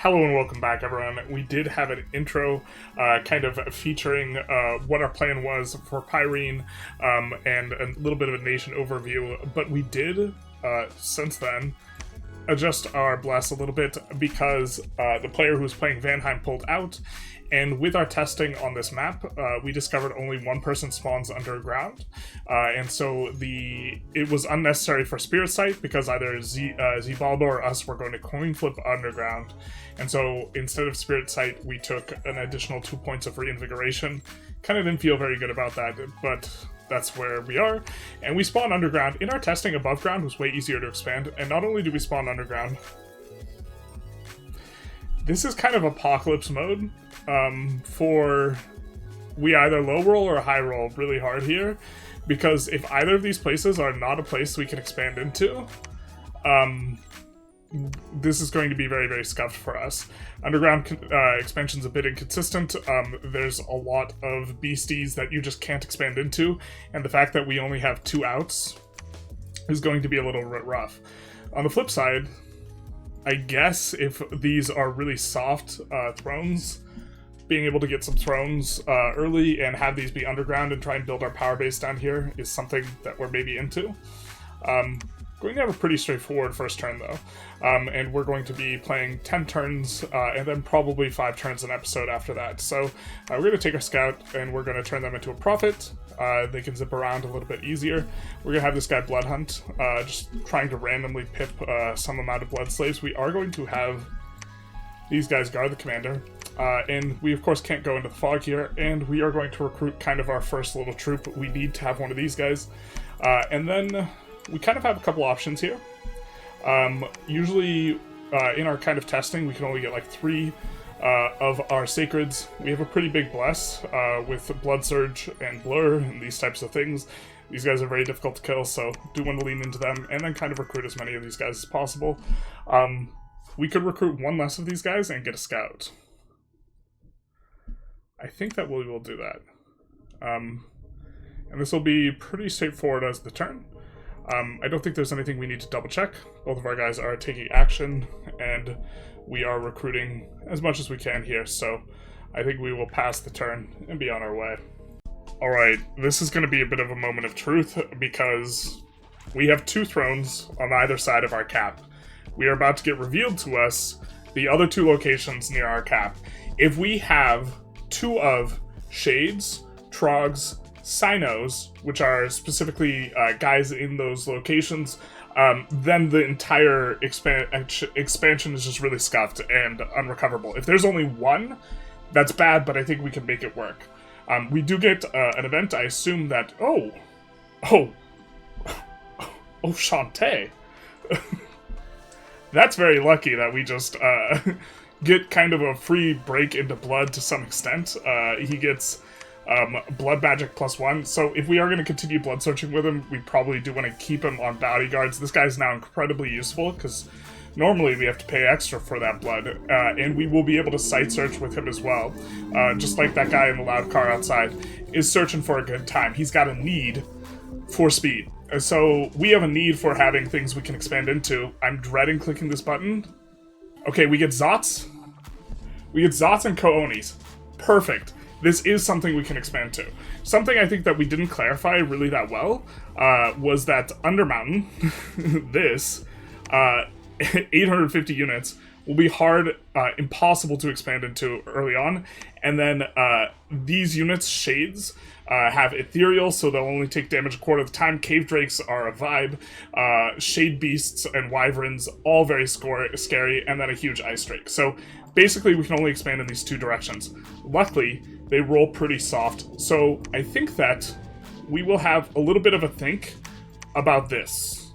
Hello and welcome back, everyone. We did have an intro kind of featuring what our plan was for Pyrene and a little bit of a nation overview, but we did, since then, adjust our bless a little bit because the player who was playing Vanheim pulled out, and with our testing on this map, we discovered only one person spawns underground, and so it was unnecessary for Spirit Sight because either Zibaldo or us were going to coin flip underground, and so instead of Spirit Sight, we took an additional 2 points of reinvigoration. Kind of didn't feel very good about that, but that's where we are, and we spawn underground. In our testing, above ground was way easier to expand, and not only do we spawn underground, this is kind of apocalypse mode. We either low roll or high roll really hard here, because if either of these places are not a place we can expand into, this is going to be very, very scuffed for us. Underground expansion's a bit inconsistent. There's a lot of beasties that you just can't expand into, and the fact that we only have 2 outs is going to be a little rough. On the flip side, I guess if these are really soft thrones, being able to get some thrones early and have these be underground and try and build our power base down here is something that we're maybe into. Going to have a pretty straightforward first turn, though. And we're going to be playing 10 turns and then probably 5 turns an episode after that. So we're going to take our scout and we're going to turn them into a prophet. They can zip around a little bit easier. We're going to have this guy Blood Hunt, just trying to randomly pip some amount of blood slaves. We are going to have these guys guard the commander. And we, of course, can't go into the fog here. And we are going to recruit kind of our first little troop. We need to have one of these guys. And then we kind of have a couple options here. Usually, in our kind of testing, we can only get like 3 of our sacreds. We have a pretty big bless with Blood Surge and Blur and these types of things. These guys are very difficult to kill, so do want to lean into them and then kind of recruit as many of these guys as possible. We could recruit 1 less of these guys and get a scout. I think that we will do that. And this will be pretty straightforward as the turn. I don't think there's anything we need to double check. Both of our guys are taking action, and we are recruiting as much as we can here, so I think we will pass the turn and be on our way. Alright, this is going to be a bit of a moment of truth, because we have 2 thrones on either side of our cap. We are about to get revealed to us the other 2 locations near our cap. If we have 2 of Shades, Trogs, Sinos, which are specifically guys in those locations, then the entire expansion is just really scuffed and unrecoverable. If there's only 1, that's bad, but I think we can make it work. We do get an event. I assume that... Oh, Shantae. That's very lucky that we just get kind of a free break into blood to some extent. He gets blood magic +1. So if we are going to continue blood searching with him, we probably do want to keep him on bounty guards. This guy's now incredibly useful because normally we have to pay extra for that blood, and we will be able to sight search with him as well. Just like that guy in the loud car outside is searching for a good time. He's got a need for speed. So we have a need for having things we can expand into. I'm dreading clicking this button. Okay, we get Zots. We get Zots and Koonis. Perfect. This is something we can expand to. Something I think that we didn't clarify really that well was that Undermountain, this, 850 units, will be hard, impossible to expand into early on. And then these units, Shades, have Ethereal, so they'll only take damage a quarter of the time. Cave Drakes are a vibe. Shade Beasts and Wyverns, all very scary, and then a huge Ice Drake. So basically we can only expand in these 2 directions. Luckily, they roll pretty soft, so I think that we will have a little bit of a think about this.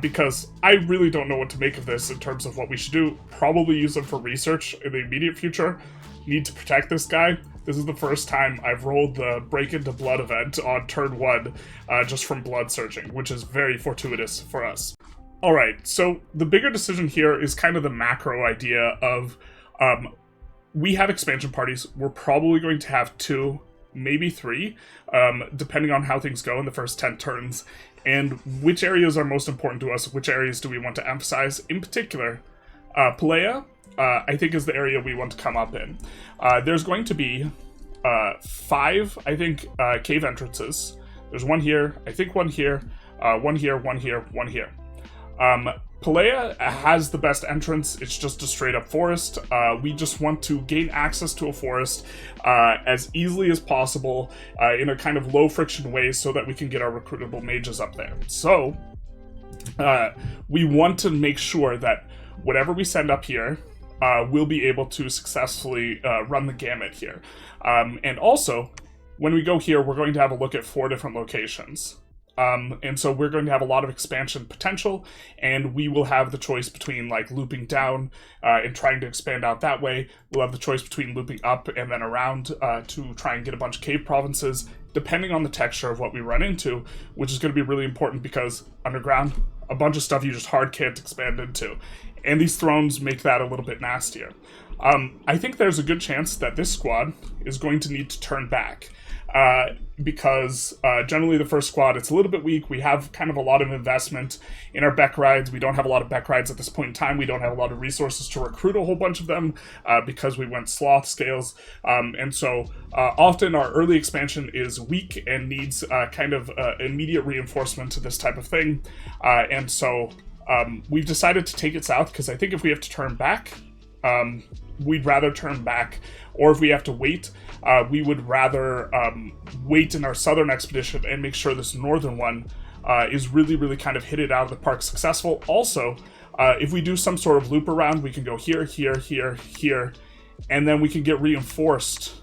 Because I really don't know what to make of this in terms of what we should do. Probably use them for research in the immediate future. Need to protect this guy. This is the first time I've rolled the Break Into Blood event on turn 1 just from blood searching, which is very fortuitous for us. Alright, so the bigger decision here is kind of the macro idea of we have expansion parties. We're probably going to have 2, maybe 3, depending on how things go in the first 10 turns, and which areas are most important to us, which areas do we want to emphasize. In particular, Pelea, I think, is the area we want to come up in. There's going to be 5, I think, cave entrances. There's one here, I think one here, one here, one here, one here. Pelea has the best entrance. It's just a straight up forest. We just want to gain access to a forest as easily as possible in a kind of low friction way so that we can get our recruitable mages up there. So we want to make sure that whatever we send up here, we'll be able to successfully run the gamut here. And also, when we go here, we're going to have a look at 4 different locations. And so we're going to have a lot of expansion potential, and we will have the choice between like looping down and trying to expand out that way. We'll have the choice between looping up and then around to try and get a bunch of cave provinces, depending on the texture of what we run into, which is going to be really important because underground, a bunch of stuff you just hard can't expand into. And these thrones make that a little bit nastier. I think there's a good chance that this squad is going to need to turn back. Because generally the first squad, it's a little bit weak. We have kind of a lot of investment in our Beck rides. We don't have a lot of Beck rides at this point in time. We don't have a lot of resources to recruit a whole bunch of them because we went sloth scales. And so often our early expansion is weak and needs kind of immediate reinforcement to this type of thing. And so we've decided to take it south because I think if we have to turn back, we'd rather turn back, or if we have to wait, we would rather wait in our southern expedition and make sure this northern one is really, really kind of hit it out of the park successful. Also, if we do some sort of loop around, we can go here, here, here, here, and then we can get reinforced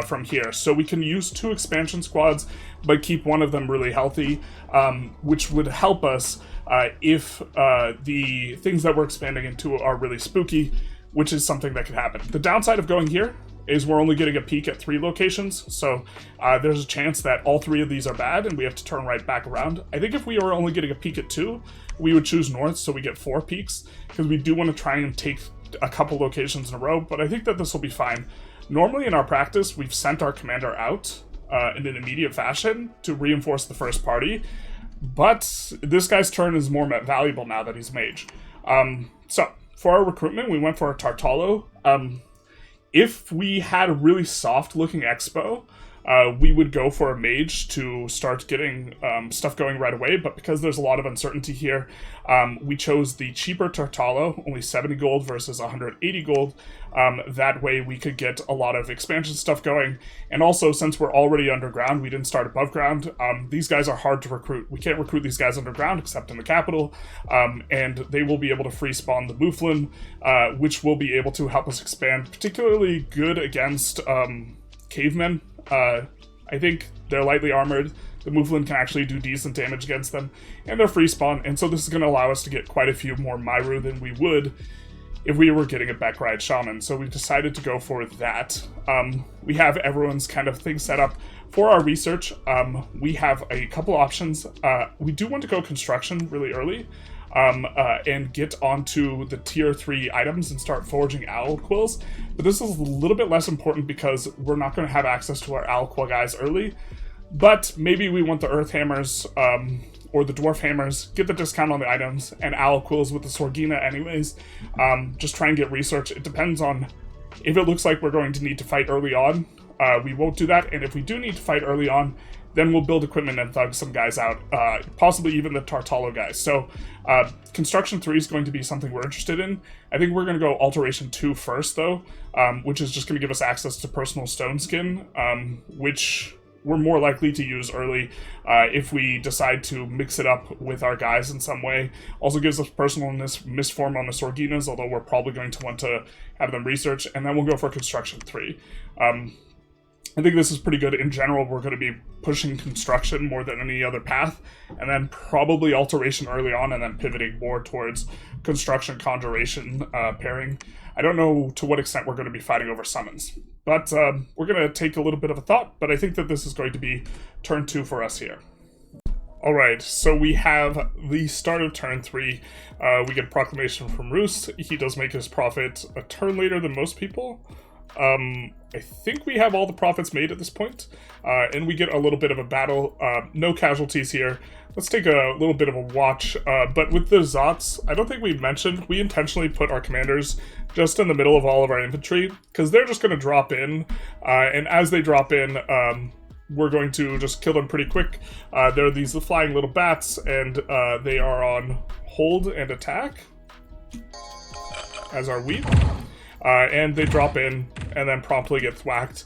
from here. So we can use 2 expansion squads, but keep one of them really healthy, which would help us if the things that we're expanding into are really spooky, which is something that could happen. The downside of going here is we're only getting a peek at 3 locations, so there's a chance that all 3 of these are bad and we have to turn right back around. I think if we were only getting a peek at 2, we would choose north so we get 4 peaks, because we do want to try and take a couple locations in a row, but I think that this will be fine. Normally in our practice, we've sent our commander out in an immediate fashion to reinforce the first party, but this guy's turn is more valuable now that he's mage. So, for our recruitment, we went for a Tartalo. If we had a really soft-looking expo, we would go for a mage to start getting stuff going right away, but because there's a lot of uncertainty here, we chose the cheaper Tartalo, only 70 gold versus 180 gold. That way we could get a lot of expansion stuff going, and also since we're already underground, we didn't start above ground. These guys are hard to recruit. We can't recruit these guys underground except in the capital, and they will be able to free spawn the Mouflon, which will be able to help us expand, particularly good against cavemen. I think they're lightly armored. The Mouflon can actually do decent damage against them, and they're free spawn, and so this is going to allow us to get quite a few more Myru than we would if we were getting a back ride shaman, so we've decided to go for that. We have everyone's kind of thing set up. For our research, we have a couple options. We do want to go construction really early, and get onto the tier 3 items and start forging owl quills, but this is a little bit less important because we're not going to have access to our owl quill guys early, but maybe we want the earth hammers, or the dwarf hammers, get the discount on the items, and owl quills with the Sorgina anyways. Just try and get research. It depends on if it looks like we're going to need to fight early on. We won't do that, and if we do need to fight early on, then we'll build equipment and thug some guys out, possibly even the Tartalo guys. So Construction 3 is going to be something we're interested in. I think we're going to go Alteration 2 first, though, which is just going to give us access to personal stone skin, which we're more likely to use early if we decide to mix it up with our guys in some way. Also gives us personal misform on the Sorginas, although we're probably going to want to have them research, and then we'll go for Construction 3. I think this is pretty good. In general, we're going to be pushing construction more than any other path, and then probably alteration early on, and then pivoting more towards construction conjuration pairing. I don't know to what extent we're going to be fighting over summons, but we're going to take a little bit of a thought, but I think that this is going to be turn 2 for us here. Alright, so we have the start of turn 3. We get a proclamation from Roos. He does make his profit a turn later than most people. I think we have all the profits made at this point, and we get a little bit of a battle. No casualties here. Let's take a little bit of a watch, but with the Zots, I don't think we mentioned, we intentionally put our commanders just in the middle of all of our infantry, because they're just going to drop in, and as they drop in, we're going to just kill them pretty quick. They're these flying little bats, and they are on hold and attack, as are we. And they drop in and then promptly get thwacked.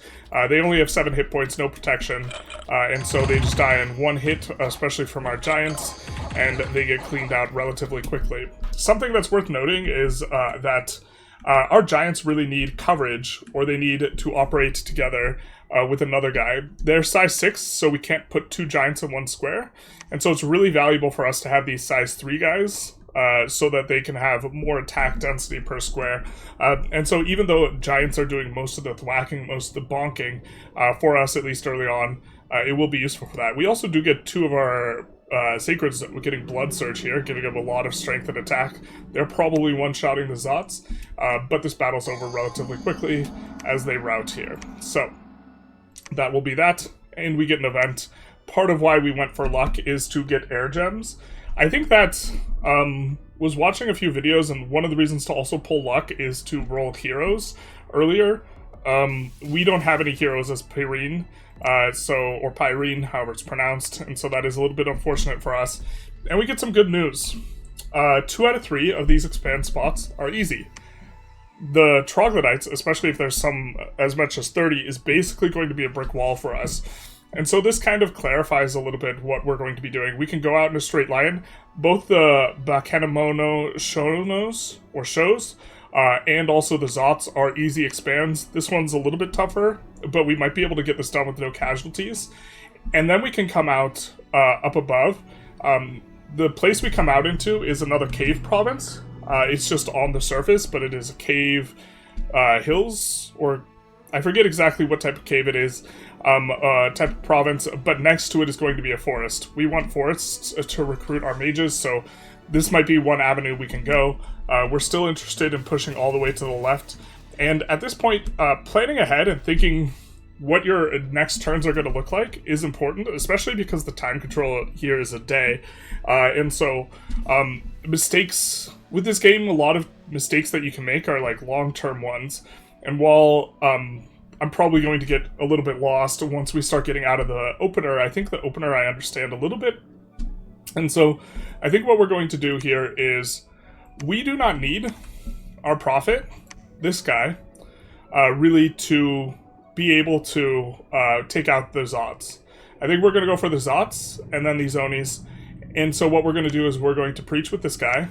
They only have 7 hit points, no protection, and so they just die in 1 hit, especially from our giants, and they get cleaned out relatively quickly. Something that's worth noting is that our giants really need coverage, or they need to operate together with another guy. They're size 6, so we can't put 2 giants in 1 square, and so it's really valuable for us to have these size 3 guys, so that they can have more attack density per square. And so even though giants are doing most of the thwacking, most of the bonking, for us, at least early on, it will be useful for that. We also do get 2 of our sacreds. We're getting blood surge here, giving them a lot of strength and attack. They're probably one-shotting the Zots, but this battle's over relatively quickly as they rout here. So that will be that, and we get an event. Part of why we went for luck is to get air gems. I think that was watching a few videos, and one of the reasons to also pull luck is to roll heroes earlier. We don't have any heroes as Pyrene, or Pyrene, however it's pronounced, and so that is a little bit unfortunate for us. And we get some good news. 2 out of 3 of these expand spots are easy. The troglodytes, especially if there's some as much as 30, is basically going to be a brick wall for us. And so this kind of clarifies a little bit what we're going to be doing. We can go out in a straight line. Both the Bakenemono shows, and also the Zots are easy expands. This one's a little bit tougher, but we might be able to get this done with no casualties. And then we can come out up above. The place we come out into is another cave province. It's just on the surface, but it is a cave hills, or I forget exactly what type of cave it is, type of province, but next to it is going to be a forest. We want forests to recruit our mages, so this might be one avenue we can go. We're still interested in pushing all the way to the left, and at this point, planning ahead and thinking what your next turns are going to look like is important, especially because the time control here is a day, and so mistakes with this game, a lot of mistakes that you can make are like long-term ones. And while I'm probably going to get a little bit lost once we start getting out of the opener, I think the opener I understand a little bit. And so I think what we're going to do here is we do not need our prophet, this guy, really to be able to take out the Zots. I think we're going to go for the Zots and then these Onis. And so what we're going to do is we're going to preach with this guy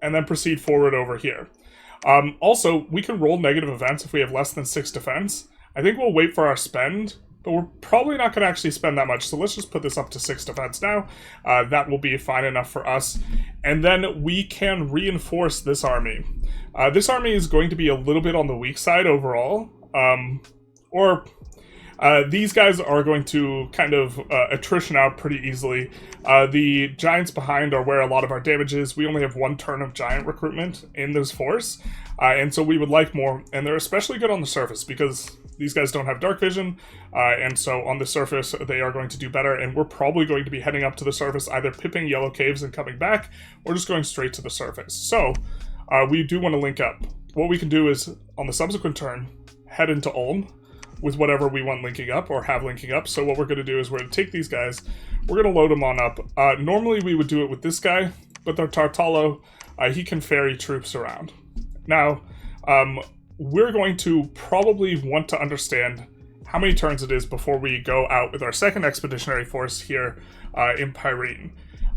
and then proceed forward over here. Also, we can roll negative events if we have less than 6 defense. I think we'll wait for our spend, but we're probably not going to actually spend that much, so let's just put this up to 6 defense now. That will be fine enough for us. And then we can reinforce this army. This army is going to be a little bit on the weak side overall, these guys are going to kind of attrition out pretty easily. The giants behind are where a lot of our damage is. We only have 1 turn of giant recruitment in this force, and so we would like more. And they're especially good on the surface because these guys don't have dark vision, and so on the surface they are going to do better. And we're probably going to be heading up to the surface, either pipping yellow caves and coming back, or just going straight to the surface. So we do want to link up. What we can do is, on the subsequent turn, head into Ulm with whatever we want linking up or have linking up. So what we're going to do is we're going to take these guys, we're going to load them on up. Normally we would do it with this guy, but the Tartalo, he can ferry troops around. Now, we're going to probably want to understand how many turns it is before we go out with our second expeditionary force here in Pyrene.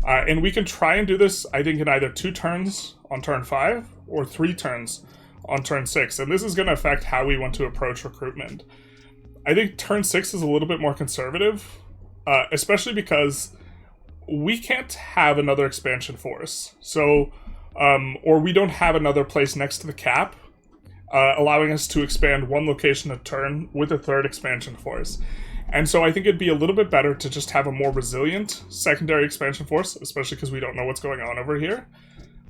And we can try and do this, I think, in either 2 turns on turn 5 or 3 turns on turn 6. And this is going to affect how we want to approach recruitment. I think turn 6 is a little bit more conservative, especially because we can't have another expansion force. So, or we don't have another place next to the cap, allowing us to expand 1 location a turn with a 3rd expansion force. And so I think it'd be a little bit better to just have a more resilient secondary expansion force, especially because we don't know what's going on over here.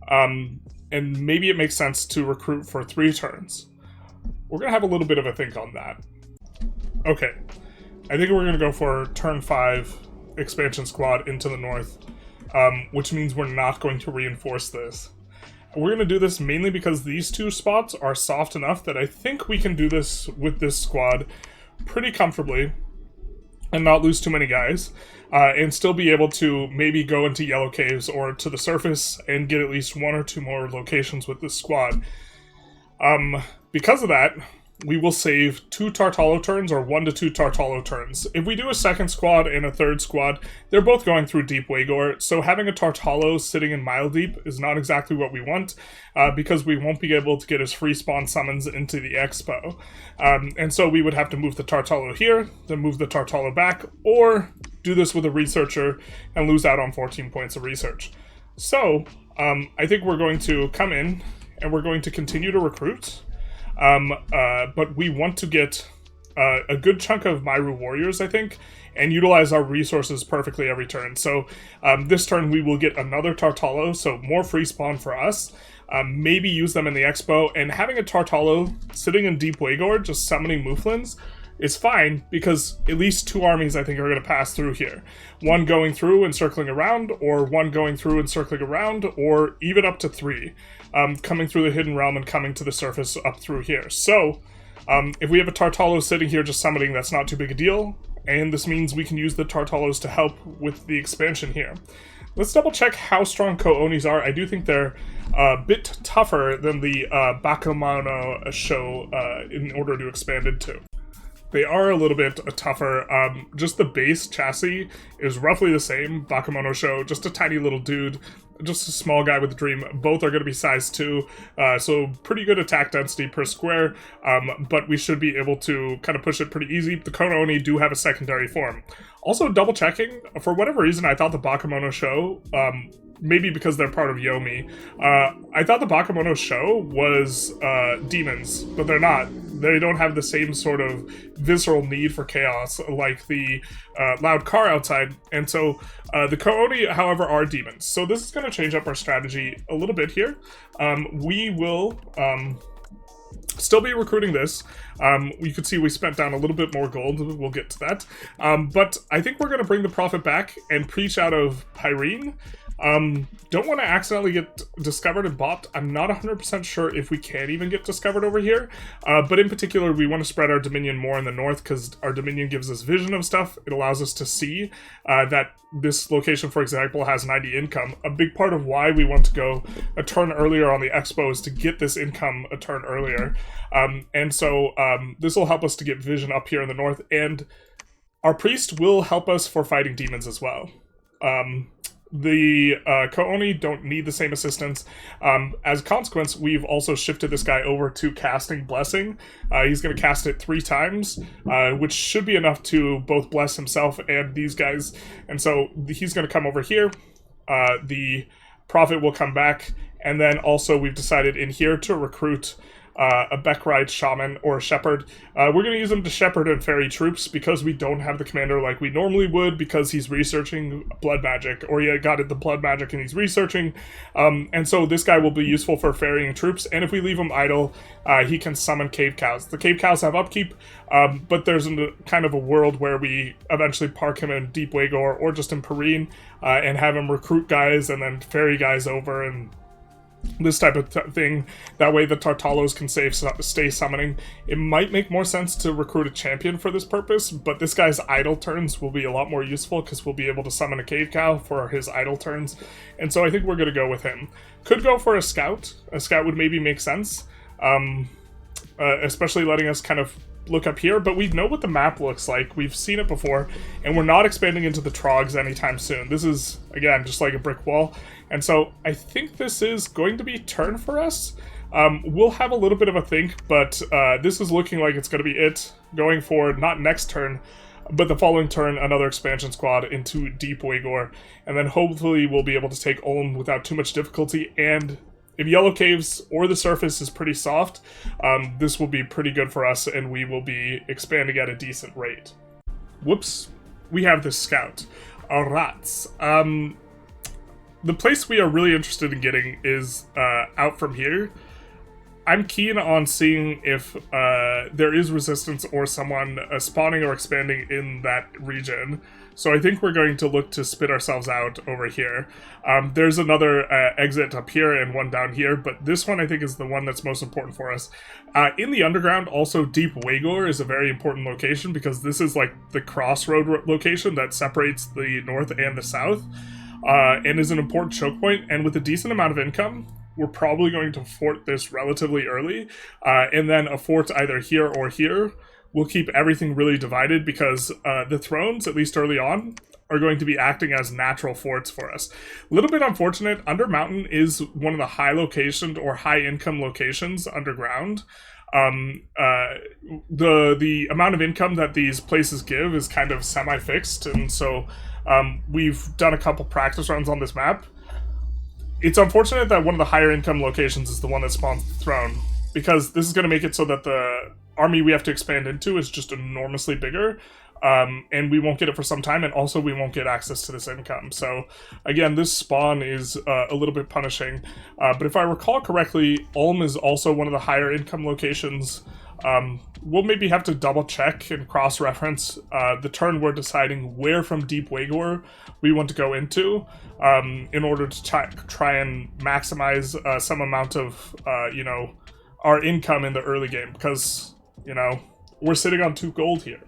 And maybe it makes sense to recruit for 3 turns. we're going to have a little bit of a think on that. Okay, I think we're going to go for turn 5 expansion squad into the north, which means we're not going to reinforce this. We're going to do this mainly because these 2 spots are soft enough that I think we can do this with this squad pretty comfortably and not lose too many guys, and still be able to maybe go into yellow caves or to the surface and get at least 1 or 2 more locations with this squad. Because of that, we will save 2 Tartalo turns or 1 to 2 Tartalo turns. If we do a second squad and a third squad, they're both going through Deep Waygor, so having a Tartalo sitting in Mile Deep is not exactly what we want, because we won't be able to get his free spawn summons into the Expo. And so we would have to move the Tartalo here, then move the Tartalo back, or do this with a Researcher and lose out on 14 points of research. So, I think we're going to come in, and we're going to continue to recruit. But we want to get a good chunk of Myru warriors, I think, and utilize our resources perfectly every turn. So this turn we will get another Tartalo, so more free spawn for us. Maybe use them in the Expo, and having a Tartalo sitting in Deep Waygor just summoning Mouflins is fine, because at least 2 armies I think are going to pass through here. 1 going through and circling around, or 1 going through and circling around, or even up to 3. Coming through the Hidden Realm and coming to the surface up through here. So, if we have a Tartalo sitting here just summoning, that's not too big a deal, and this means we can use the Tartalos to help with the expansion here. Let's double check how strong Ko-Onis are. I do think they're a bit tougher than the Bakemono show in order to expand into. They are a little bit tougher. Just the base chassis is roughly the same. Bakemono show, just a tiny little dude, just a small guy with a dream. Both are going to be size 2, so pretty good attack density per square, but we should be able to kind of push it pretty easy. The Ko-Oni do have a secondary form. Also, double checking, for whatever reason, I thought the Bakemono show, maybe because they're part of Yomi, I thought the Bakemono show was demons, but they're not. They don't have the same sort of visceral need for chaos like the loud car outside, and so the Ko-Oni, however, are demons. So this is going to change up our strategy a little bit here. We will still be recruiting this. You can see we spent down a little bit more gold. We'll get to that. But I think we're going to bring the profit back and preach out of Pyrene. Don't want to accidentally get discovered and bopped. I'm not 100% sure if we can even get discovered over here, but in particular we want to spread our dominion more in the north, because our dominion gives us vision of stuff. It allows us to see that this location, for example, has 90 income. A big part of why we want to go a turn earlier on the Expo is to get this income a turn earlier, and so this will help us to get vision up here in the north, and our priest will help us for fighting demons as well. The Ko-Oni don't need the same assistance. As a consequence, we've also shifted this guy over to casting Blessing. He's going to cast it 3 times, which should be enough to both bless himself and these guys. And so he's going to come over here. The Prophet will come back. And then also we've decided in here to recruit a Beckride Shaman or a Shepherd. We're going to use him to shepherd and ferry troops because we don't have the commander like we normally would, because he's researching blood magic, or he got the blood magic and he's researching. And so this guy will be useful for ferrying troops, and if we leave him idle, he can summon cave cows. The cave cows have upkeep, but there's kind of a world where we eventually park him in Deep Waygor or just in Pyrene, and have him recruit guys and then ferry guys over and this type of thing. That way the Tartalos can stay summoning. It might make more sense to recruit a champion for this purpose, but this guy's idle turns will be a lot more useful because we'll be able to summon a cave cow for his idle turns, and so I think we're going to go with him. Could go for a scout. A scout would maybe make sense, especially letting us kind of look up here, but we know what the map looks like. We've seen it before, and we're not expanding into the Trogs anytime soon. This is, again, just like a brick wall, and so I think this is going to be turn for us. We'll have a little bit of a think, but this is looking like it's going to be it going forward, not next turn, but the following turn, another expansion squad into Deep Waygor, and then hopefully we'll be able to take Ulm without too much difficulty. And if Yellow Caves or the surface is pretty soft, this will be pretty good for us, and we will be expanding at a decent rate. Whoops, we have this scout. Alright. The place we are really interested in getting is out from here. I'm keen on seeing if there is resistance or someone spawning or expanding in that region. So I think we're going to look to spit ourselves out over here. There's another exit up here and one down here, but this one I think is the one that's most important for us. In the underground, also Deep Wagor is a very important location because this is like the crossroad location that separates the north and the south, and is an important choke point. And with a decent amount of income, we're probably going to fort this relatively early, and then a fort either here or here. We'll keep everything really divided because the thrones, at least early on, are going to be acting as natural forts for us. A little bit unfortunate, Under Mountain is one of the high location or high income locations underground. The amount of income that these places give is kind of semi-fixed, and so we've done a couple practice runs on this map. It's unfortunate that one of the higher income locations is the one that spawns the throne, because this is going to make it so that the army we have to expand into is just enormously bigger, and we won't get it for some time, and also we won't get access to this income. So again, this spawn is a little bit punishing, but if I recall correctly, Ulm is also one of the higher income locations. We'll maybe have to double check and cross-reference the turn we're deciding where from Deep Wagor we want to go into, in order to try and maximize some amount of our income in the early game, because we're sitting on 2 gold here.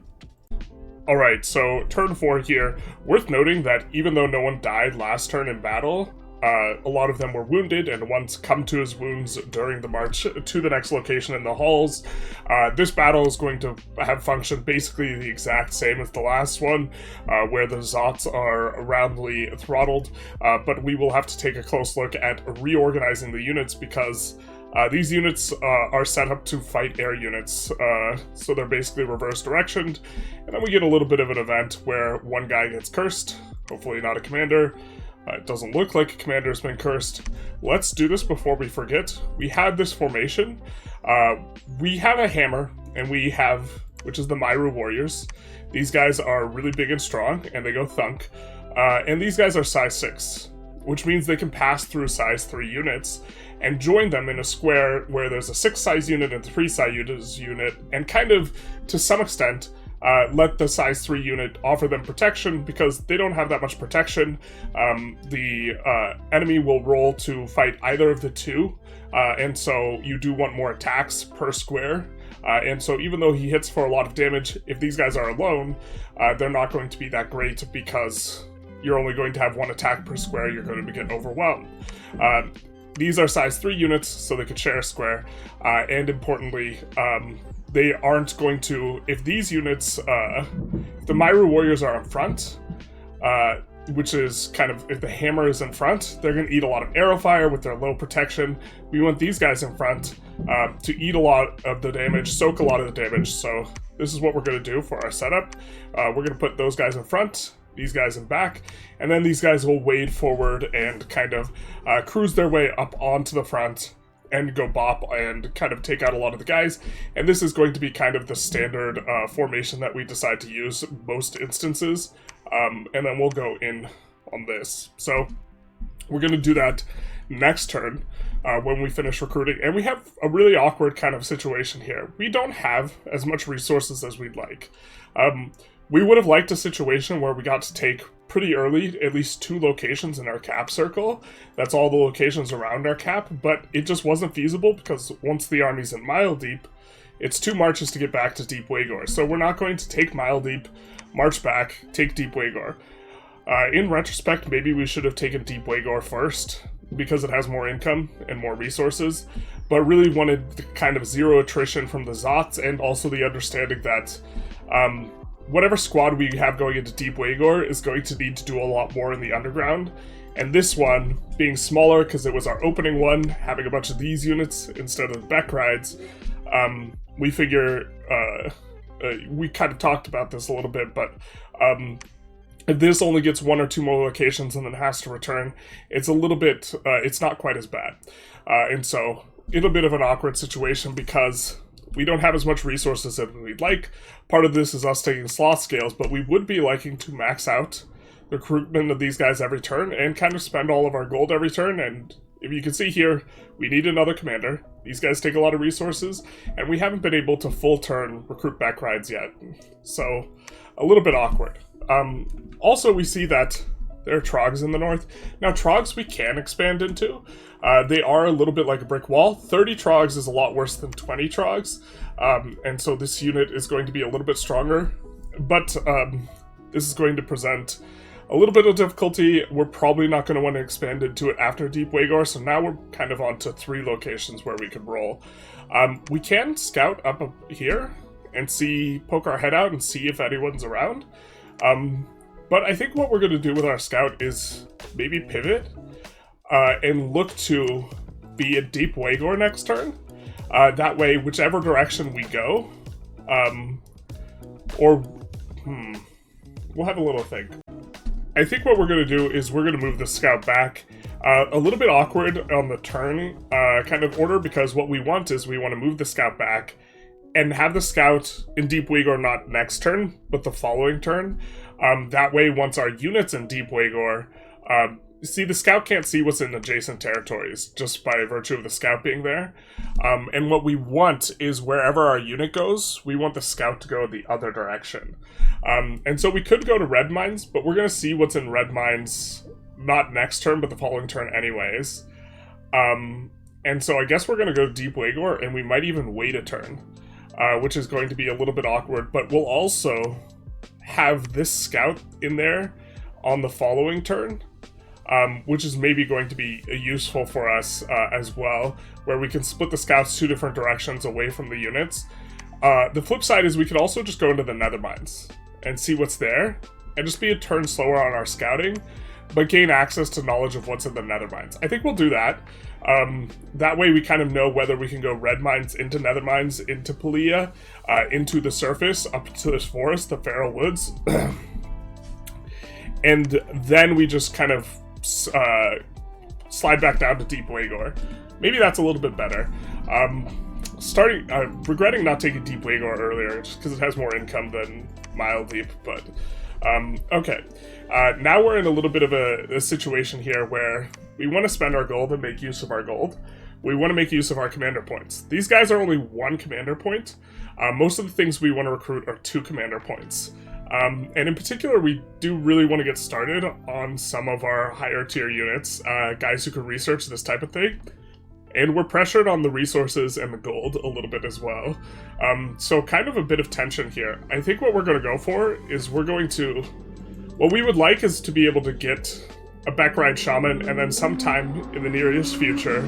Alright, so turn 4 here. Worth noting that even though no one died last turn in battle, a lot of them were wounded, and one succumbed to his wounds during the march to the next location in the halls. This battle is going to have functioned basically the exact same as the last one, where the Zots are roundly throttled, but we will have to take a close look at reorganizing the units because these units are set up to fight air units, so they're basically reverse directioned, and then we get a little bit of an event where one guy gets cursed, hopefully not a commander. It doesn't look like a commander's been cursed. Let's do this before we forget. We had this formation. We have a hammer, and we have, which is the Myru Warriors. These guys are really big and strong, and they go thunk. And these guys are size 6, which means they can pass through size 3 units and join them in a square where there's a 6 size unit and 3 size unit, and kind of, to some extent, let the size 3 unit offer them protection because they don't have that much protection. The enemy will roll to fight either of the 2, and so you do want more attacks per square. And so even though he hits for a lot of damage, if these guys are alone, they're not going to be that great because you're only going to have 1 attack per square. You're going to get overwhelmed. These are size 3 units, so they can share a square, and importantly, they aren't going to, if these units, if the Myru Warriors are in front, which is kind of, if the hammer is in front, they're going to eat a lot of arrow fire with their low protection. We want these guys in front to eat a lot of the damage, soak a lot of the damage, so this is what we're going to do for our setup. We're going to put those guys in front, these guys in back, and then these guys will wade forward and kind of cruise their way up onto the front and go bop and kind of take out a lot of the guys. And this is going to be kind of the standard formation that we decide to use most instances. And then we'll go in on this. So we're going to do that next turn when we finish recruiting. And we have a really awkward kind of situation here. We don't have as much resources as we'd like. We would have liked a situation where we got to take pretty early at least 2 locations in our cap circle. That's all the locations around our cap, but it just wasn't feasible because once the army's in Mile Deep, it's 2 marches to get back to Deep Wagor. So we're not going to take Mile Deep, march back, take Deep Wagor. In retrospect, maybe we should have taken Deep Wagor first because it has more income and more resources, but really wanted the kind of 0 attrition from the Zots and also the understanding that whatever squad we have going into Deep Wagor is going to need to do a lot more in the underground. And this one, being smaller because it was our opening one, having a bunch of these units instead of the Beck rides, we figure, we kind of talked about this a little bit, but if this only gets 1 or 2 more locations and then has to return, it's a little bit, it's not quite as bad. And so, it's a bit of an awkward situation because we don't have as much resources as we'd like. Part of this is us taking sloth scales, but we would be liking to max out the recruitment of these guys every turn and kind of spend all of our gold every turn. And if you can see here, we need another commander. These guys take a lot of resources, and we haven't been able to full turn recruit back rides yet. So, a little bit awkward. Also, we see that there are trogs in the north. Now, trogs we can expand into. They are a little bit like a brick wall. 30 trogs is a lot worse than 20 trogs, and so this unit is going to be a little bit stronger. But this is going to present a little bit of difficulty. We're probably not going to want to expand into it after Deep Wagor, so now we're kind of on to 3 locations where we could roll. We can scout up here and poke our head out and see if anyone's around. But I think what we're going to do with our scout is maybe pivot and look to be a Deep Wagor next turn. That way, whichever direction we go, we'll have a little think. I think what we're going to do is we're going to move the scout back. A little bit awkward on the turn kind of order, because what we want is we want to move the scout back and have the scout in Deep Wagor not next turn, but the following turn. That way, once our unit's in Deep Wagor, see, the scout can't see what's in adjacent territories, just by virtue of the scout being there. And what we want is wherever our unit goes, we want the scout to go the other direction. And so we could go to red mines, but we're going to see what's in red mines, not next turn, but the following turn anyways. And so I guess we're going to go Deep Wagor, and we might even wait a turn, which is going to be a little bit awkward, but we'll also have this scout in there on the following turn, which is maybe going to be useful for us as well, where we can split the scouts 2 different directions away from the units. The flip side is we could also just go into the nether mines and see what's there, and just be a turn slower on our scouting, but gain access to knowledge of what's in the nether mines. I think we'll do that. That way we kind of know whether we can go red mines into nether mines, into Pelia, into the surface, up to this forest, the Feral Woods. And then we just kind of slide back down to Deep Wagor. Maybe that's a little bit better. Regretting not taking Deep Wagor earlier, just because it has more income than Mile Deep, but okay. Now we're in a little bit of a situation here where we want to spend our gold and make use of our gold. We want to make use of our commander points. These guys are only 1 commander point. Most of the things we want to recruit are 2 commander points. And in particular, we do really want to get started on some of our higher tier units, guys who can research this type of thing. And we're pressured on the resources and the gold a little bit as well. So kind of a bit of tension here. I think what we're going to go for is what we would like is to be able to get a Backride Shaman, and then sometime in the nearest future,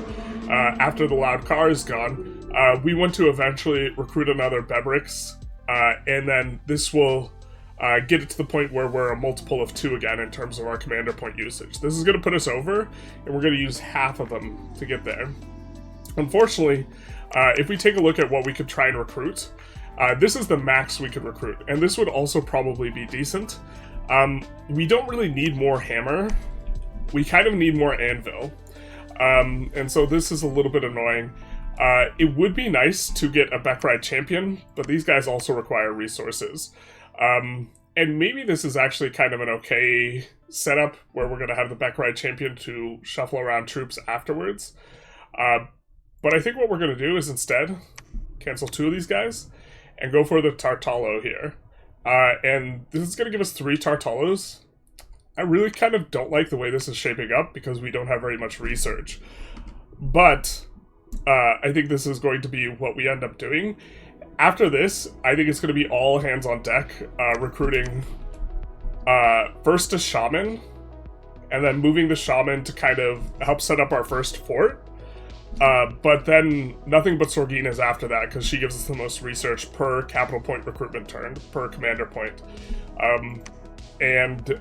after the Loud Car is gone, we want to eventually recruit another Bebrix, and then this will get it to the point where we're a multiple of 2 again in terms of our commander point usage. This is going to put us over, and we're going to use half of them to get there. Unfortunately, if we take a look at what we could try and recruit, this is the max we could recruit, and this would also probably be decent. We don't really need more hammer. We kind of need more anvil. And so this is a little bit annoying. It would be nice to get a Backride champion, but these guys also require resources. And maybe this is actually kind of an okay setup where we're going to have the Backride champion to shuffle around troops afterwards. But I think what we're going to do is instead cancel 2 of these guys and go for the Tartalo here. And this is going to give us 3 Tartalos. I really kind of don't like the way this is shaping up because we don't have very much research. But I think this is going to be what we end up doing. After this, I think it's going to be all hands on deck, recruiting first a Shaman, and then moving the Shaman to kind of help set up our first fort. But then nothing but Sorgina's after that, because she gives us the most research per capital point recruitment turn, per commander point. And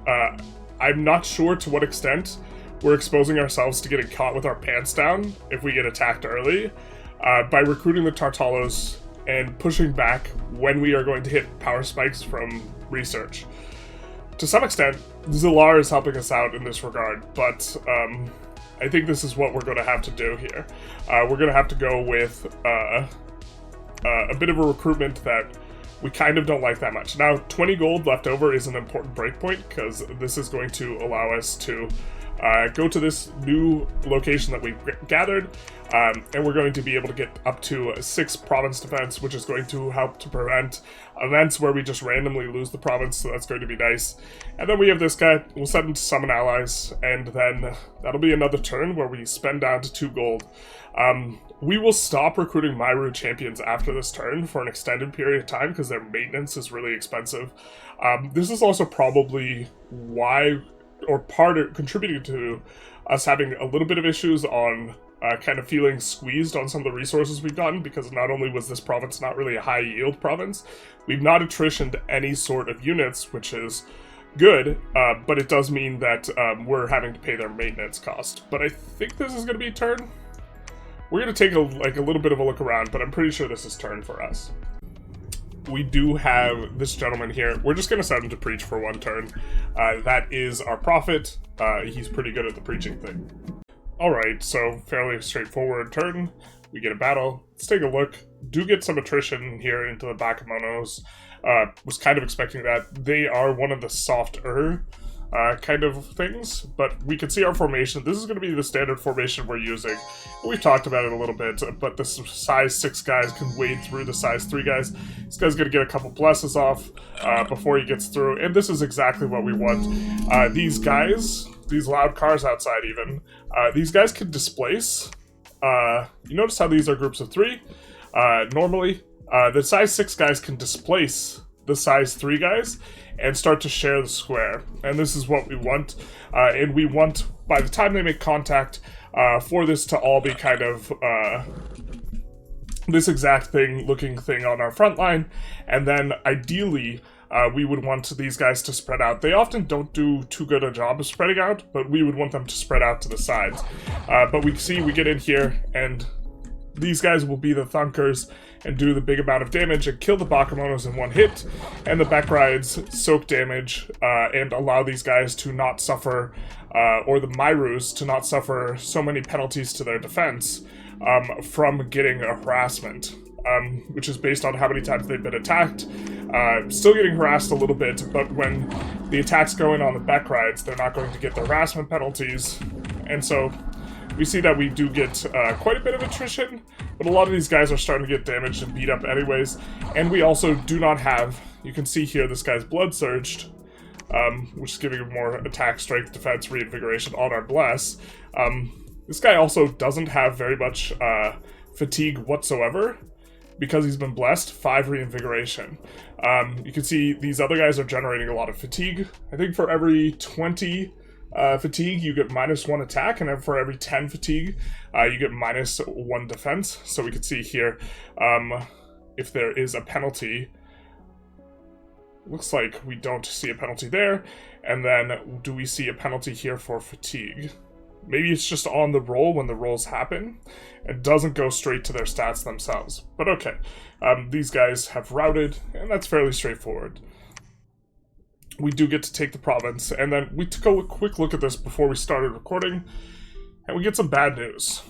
I'm not sure to what extent we're exposing ourselves to getting caught with our pants down if we get attacked early, by recruiting the Tartalos and pushing back when we are going to hit power spikes from research. To some extent, Zilar is helping us out in this regard, but I think this is what we're going to have to do here. We're going to have to go with a bit of a recruitment that we kind of don't like that much. Now, 20 gold left over is an important breakpoint, because this is going to allow us to go to this new location that we gathered, and we're going to be able to get up to 6 province defense, which is going to help to prevent events where we just randomly lose the province, so that's going to be nice. And then we have this guy, we'll send him to summon allies, and then that'll be another turn where we spend down to 2 gold. We will stop recruiting Myru champions after this turn for an extended period of time because their maintenance is really expensive. This is also probably why, or part of contributing to us having a little bit of issues on kind of feeling squeezed on some of the resources we've gotten, because not only was this province not really a high yield province, we've not attritioned any sort of units, which is good, but it does mean that we're having to pay their maintenance cost. But I think this is going to be a turn. We're going to take a little bit of a look around, but I'm pretty sure this is turn for us. We do have this gentleman here. We're just going to send him to preach for 1 turn. That is our prophet. He's pretty good at the preaching thing. Alright, so fairly straightforward turn. We get a battle. Let's take a look. Do get some attrition here into the Bakemonos. Was kind of expecting that. They are one of the softer kind of things, but we can see our formation. This is going to be the standard formation we're using. We've talked about it a little bit, but the size 6 guys can wade through the size 3 guys. This guy's going to get a couple blesses off before he gets through, and this is exactly what we want. These guys, these loud cars outside even, these guys can displace. You notice how these are groups of 3? Normally, the size 6 guys can displace the size 3 guys and start to share the square, and this is what we want. And we want, by the time they make contact, for this to all be kind of this exact looking thing on our front line, and then ideally we would want these guys to spread out. They often don't do too good a job of spreading out, but we would want them to spread out to the sides. But we get in here, and these guys will be the thunkers and do the big amount of damage and kill the Bakemonos in 1 hit, and the Bekrides soak damage and allow these guys to not suffer, or the Myrus to not suffer so many penalties to their defense from getting a harassment, which is based on how many times they've been attacked. Still getting harassed a little bit, but when the attacks go in on the Bekrides, they're not going to get the harassment penalties, and so we see that we do get quite a bit of attrition, but a lot of these guys are starting to get damaged and beat up anyways. And we also do not have, you can see here, this guy's blood surged, which is giving him more attack, strength, defense, reinvigoration on our bless. This guy also doesn't have very much fatigue whatsoever, because he's been blessed. 5 reinvigoration. You can see these other guys are generating a lot of fatigue. I think for every 20 fatigue, you get -1 attack, and then for every 10 fatigue, you get -1 defense. So we can see here, if there is a penalty, looks like we don't see a penalty there. And then do we see a penalty here for fatigue? Maybe it's just on the roll when the rolls happen. It doesn't go straight to their stats themselves. But okay, these guys have routed, and that's fairly straightforward. We do get to take the province, and then we took a quick look at this before we started recording, and we get some bad news.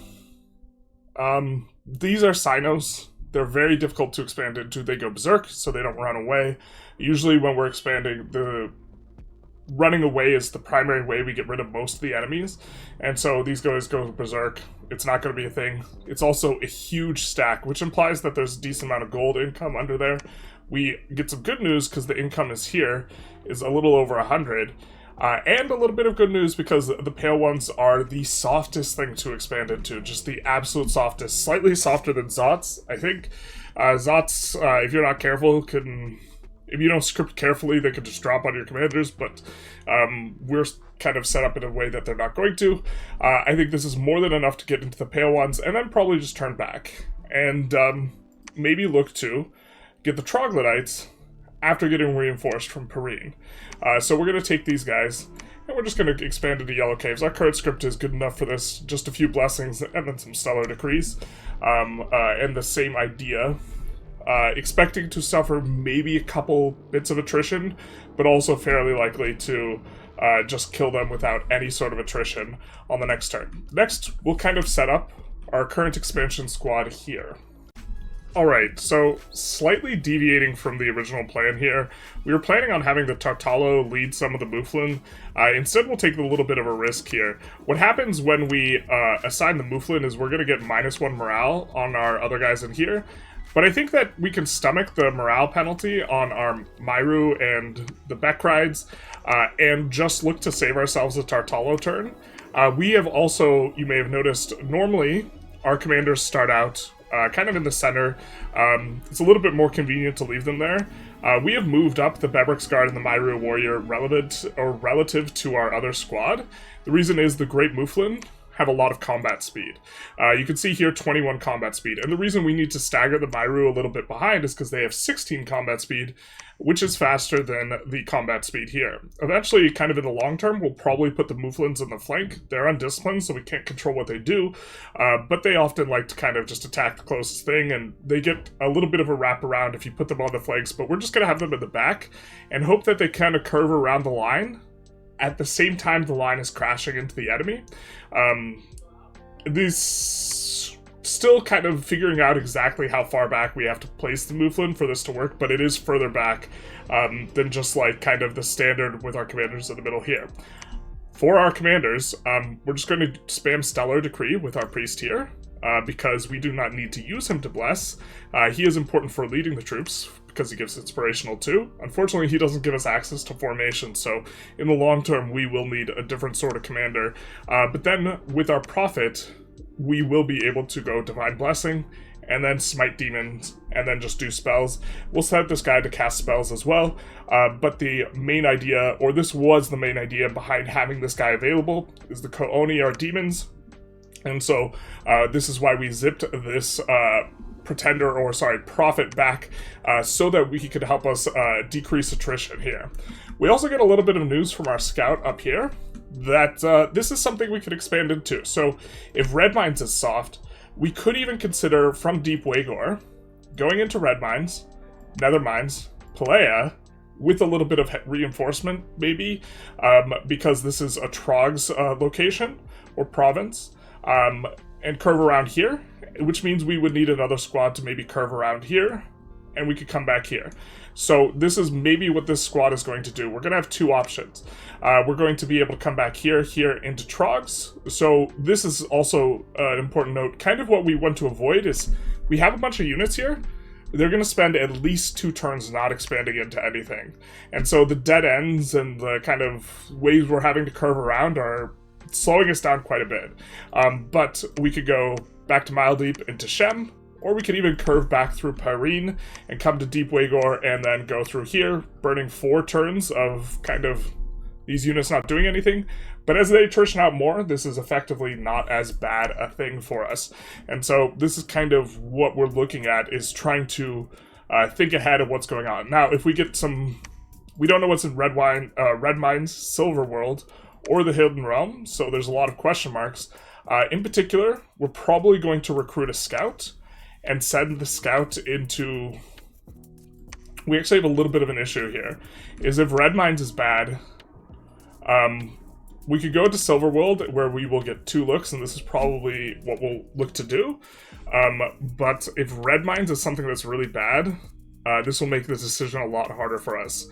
These are Sinos. They're very difficult to expand into. They go berserk, so they don't run away. Usually when we're expanding, the running away is the primary way we get rid of most of the enemies, and so these guys go berserk. It's not going to be a thing. It's also a huge stack, which implies that there's a decent amount of gold income under there. We get some good news because the income is here, is a little over 100, and a little bit of good news because the pale ones are the softest thing to expand into, just the absolute softest, slightly softer than Zots, I think. Zots, if you're not careful, if you don't script carefully, they could just drop on your commanders, but we're kind of set up in a way that they're not going to. I think this is more than enough to get into the pale ones, and then probably just turn back, and maybe look to get the troglodytes after getting reinforced from Pyrene. So we're going to take these guys, and we're just going to expand into Yellow Caves. Our current script is good enough for this, just a few blessings and then some stellar decrees, and the same idea. Expecting to suffer maybe a couple bits of attrition, but also fairly likely to just kill them without any sort of attrition on the next turn. Next, we'll kind of set up our current expansion squad here. Alright, so slightly deviating from the original plan here, we were planning on having the Tartalo lead some of the Mouflin. Instead, we'll take a little bit of a risk here. What happens when we assign the Mouflin is we're going to get -1 morale on our other guys in here, but I think that we can stomach the morale penalty on our Myru and the Beckrides, and just look to save ourselves a Tartalo turn. We have also, you may have noticed, normally our commanders start out kind of in the center. It's a little bit more convenient to leave them there. We have moved up the Bebrix Guard and the Myru Warrior relative to our other squad. The reason is the Great Mouflin have a lot of combat speed. You can see here 21 combat speed, and the reason we need to stagger the Myru a little bit behind is because they have 16 combat speed, which is faster than the combat speed here. Eventually, kind of in the long term, we'll probably put the Mouflins in the flank. They're undisciplined, so we can't control what they do, but they often like to kind of just attack the closest thing, and they get a little bit of a wraparound if you put them on the flanks, but we're just going to have them in the back and hope that they kind of curve around the line at the same time the line is crashing into the enemy. These still kind of figuring out exactly how far back we have to place the Mouflin for this to work, but it is further back than just like kind of the standard with our commanders in the middle here. For our commanders, we're just going to spam Stellar Decree with our priest here, because we do not need to use him to bless. He is important for leading the troops, because he gives inspirational too. Unfortunately, he doesn't give us access to formation, so in the long term, we will need a different sort of commander. But then, with our Prophet, we will be able to go Divine Blessing, and then smite demons, and then just do spells. We'll set this guy to cast spells as well, but the main idea, or this was the main idea behind having this guy available, is the Kooni are demons, and so this is why we zipped this Prophet back, so that he could help us decrease attrition here. We also get a little bit of news from our scout up here, that this is something we could expand into. So if Red Mines is soft, we could even consider from Deep Waygor going into Red Mines, Nether Mines, Pelea, with a little bit of reinforcement, maybe, because this is a Trogs location, or province, and curve around here, which means we would need another squad to maybe curve around here, and we could come back here. So this is maybe what this squad is going to do. We're going to have two options. We're going to be able to come back here into Trogs. So this is also an important note. Kind of what we want to avoid is we have a bunch of units here. They're going to spend at least 2 turns not expanding into anything. And so the dead ends and the kind of ways we're having to curve around are slowing us down quite a bit. But we could go back to Mile Deep into Shem, or we could even curve back through Pyrene and come to Deep Waygor and then go through here, burning 4 turns of kind of these units not doing anything. But as they attrition out more, this is effectively not as bad a thing for us. And so this is kind of what we're looking at, is trying to think ahead of what's going on. Now, if we get some... We don't know what's in Red Mines, Silver World, or the Hidden Realm, so there's a lot of question marks. In particular, we're probably going to recruit a scout and send the scout into... We actually have a little bit of an issue here, is if Red Mines is bad, we could go to Silver World, where we will get 2 looks, and this is probably what we'll look to do. But if Red Mines is something that's really bad, this will make the decision a lot harder for us.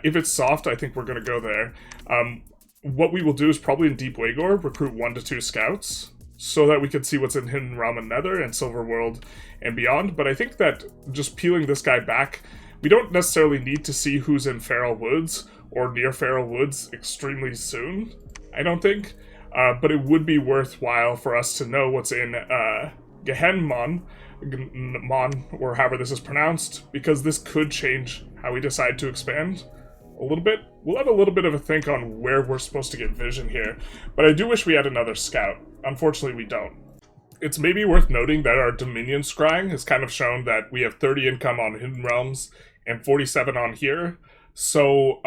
If it's soft, I think we're going to go there. What we will do is probably in Deep Waygor, recruit 1 to 2 scouts, so that we can see what's in Hidden Realm and Nether and Silver World and beyond. But I think that just peeling this guy back, we don't necessarily need to see who's in Feral Woods or near Feral Woods extremely soon, I don't think. But it would be worthwhile for us to know what's in Gehenmon, or however this is pronounced, because this could change how we decide to expand a little bit. We'll have a little bit of a think on where we're supposed to get vision here, but I do wish we had another scout. Unfortunately, we don't. It's maybe worth noting that our Dominion scrying has kind of shown that we have 30 income on Hidden Realms and 47 on here, so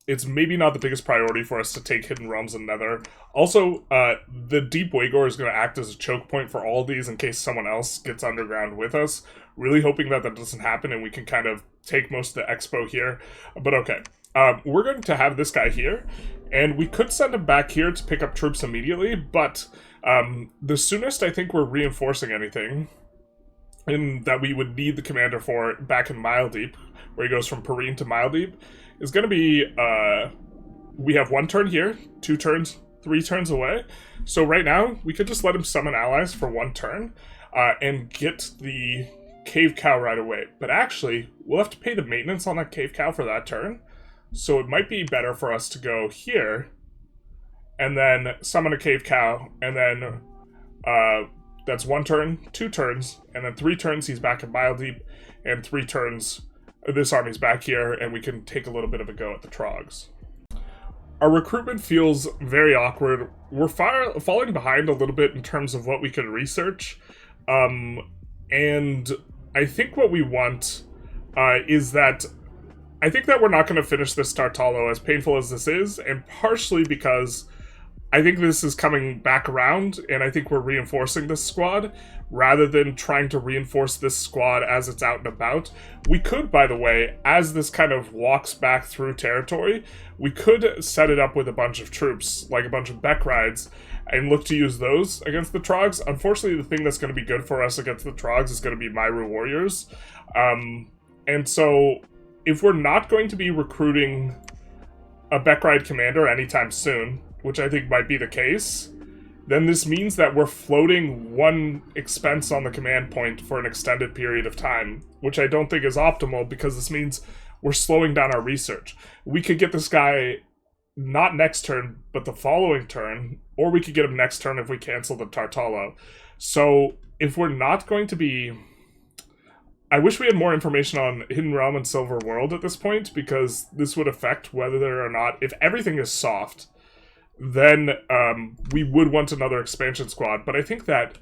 it's maybe not the biggest priority for us to take Hidden Realms and Nether. Also, the Deep Waygor is going to act as a choke point for all of these in case someone else gets underground with us. Really hoping that that doesn't happen and we can kind of take most of the expo here, but okay. We're going to have this guy here, and we could send him back here to pick up troops immediately, but the soonest I think we're reinforcing anything and that we would need the commander for back in Mile Deep, where he goes from Pyrene to Mile Deep, is going to be, we have 1 turn here, 2 turns, 3 turns away. So right now, we could just let him summon allies for 1 turn, and get the Cave Cow right away. But actually, we'll have to pay the maintenance on that Cave Cow for that turn, so it might be better for us to go here, and then summon a Cave Cow, and then, that's 1 turn, 2 turns, and then 3 turns he's back in Mile Deep, and 3 turns this army's back here, and we can take a little bit of a go at the Trogs. Our recruitment feels very awkward. We're falling behind a little bit in terms of what we can research, and I think what we want is that I think that we're not going to finish this Tartalo, as painful as this is, and partially because I think this is coming back around, and I think we're reinforcing this squad, rather than trying to reinforce this squad as it's out and about. We could, by the way, as this kind of walks back through territory, we could set it up with a bunch of troops, like a bunch of Beck rides, and look to use those against the Trogs. Unfortunately, the thing that's going to be good for us against the Trogs is going to be Myru Warriors. And so, if we're not going to be recruiting a Beck ride commander anytime soon, which I think might be the case, then this means that we're floating 1 expense on the command point for an extended period of time, which I don't think is optimal, because this means we're slowing down our research. We could get this guy not next turn, but the following turn, or we could get him next turn if we cancel the Tartalo. So if we're not going to be... I wish we had more information on Hidden Realm and Silver World at this point, because this would affect whether or not... If everything is soft, then we would want another expansion squad. But I think that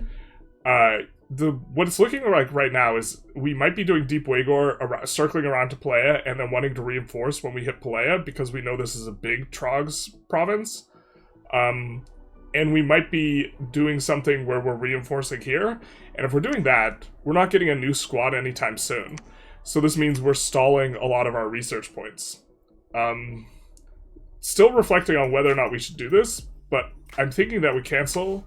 what it's looking like right now is we might be doing Deep Wagor, circling around to Pelea, and then wanting to reinforce when we hit Pelea, because we know this is a big Trogs province. And we might be doing something where we're reinforcing here, and if we're doing that, we're not getting a new squad anytime soon. So this means we're stalling a lot of our research points. Still reflecting on whether or not we should do this, but I'm thinking that we cancel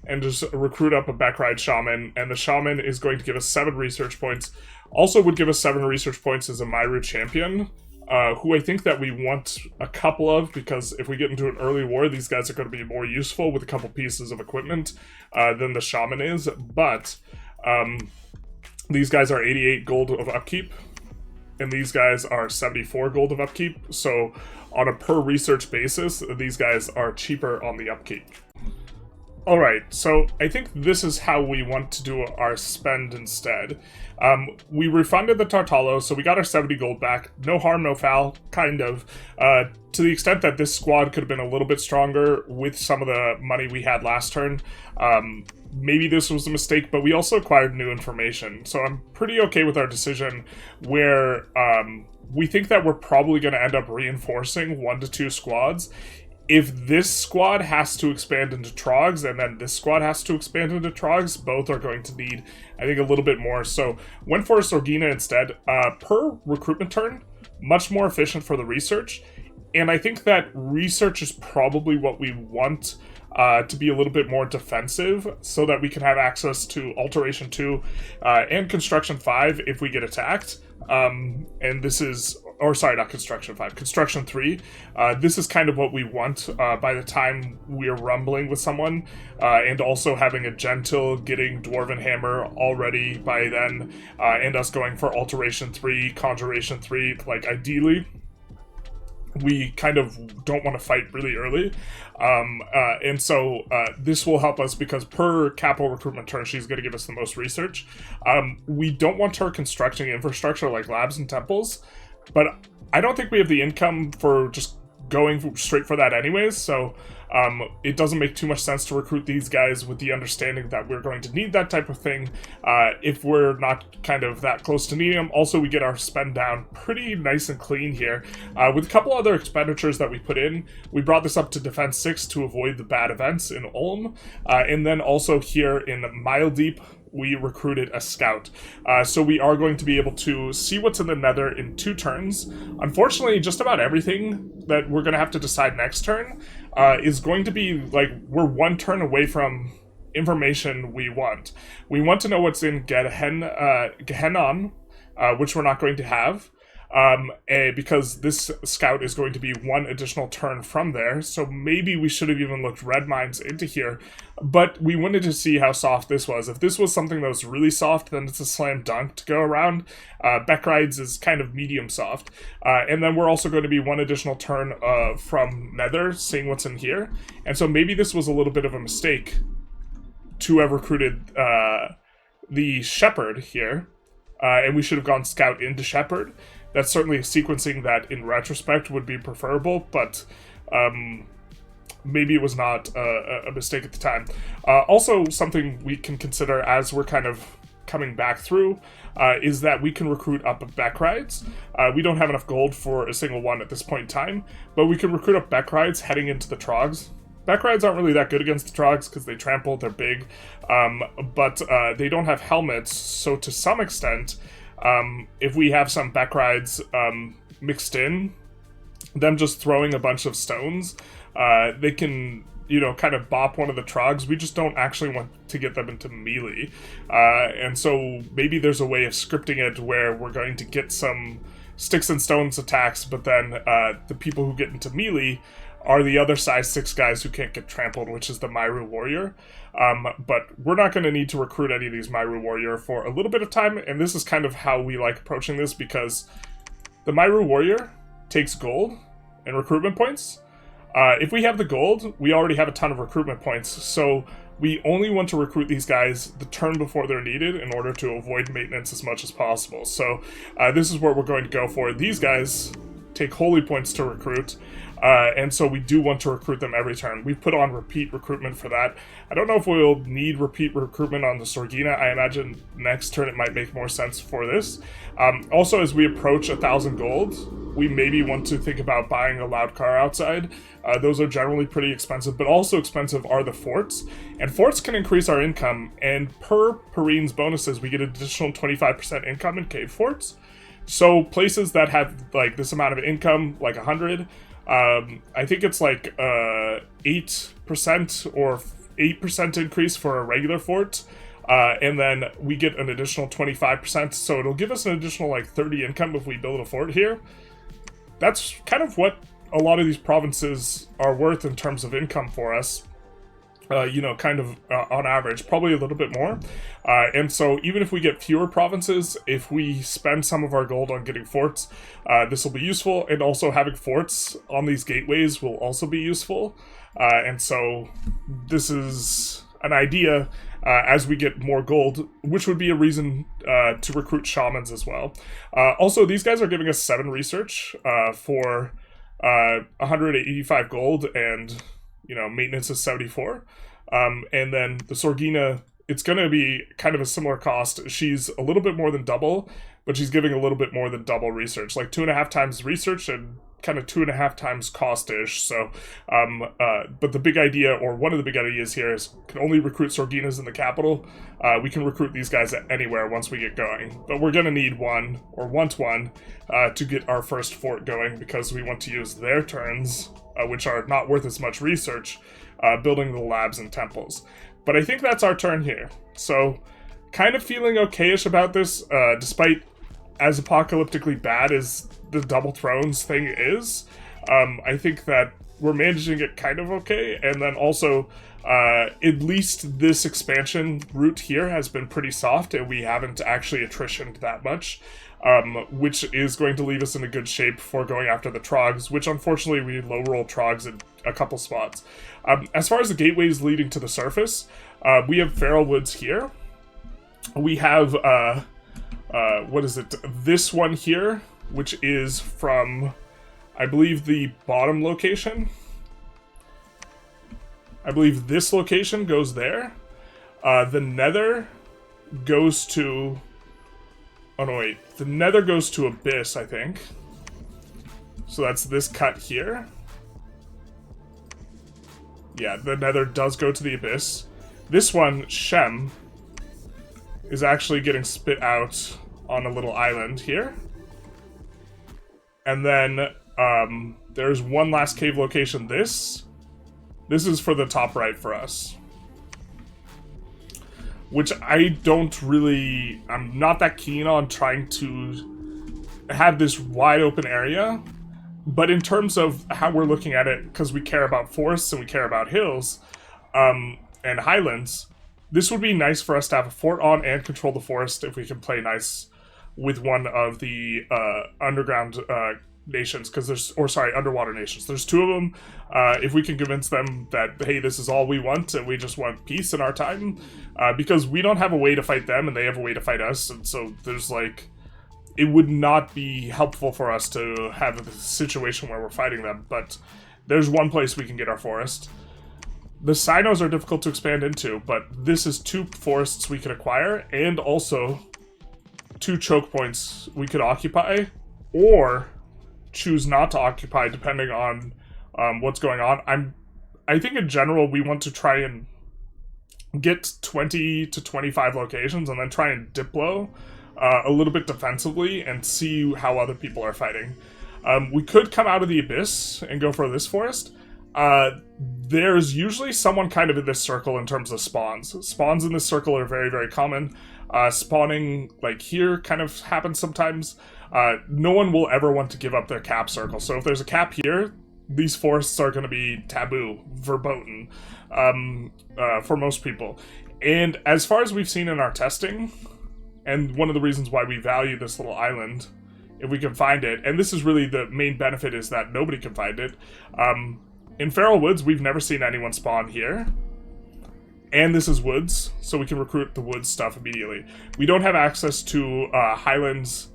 and just recruit up a Backride Shaman, and the Shaman is going to give us 7 research points. Also would give us 7 research points as a Myru champion, who I think that we want a couple of, because if we get into an early war, these guys are going to be more useful with a couple pieces of equipment than the Shaman is, but these guys are 88 gold of upkeep, and these guys are 74 gold of upkeep, so on a per research basis, these guys are cheaper on the upkeep. Alright, so I think this is how we want to do our spend instead. We refunded the Tartalo, so we got our 70 gold back. No harm, no foul, kind of. To the extent that this squad could have been a little bit stronger with some of the money we had last turn. Maybe this was a mistake, but we also acquired new information. So I'm pretty okay with our decision where we think that we're probably going to end up reinforcing 1 to 2 squads. If this squad has to expand into Trogs, and then this squad has to expand into Trogs, both are going to need, I think, a little bit more. So, went for a Sorgina instead. Per recruitment turn, much more efficient for the research. And I think that research is probably what we want to be a little bit more defensive, so that we can have access to Alteration 2 and Construction 5 if we get attacked. And this is... Or sorry, not Construction 5, Construction 3. This is kind of what we want by the time we're rumbling with someone, and also having a Gentle, getting Dwarven Hammer already by then, and us going for Alteration 3, Conjuration 3, like ideally. We kind of don't want to fight really early, and so this will help us because per capital recruitment turn, she's going to give us the most research. We don't want her constructing infrastructure like labs and temples, but I don't think we have the income for just going straight for that anyways, so it doesn't make too much sense to recruit these guys with the understanding that we're going to need that type of thing if we're not kind of that close to needing them. Also, we get our spend down pretty nice and clean here. With a couple other expenditures that we put in, we brought this up to Defense 6 to avoid the bad events in Ulm, and then also here in Mile Deep, we recruited a scout. So we are going to be able to see what's in the nether in 2 turns. Unfortunately, just about everything that we're going to have to decide next turn is going to be, like, we're 1 turn away from information we want. We want to know what's in Gehenna, which we're not going to have, because this scout is going to be one additional turn from there, so maybe we should have even looked red mines into here, but we wanted to see how soft this was. If this was something that was really soft, then it's a slam dunk to go around. Beckrides is kind of medium soft, and then we're also going to be one additional turn from Nether, seeing what's in here, and so maybe this was a little bit of a mistake to have recruited the Shepherd here, and we should have gone Scout into Shepherd. That's certainly sequencing that in retrospect would be preferable, but maybe it was not a mistake at the time. Also, something we can consider as we're kind of coming back through is that we can recruit up Beckrides. We don't have enough gold for a single one at this point in time, but we can recruit up Beckrides heading into the Trogs. Beckrides aren't really that good against the Trogs because they trample, they're big, but they don't have helmets, so to some extent, if we have some Beckrides mixed in, them just throwing a bunch of stones, they can, you know, kind of bop one of the Trogs. We just don't actually want to get them into melee. And so maybe there's a way of scripting it where we're going to get some sticks and stones attacks, but then the people who get into melee are the other size 6 guys who can't get trampled, which is the Myru Warrior. But we're not going to need to recruit any of these Myru Warrior for a little bit of time, and this is kind of how we like approaching this, because the Myru Warrior takes gold and recruitment points. If we have the gold, we already have a ton of recruitment points, so we only want to recruit these guys the turn before they're needed in order to avoid maintenance as much as possible. So this is what we're going to go for. These guys take holy points to recruit, and so we do want to recruit them every turn. We've put on repeat recruitment for that. I don't know if we'll need repeat recruitment on the Sorgina. I imagine next turn it might make more sense for this. Also, as we approach 1,000 gold, we maybe want to think about buying a loud car outside. Those are generally pretty expensive, but also expensive are the forts. And forts can increase our income, and per Pyrene's bonuses, we get an additional 25% income in cave forts. So places that have like this amount of income, like 100, I think it's like 8% or 8% increase for a regular fort, and then we get an additional 25%, so it'll give us an additional like 30 income if we build a fort here. That's kind of what a lot of these provinces are worth in terms of income for us. You know, kind of on average, probably a little bit more. And so even if we get fewer provinces, if we spend some of our gold on getting forts, this will be useful. And also having forts on these gateways will also be useful. And so this is an idea as we get more gold, which would be a reason to recruit shamans as well. Also, these guys are giving us 7 research for 185 gold, and you know, maintenance is 74. And then the Sorgina, it's going to be kind of a similar cost. She's a little bit more than double, but she's giving a little bit more than double research, like 2.5 times research and kind of 2.5 times cost-ish. So, but the big idea, or one of the big ideas here, is can only recruit Sorginas in the capital. We can recruit these guys at anywhere once we get going, but we're going to need one, or want one, to get our first fort going, because we want to use their turns, which are not worth as much research, building the labs and temples. But I think that's our turn here. So, kind of feeling okay-ish about this, despite as apocalyptically bad as the Double Thrones thing is. I think that we're managing it kind of okay, and then also, at least this expansion route here has been pretty soft, and we haven't actually attritioned that much. Which is going to leave us in a good shape for going after the Trogs, which unfortunately we low roll Trogs in a couple spots. As far as the gateways leading to the surface, we have Feral Woods here. We have, what is it? This one here, which is from, I believe, the bottom location. I believe this location goes there. The Nether goes to... Oh no, wait. The Nether goes to Abyss, I think. So that's this cut here. Yeah, the Nether does go to the Abyss. This one, Shem, is actually getting spit out on a little island here. And then there's one last cave location. This is for the top right for us. which I'm not that keen on trying to have this wide open area. But in terms of how we're looking at it, because we care about forests and we care about hills and highlands, this would be nice for us to have a fort on and control the forest if we can play nice with one of the underground nations, underwater nations. There's 2 of them. If we can convince them that, hey, this is all we want and we just want peace in our time, because we don't have a way to fight them and they have a way to fight us, and so there's like, it would not be helpful for us to have a situation where we're fighting them, but there's one place we can get our forest. The sinos are difficult to expand into, but this is 2 forests we could acquire, and also 2 choke points we could occupy, or choose not to occupy, depending on what's going on. I think in general we want to try and get 20 to 25 locations, and then try and diplo a little bit defensively and see how other people are fighting. We could come out of the abyss and go for this forest. There's usually someone kind of in this circle in terms of spawns. Spawns in this circle are very, very common. Spawning like here kind of happens sometimes. No one will ever want to give up their cap circle. So if there's a cap here, these forests are going to be taboo, verboten, for most people. And as far as we've seen in our testing, and one of the reasons why we value this little island, if we can find it, and this is really the main benefit, is that nobody can find it. In Feral Woods, we've never seen anyone spawn here. And this is woods, so we can recruit the woods stuff immediately. We don't have access to highlands,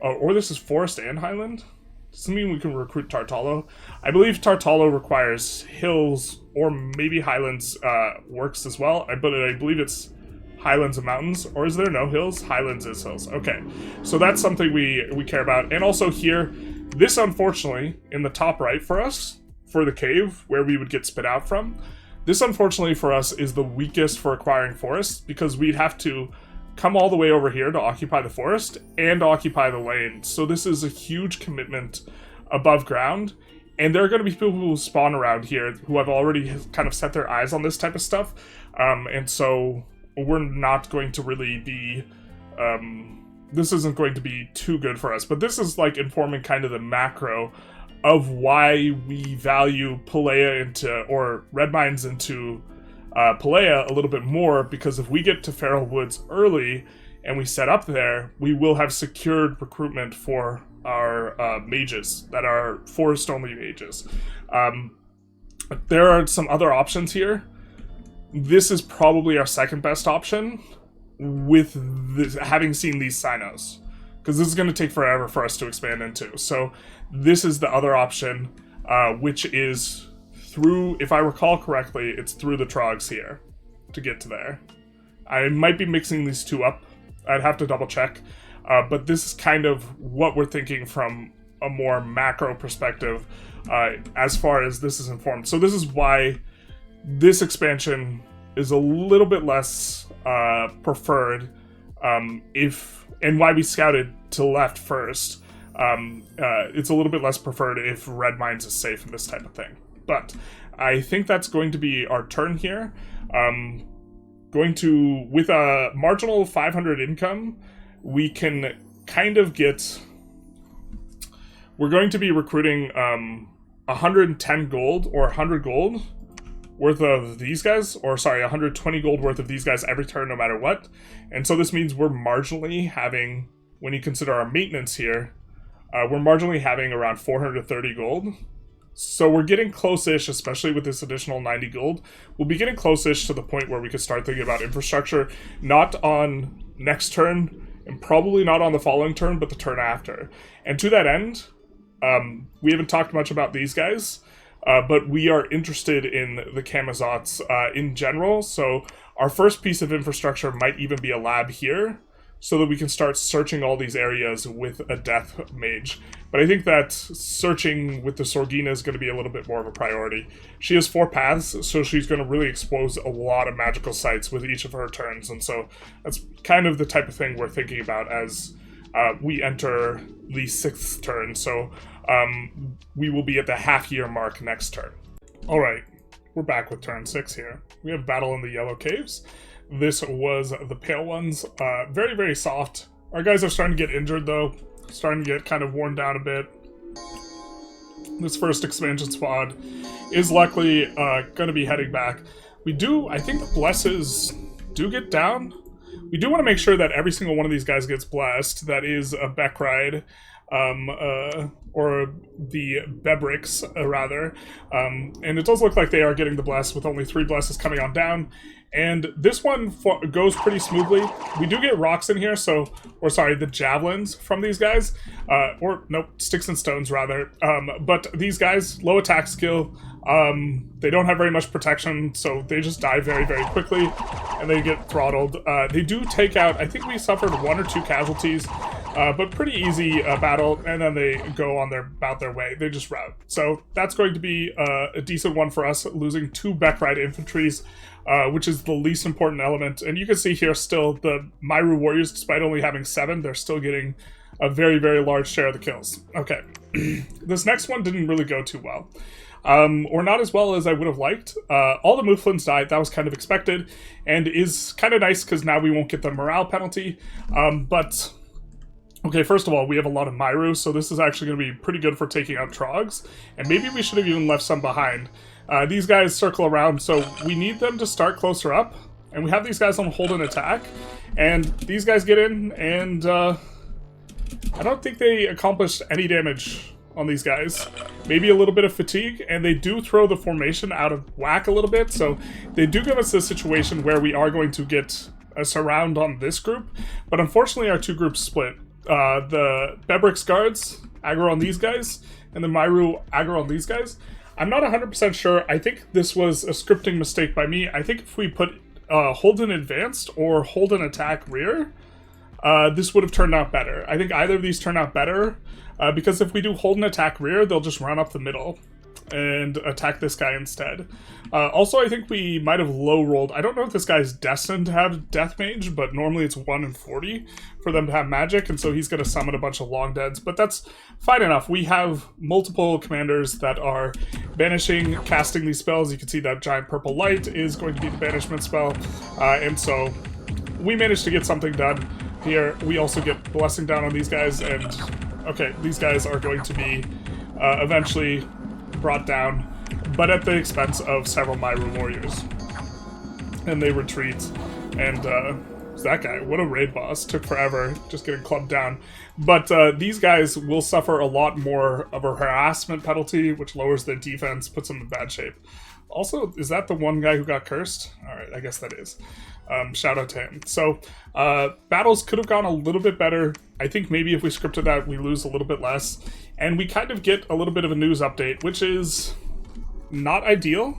or this is forest and highland. Does this mean we can recruit Tartalo? I believe Tartalo requires hills, or maybe highlands works as well, but I believe it's highlands and mountains, or is there no hills? Highlands is hills. Okay, so that's something we care about. And also here, this unfortunately, in the top right for us, for the cave, where we would get spit out from, this unfortunately for us is the weakest for acquiring forests, because we'd have to come all the way over here to occupy the forest and occupy the lane. So this is a huge commitment above ground, and there are going to be people who spawn around here who have already kind of set their eyes on this type of stuff, and so we're not going to really be, this isn't going to be too good for us. But this is like informing kind of the macro of why we value Pelea into, or Red Mines into Pelea a little bit more, because if we get to Feral Woods early and we set up there, we will have secured recruitment for our mages that are forest-only mages. There are some other options here. This is probably our second best option with this, having seen these sinos, because this is going to take forever for us to expand into. So this is the other option, which is through, if I recall correctly, it's through the trogs here to get to there. I might be mixing these 2 up. I'd have to double check. But this is kind of what we're thinking from a more macro perspective as far as this is informed. So this is why this expansion is a little bit less preferred, and why we scouted to left first. It's a little bit less preferred if Red Mines is safe and this type of thing. But I think that's going to be our turn here. Going to, with a marginal 500 income, we can kind of get, we're going to be recruiting 110 gold or 100 gold worth of these guys, or sorry, 120 gold worth of these guys every turn, no matter what. And so this means we're marginally having, when you consider our maintenance here, we're marginally having around 430 gold. So we're getting close-ish, especially with this additional 90 gold. We'll be getting close-ish to the point where we could start thinking about infrastructure, not on next turn, and probably not on the following turn, but the turn after. And to that end, we haven't talked much about these guys, but we are interested in the Kamazots in general. So our first piece of infrastructure might even be a lab here, so that we can start searching all these areas with a death mage. But I think that searching with the Sorgina is going to be a little bit more of a priority. She has 4 paths, so she's going to really expose a lot of magical sites with each of her turns, and so that's kind of the type of thing we're thinking about as we enter the 6th turn. So we will be at the half-year mark next turn. Alright, we're back with turn 6 here. We have Battle in the Yellow Caves. this was the pale ones. Very, very soft. Our guys are starting to get injured, though. Starting to get kind of worn down a bit. This first expansion squad is luckily going to be heading back. I think the blesses do get down. We do want to make sure that every single one of these guys gets blessed. That is a Beck ride. Or the Bebricks, rather. And it does look like they are getting the bless with only 3 blesses coming on down. And this one goes pretty smoothly. We do get rocks in here, the javelins from these guys. Sticks and stones, rather. But these guys, low attack skill. They don't have very much protection, so they just die very, very quickly. And they get throttled. They do take out, I think we suffered 1 or 2 casualties. But pretty easy battle, and then they go on about their way. They just rout. So that's going to be a decent one for us, losing 2 Beckride infantries, which is the least important element. And you can see here still the Myru warriors, despite only having 7, they're still getting a very, very large share of the kills. Okay, this next one didn't really go too well. Or not as well as I would have liked. All the Mouflins died, that was kind of expected, and is kind of nice because now we won't get the morale penalty. Okay, first of all, we have a lot of Myru, so this is actually going to be pretty good for taking out Trogs, and maybe we should have even left some behind. These guys circle around, so we need them to start closer up, and we have these guys on hold and attack, and these guys get in, and I don't think they accomplished any damage on these guys. Maybe a little bit of fatigue, and they do throw the formation out of whack a little bit, so they do give us this situation where we are going to get a surround on this group, but unfortunately our 2 groups split. The Bebricks guards aggro on these guys, and the Myru aggro on these guys. I'm not 100% sure. I think this was a scripting mistake by me. I think if we put hold in advanced or hold in attack rear, this would have turned out better. I think either of these turn out better, because if we do hold in attack rear, they'll just run up the middle and attack this guy instead. Also, I think we might have low rolled. I don't know if this guy's destined to have Death Mage, but normally it's 1 in 40 for them to have magic, and so he's going to summon a bunch of long deads, but that's fine enough. We have multiple commanders that are banishing, casting these spells. You can see that giant purple light is going to be the banishment spell, and so we managed to get something done here. We also get blessing down on these guys, and okay, these guys are going to be eventually brought down, but at the expense of several Myru warriors. And they retreat, and that guy, what a raid boss, took forever, just getting clubbed down. But these guys will suffer a lot more of a harassment penalty, which lowers their defense, puts them in bad shape. Also, is that the one guy who got cursed? Alright, I guess that is. Shout out to him. So, battles could have gone a little bit better. I think maybe if we scripted that, we lose a little bit less. And we kind of get a little bit of a news update, which is not ideal,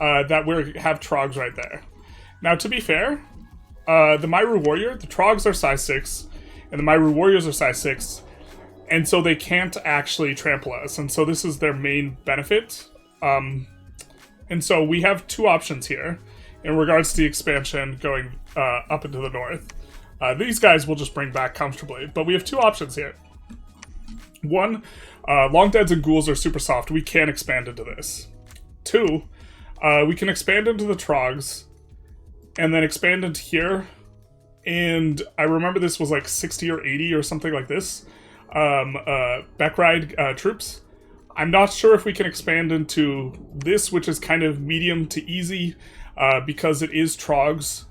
that we have Trogs right there. Now, to be fair, the Myru Warrior, the Trogs are size 6, and the Myru Warriors are size 6, and so they can't actually trample us, and so this is their main benefit. And so we have 2 options here in regards to the expansion going up into the north. These guys will just bring back comfortably, but we have 2 options here. 1, long deads and ghouls are super soft. We can expand into this. 2, we can expand into the Trogs, and then expand into here. And I remember this was like 60 or 80 or something like this. Beckride troops. I'm not sure if we can expand into this, which is kind of medium to easy, because it is Trogs,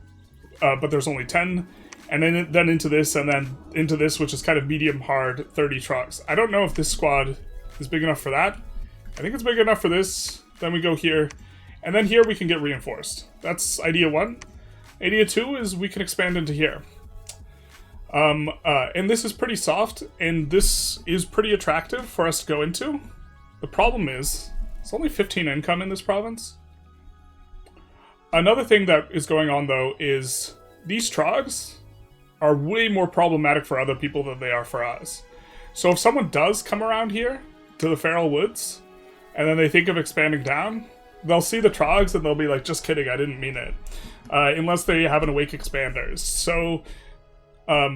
but there's only 10. And then into this, and then into this, which is kind of medium hard, 30 Trogs. I don't know if this squad is big enough for that. I think it's big enough for this. Then we go here. And then here we can get reinforced. That's idea 1. Idea 2 is we can expand into here. And this is pretty soft, and this is pretty attractive for us to go into. The problem is, it's only 15 income in this province. Another thing that is going on, though, is these Trogs are way more problematic for other people than they are for us. So if someone does come around here to the Feral Woods, and then they think of expanding down, they'll see the Trogs and they'll be like, just kidding, I didn't mean it. Unless they have an Awake Expanders. So,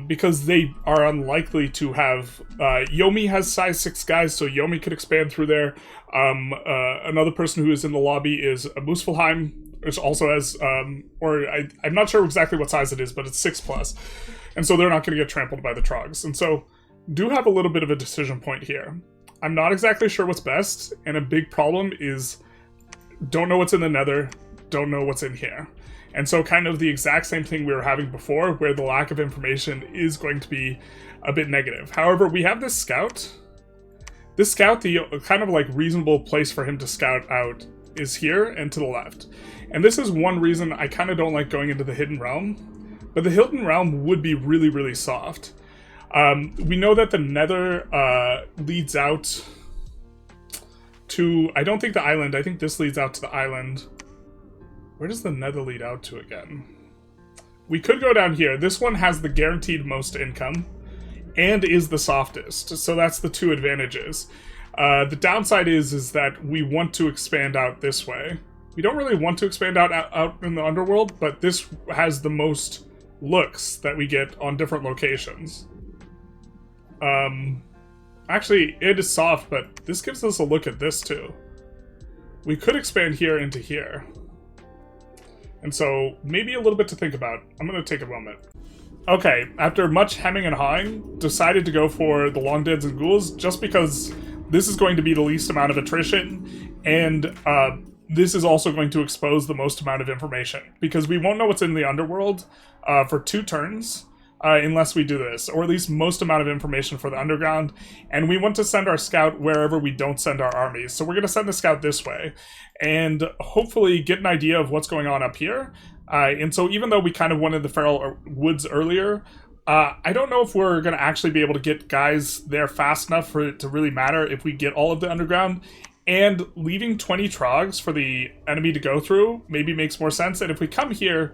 because they are unlikely to have... Yomi has size 6 guys, so Yomi could expand through there. Another person who is in the lobby is a Muspelheim, which also has, I'm not sure exactly what size it is, but it's 6+. And so they're not going to get trampled by the trogs. And so do have a little bit of a decision point here. I'm not exactly sure what's best, and a big problem is don't know what's in the nether, don't know what's in here. And so kind of the exact same thing we were having before, where the lack of information is going to be a bit negative. However, we have this scout. This scout, the kind of like reasonable place for him to scout out is here and to the left. And this is one reason I kind of don't like going into the Hidden Realm. But the Hidden Realm would be really, really soft. We know that the nether leads out to, I don't think the island, I think this leads out to the island. Where does the nether lead out to again? We could go down here. This one has the guaranteed most income and is the softest. So that's the two advantages. The downside is that we want to expand out this way. We don't really want to expand out in the underworld, but this has the most looks that we get on different locations. Actually, it is soft, but this gives us a look at this too. We could expand here into here. And so, maybe a little bit to think about. I'm going to take a moment. Okay, after much hemming and hawing, decided to go for the long deads and ghouls, just because this is going to be the least amount of attrition, and this is also going to expose the most amount of information, because we won't know what's in the underworld for 2 turns, unless we do this, or at least most amount of information for the underground, and we want to send our scout wherever we don't send our armies. So we're going to send the scout this way, and hopefully get an idea of what's going on up here. And so even though we kind of wanted the Feral Woods earlier, I don't know if we're going to actually be able to get guys there fast enough for it to really matter if we get all of the underground. And leaving 20 trogs for the enemy to go through maybe makes more sense. And if we come here,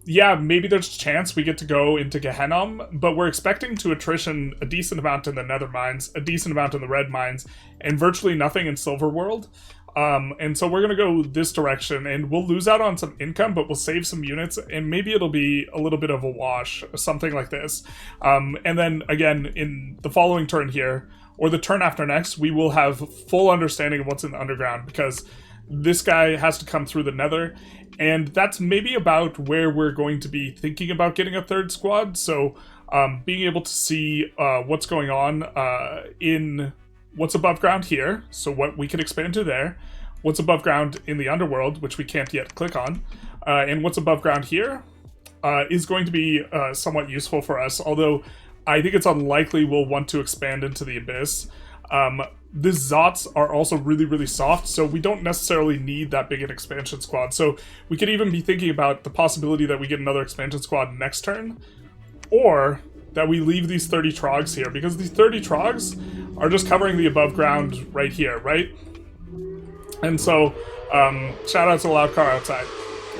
yeah, maybe there's a chance we get to go into Gehenna, but we're expecting to attrition a decent amount in the Nether Mines, a decent amount in the Red Mines, and virtually nothing in Silver World. And so we're going to go this direction, and we'll lose out on some income, but we'll save some units, and maybe it'll be a little bit of a wash, something like this. And then, again, in the following turn here, or the turn after next, we will have full understanding of what's in the underground, because this guy has to come through the nether, and that's maybe about where we're going to be thinking about getting a third squad. So being able to see what's going on in what's above ground here, so what we can expand to there, what's above ground in the underworld, which we can't yet click on, and what's above ground here is going to be somewhat useful for us, although I think it's unlikely we'll want to expand into the abyss. The Zots are also really, really soft, so we don't necessarily need that big an expansion squad. So we could even be thinking about the possibility that we get another expansion squad next turn, or that we leave these 30 trogs here, because these 30 trogs are just covering the above ground right here, right? And so, shout out to the loud car outside.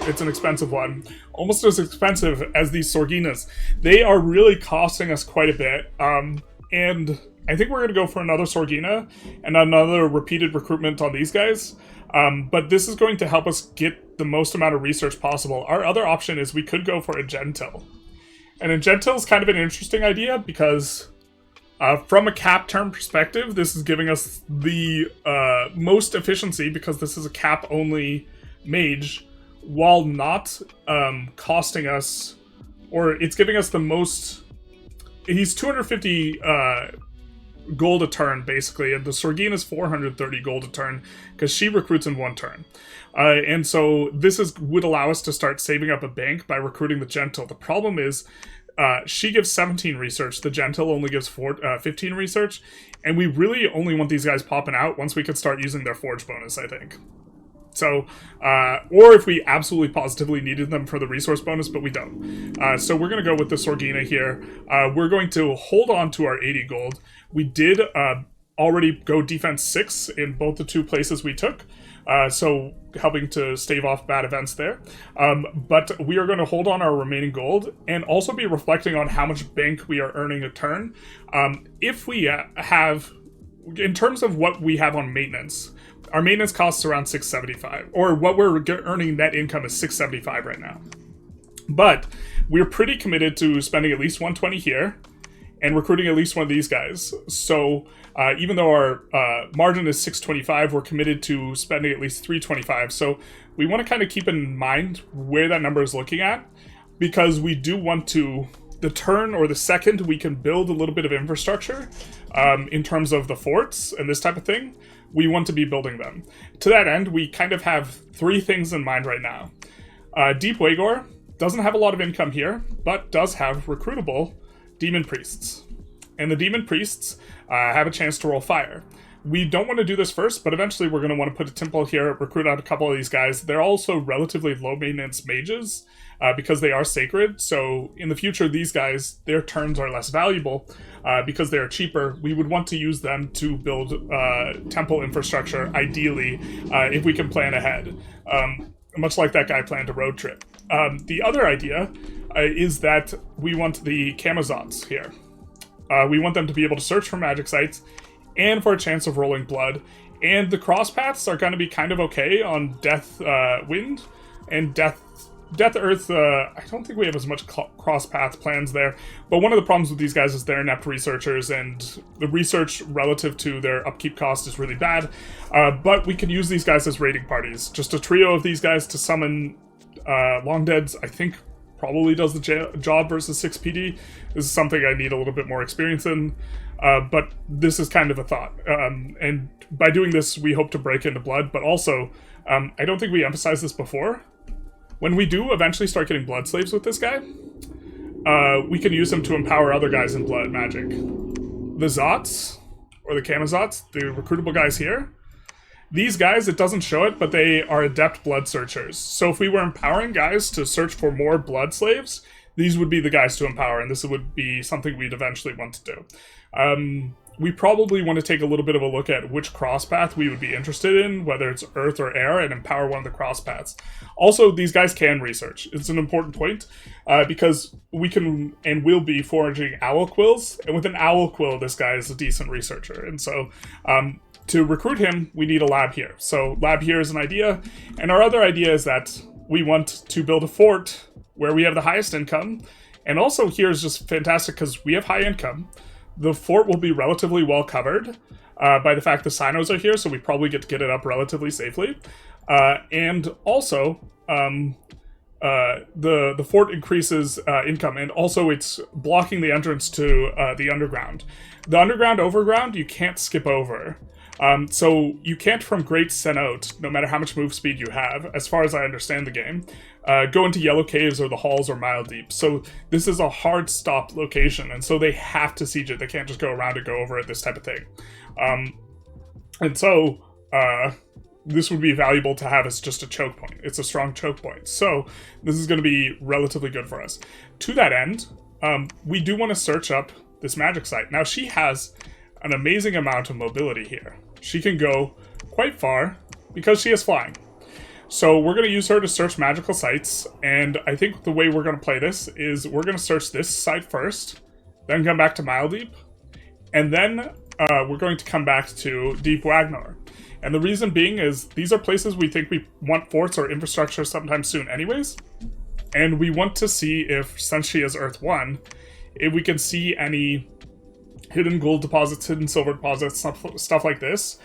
It's an expensive one. Almost as expensive as these Sorginas. They are really costing us quite a bit, and I think we're going to go for another Sorgina and another repeated recruitment on these guys. But this is going to help us get the most amount of research possible. Our other option is we could go for a Gentil. And a Gentil is kind of an interesting idea because from a cap term perspective, this is giving us the most efficiency because this is a cap-only mage, while not costing us, or it's giving us the most. He's 250 gold a turn, basically, and the Sorgina is 430 gold a turn because she recruits in 1 turn. And so this would allow us to start saving up a bank by recruiting the Gentil. The problem is she gives 17 research, the Gentil only gives 15 research, and we really only want these guys popping out once we could start using their forge bonus, I think. So, or if we absolutely positively needed them for the resource bonus, but we don't. So we're going to go with the Sorgina here. We're going to hold on to our 80 gold. We did already go defense 6 in both the 2 places we took, so helping to stave off bad events there. But we are going to hold on our remaining gold and also be reflecting on how much bank we are earning a turn. If we have, in terms of what we have on maintenance, our maintenance costs around 675, or what we're earning net income is 675 right now. But we're pretty committed to spending at least 120 here, and recruiting at least one of these guys. So even though our margin is 625, we're committed to spending at least 325. So we want to kind of keep in mind where that number is looking at, because we do want to, the turn or the second we can build a little bit of infrastructure in terms of the forts and this type of thing, we want to be building them. To that end, we kind of have three things in mind right now. Deep Wagor doesn't have a lot of income here, but does have recruitable Demon Priests. And the Demon Priests have a chance to roll fire. We don't want to do this first, but eventually we're going to want to put a temple here, recruit out a couple of these guys. They're also relatively low maintenance mages because they are sacred. So in the future, these guys, their turns are less valuable because they're cheaper. We would want to use them to build temple infrastructure, ideally, if we can plan ahead. Much like that guy planned a road trip. The other idea is that we want the Camazots here. We want them to be able to search for magic sites and for a chance of rolling blood. And the cross paths are going to be kind of okay on Death Wind and Death Earth. I don't think we have as much cross path plans there. But one of the problems with these guys is they're inept researchers, and the research relative to their upkeep cost is really bad. But we can use these guys as raiding parties. Just a trio of these guys to summon Long Deads, I think, probably does the job versus 6 PD. This is something I need a little bit more experience in. But this is kind of a thought. And by doing this, we hope to break into blood. But also, I don't think we emphasized this before. When we do eventually start getting blood slaves with this guy, we can use them to empower other guys in blood magic. The Zots, or the Camazots, the recruitable guys here, these guys, it doesn't show it, but they are adept blood searchers. So if we were empowering guys to search for more blood slaves, these would be the guys to empower, and this would be something we'd eventually want to do. We probably want to take a little bit of a look at which cross path we would be interested in, whether it's earth or air, and empower one of the cross paths. Also, these guys can research. It's an important point, because we can and will be foraging owl quills, and with an owl quill, this guy is a decent researcher. And so, to recruit him, we need a lab here. So, lab here is an idea, and our other idea is that we want to build a fort where we have the highest income, and also here is just fantastic because we have high income. The fort will be relatively well covered by the fact the Sinos are here, so we probably get to get it up relatively safely. And also, the fort increases income, and also it's blocking the entrance to the underground. The underground overground, you can't skip over. So you can't from Great Cenote, no matter how much move speed you have, as far as I understand the game, go into Yellow Caves or the Halls or Mile Deep. So this is a hard stop location, and so they have to siege it. They can't just go around and go over it, this type of thing. And so this would be valuable to have as just a choke point. It's a strong choke point. So this is going to be relatively good for us. To that end, we do want to search up this magic site. Now she has an amazing amount of mobility here. She can go quite far because she is flying. So we're going to use her to search magical sites, and I think the way we're going to play this is we're going to search this site first, then come back to Mile Deep, and then we're going to come back to Deep Wagnor. And the reason being is these are places we think we want forts or infrastructure sometime soon anyways, and we want to see if, since she is Earth 1, if we can see any hidden gold deposits, hidden silver deposits, stuff like this.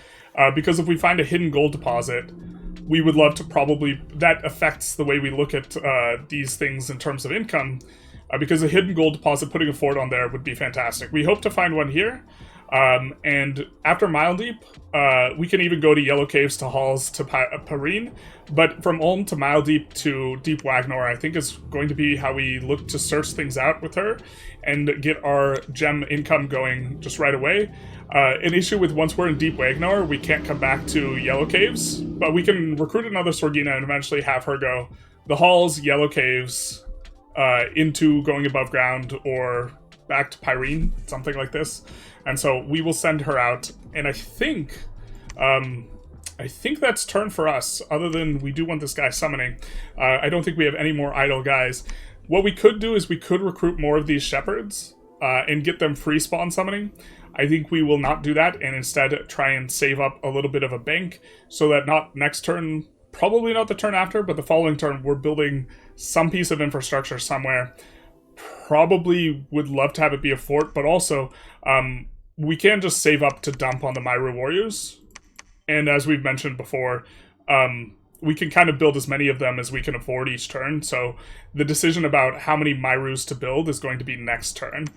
Because if we find a hidden gold deposit, we would love to probably... That affects the way we look at these things in terms of income. Because a hidden gold deposit, putting a fort on there would be fantastic. We hope to find one here. And after Mile Deep, we can even go to Yellow Caves, to Halls, to Pyrene. But from Ulm to Mile Deep to Deep Wagnor, I think is going to be how we look to search things out with her and get our gem income going just right away. An issue with once we're in Deep Wagnor, we can't come back to Yellow Caves, but we can recruit another Sorgina and eventually have her go the Halls, Yellow Caves, into going above ground or back to Pyrene, something like this. And so we will send her out, and I think that's turn for us, other than we do want this guy summoning. I don't think we have any more idle guys. What we could do is we could recruit more of these shepherds and get them free spawn summoning. I think we will not do that, and instead try and save up a little bit of a bank so that not next turn, probably not the turn after, but the following turn, we're building some piece of infrastructure somewhere. probably would love to have it be a fort, but also we can just save up to dump on the Myru warriors. And as we've mentioned before, we can kind of build as many of them as we can afford each turn. So the decision about how many Myrus to build is going to be next turn.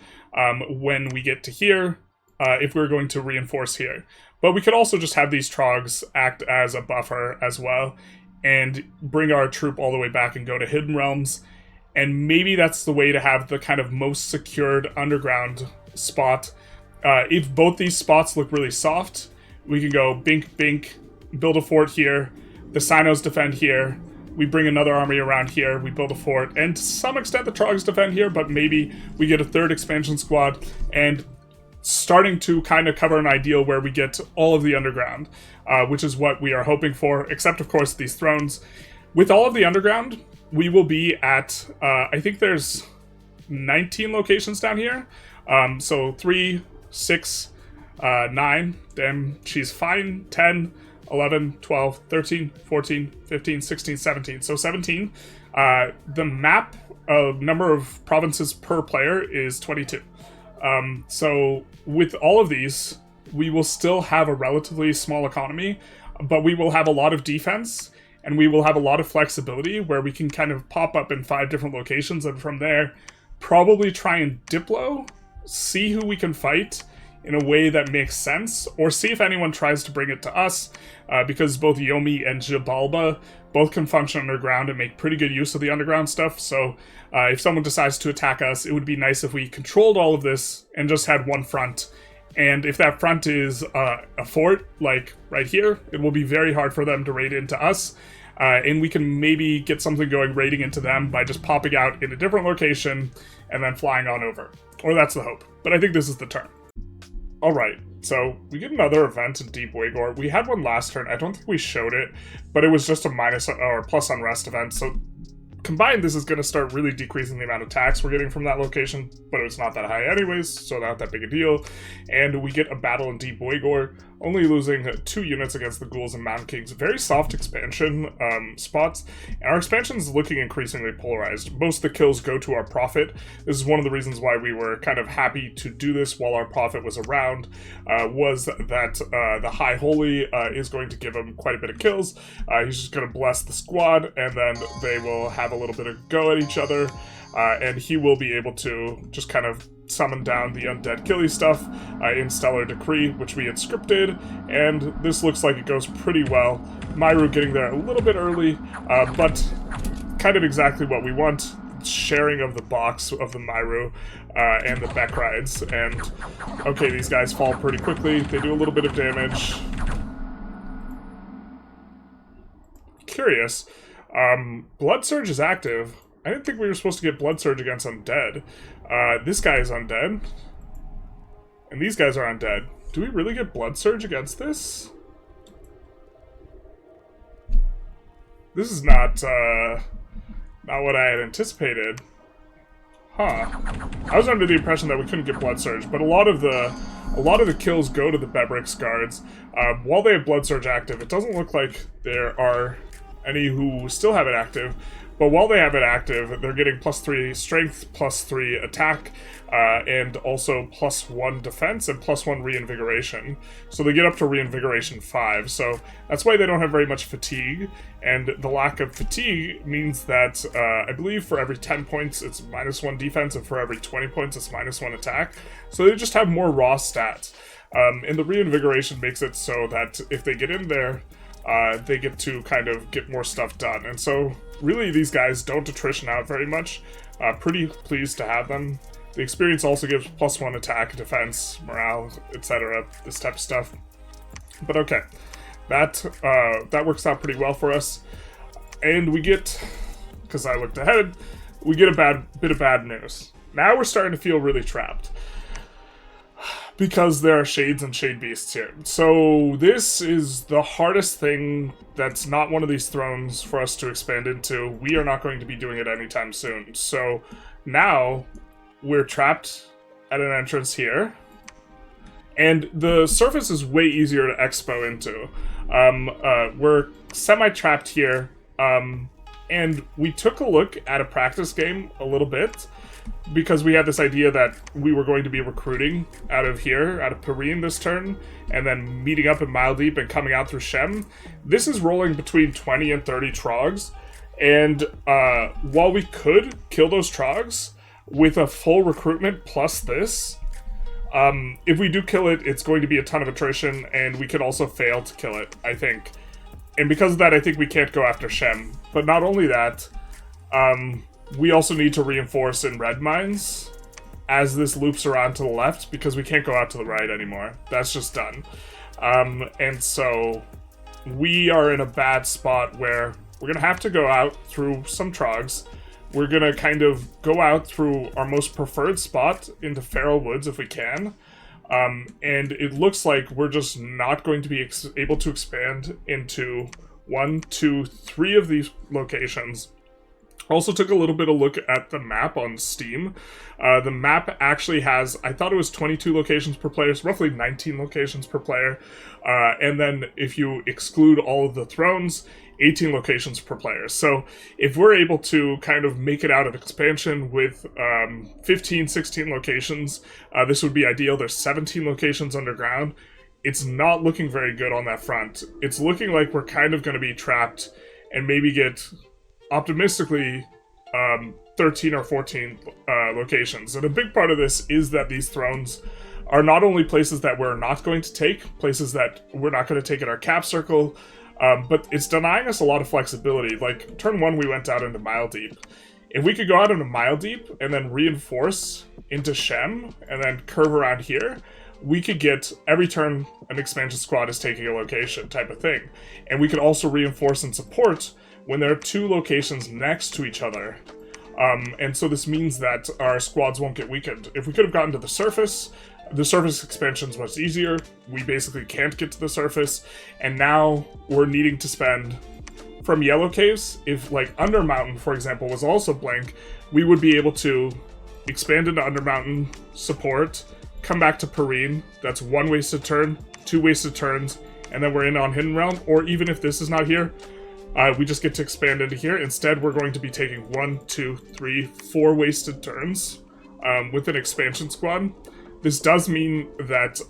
When we get to here, if we're going to reinforce here. But we could also just have these trogs act as a buffer as well, and bring our troop all the way back and go to Hidden Realms. And maybe that's the way to have the kind of most secured underground spot. If both these spots look really soft, we can go bink, bink, build a fort here, the Sinos defend here, we bring another army around here, we build a fort, and to some extent the Trogs defend here, but maybe we get a third expansion squad, and starting to kind of cover an ideal where we get all of the underground, which is what we are hoping for, except of course these thrones. With all of the underground, we will be at, I think there's 19 locations down here, so 3, 6, 9, damn, she's fine, 10, 11, 12, 13, 14, 15, 16, 17. So 17. The map number of provinces per player is 22. So with all of these, we will still have a relatively small economy, but we will have a lot of defense, and we will have a lot of flexibility where we can kind of pop up in 5 different locations, and from there, probably try and diplo, see who we can fight in a way that makes sense, or see if anyone tries to bring it to us, because both Yomi and Jabalba both can function underground and make pretty good use of the underground stuff, so if someone decides to attack us, it would be nice if we controlled all of this and just had one front. And if that front is a fort, like right here, it will be very hard for them to raid into us, and we can maybe get something going raiding into them by just popping out in a different location and then flying on over. Or that's the hope, but I think this is the turn. Alright, so we get another event in Deep Waygor. We had one last turn. I don't think we showed it, but it was just a minus or plus unrest event. So combined, this is going to start really decreasing the amount of tax we're getting from that location, but it's not that high anyways, so not that big a deal. And we get a battle in Deep Waygor, only losing 2 units against the Ghouls and Mountain Kings. Very soft expansion spots, and our expansion is looking increasingly polarized. Most of the kills go to our Prophet. This is one of the reasons why we were kind of happy to do this while our Prophet was around, was that the High Holy is going to give him quite a bit of kills. He's just going to bless the squad, and then they will have a little bit of go at each other, and he will be able to just kind of summon down the undead killy stuff in Stellar Decree, which we had scripted, and this looks like it goes pretty well. Myru getting there a little bit early, but kind of exactly what we want. Sharing of the box of the Myru and the Beck rides, and okay, these guys fall pretty quickly. They do a little bit of damage. Curious. Blood Surge is active. I didn't think we were supposed to get Blood Surge against undead. This guy is undead. And these guys are undead. Do we really get Blood Surge against this? This is not what I had anticipated. Huh. I was under the impression that we couldn't get Blood Surge, but a lot of the kills go to the Bebric's guards. While they have Blood Surge active, it doesn't look like there are any who still have it active. But while they have it active, they're getting +3 strength, +3 attack, and also +1 defense and +1 reinvigoration. So they get up to reinvigoration 5. So that's why they don't have very much fatigue. And the lack of fatigue means that I believe for every 10 points it's -1 defense, and for every 20 points it's -1 attack. So they just have more raw stats. And the reinvigoration makes it so that if they get in there, they get to kind of get more stuff done. And so really these guys don't attrition out very much. Pretty pleased to have them. The experience also gives +1 attack, defense, morale, etc. This type of stuff. But okay, that works out pretty well for us. And we get, because I looked ahead, we get a bit of bad news. Now we're starting to feel really trapped, because there are Shades and Shade Beasts here. So this is the hardest thing that's not one of these thrones for us to expand into. We are not going to be doing it anytime soon. So now we're trapped at an entrance here. And the surface is way easier to expo into. We're semi-trapped here. And we took a look at a practice game a little bit. because we had this idea that we were going to be recruiting out of here, out of Pyrene this turn, and then meeting up in Mile Deep and coming out through Shem. This is rolling between 20 and 30 trogs, and while we could kill those trogs with a full recruitment plus this, if we do kill it, it's going to be a ton of attrition, and we could also fail to kill it, I think. And because of that, I think we can't go after Shem. But not only that, we also need to reinforce in red mines as this loops around to the left, because we can't go out to the right anymore. That's just done. And so we are in a bad spot where we're going to have to go out through some trogs. We're going to kind of go out through our most preferred spot into Feral Woods if we can. And it looks like we're just not going to be able to expand into 1, 2, 3 of these locations. Also took a little bit of look at the map on Steam. The map actually has, I thought it was 22 locations per player, so roughly 19 locations per player. And then if you exclude all of the thrones, 18 locations per player. So if we're able to kind of make it out of expansion with 15, 16 locations, this would be ideal. There's 17 locations underground. It's not looking very good on that front. It's looking like we're kind of going to be trapped and maybe get, optimistically, 13 or 14 locations. And a big part of this is that these thrones are not only places that we're not going to take, places that we're not going to take in our cap circle, but it's denying us a lot of flexibility. Like, turn 1, we went out into Mile Deep. If we could go out into Mile Deep and then reinforce into Shem and then curve around here, we could get every turn an expansion squad is taking a location type of thing. And we could also reinforce and support when there are 2 locations next to each other. And so this means that our squads won't get weakened. If we could have gotten to the surface expansion is much easier. We basically can't get to the surface, and now we're needing to spend from Yellow Caves. If, like, Undermountain, for example, was also blank, we would be able to expand into Undermountain, support, come back to Pyrene. That's 1 wasted turn, 2 wasted turns, and then we're in on Hidden Realm. Or even if this is not here, we just get to expand into here. Instead, we're going to be taking 1, 2, 3, 4 wasted turns with an expansion squad. This does mean that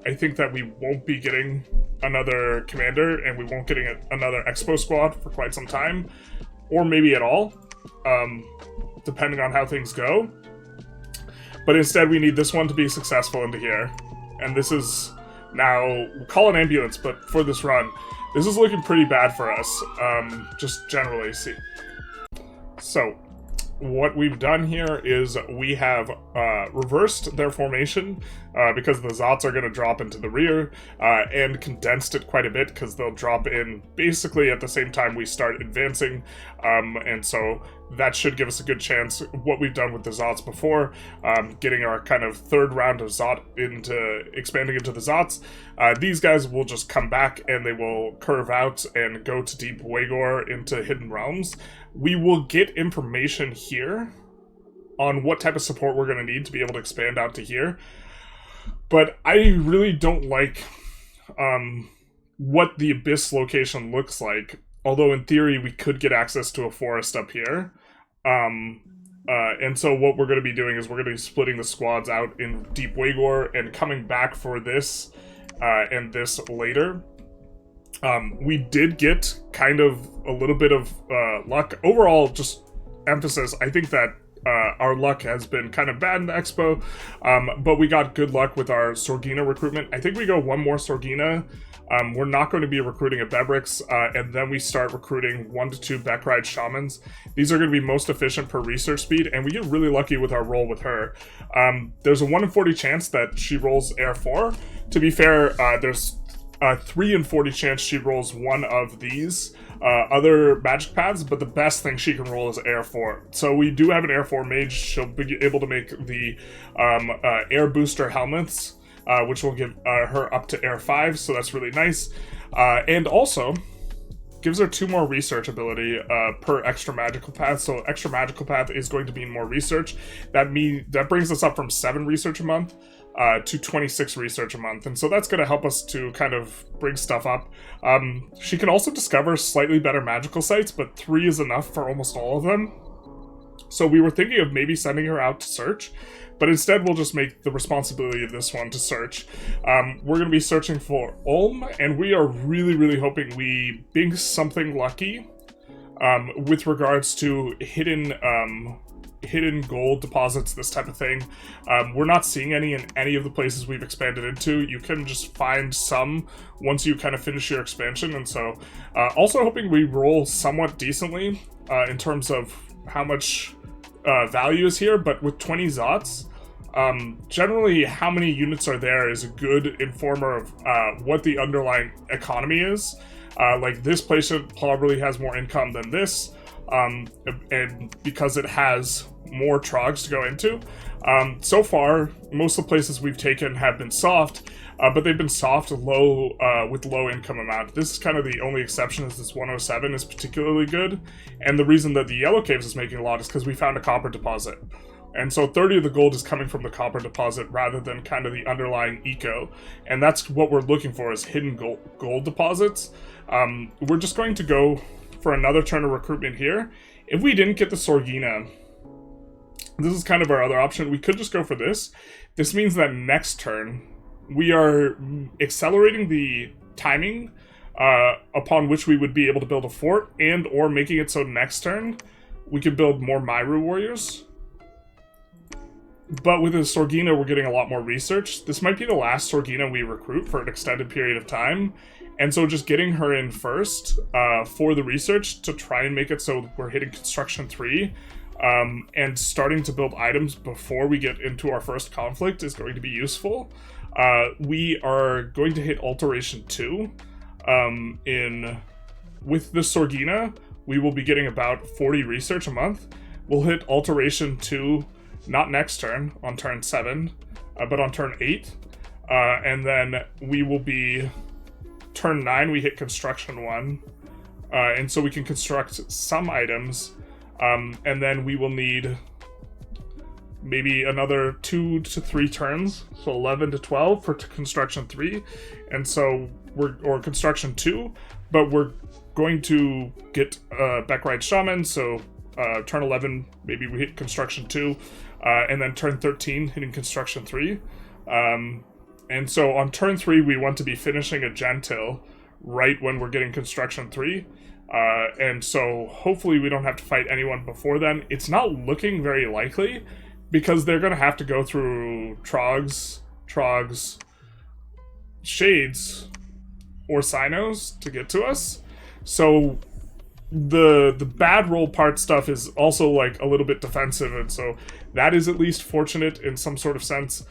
I think that we won't be getting another commander, and we won't getting another expo squad for quite some time, or maybe at all, depending on how things go. But instead, we need this one to be successful into here. And this is now, we'll call an ambulance, but for this run, this is looking pretty bad for us, just generally. So, what we've done here is we have reversed their formation because the Zots are going to drop into the rear, and condensed it quite a bit because they'll drop in basically at the same time we start advancing, and so that should give us a good chance. What we've done with the Zots before, getting our kind of third round of Zot expanding into the Zots, these guys will just come back and they will curve out and go to Deep Wagor into Hidden Realms. We will get information here on what type of support we're going to need to be able to expand out to here. But I really don't like what the Abyss location looks like. Although in theory we could get access to a forest up here. And so what we're going to be doing is we're going to be splitting the squads out in Deep Wagor and coming back for this and this later. We did get kind of a little bit of luck. Overall, just emphasis, I think that our luck has been kind of bad in the Expo, but we got good luck with our Sorgina recruitment. I think we go 1 more Sorgina. We're not going to be recruiting a Bebrix, and then we start recruiting 1 to 2 Beckride Shamans. These are going to be most efficient per research speed, and we get really lucky with our roll with her. There's a 1 in 40 chance that she rolls Air 4. To be fair, there's a 3 in 40 chance she rolls one of these other magic paths, but the best thing she can roll is Air 4. So we do have an Air 4 mage. She'll be able to make the Air Booster helmets, which will give her up to Air 5, so that's really nice. And also, gives her 2 more research ability per extra magical path, so extra magical path is going to mean more research. That brings us up from 7 research a month to 26 research a month, and so that's going to help us to kind of bring stuff up. She can also discover slightly better magical sites, but 3 is enough for almost all of them. So we were thinking of maybe sending her out to search, but instead we'll just make the responsibility of this one to search. We're going to be searching for Ulm, and we are really, really hoping we bing something lucky with regards to hidden gold deposits, this type of thing. We're not seeing any in any of the places we've expanded into. You can just find some once you kind of finish your expansion, and so also hoping we roll somewhat decently in terms of how much value is here, but with 20 Zots, generally how many units are there is a good informer of what the underlying economy is. Like this place probably has more income than this, and because it has more trogs to go into. So far, most of the places we've taken have been soft, but they've been soft low with low income amount. This is kind of the only exception, is this 107 is particularly good, and the reason that the Yellow Caves is making a lot is because we found a copper deposit. And so 30 of the gold is coming from the copper deposit rather than kind of the underlying eco. And that's what we're looking for, is hidden gold deposits. We're just going to go for another turn of recruitment here. If we didn't get the Sorgina, this is kind of our other option. We could just go for this. This means that next turn, we are accelerating the timing upon which we would be able to build a fort, and or making it so next turn we could build more Myru warriors. But with the Sorgina, we're getting a lot more research. This might be the last Sorgina we recruit for an extended period of time. And so just getting her in first for the research to try and make it so we're hitting construction 3 and starting to build items before we get into our first conflict is going to be useful. We are going to hit alteration 2 with the Sorgina. We will be getting about 40 research a month. We'll hit alteration 2 not next turn, on turn 7, but on turn 8. And then we will be... turn 9, we hit construction 1. And so we can construct some items. And then we will need maybe another 2 to 3 turns. So 11 to 12 for construction 3. And so or construction 2. But we're going to get Beckride Shaman, so turn 11, maybe we hit construction 2. And then turn 13, hitting construction 3. And so on turn 3, we want to be finishing a Gentil right when we're getting construction 3. And so hopefully we don't have to fight anyone before then. It's not looking very likely, because they're going to have to go through Trogs, Shades, or Sinos to get to us. So the bad roll part stuff is also like a little bit defensive, and so that is at least fortunate in some sort of sense.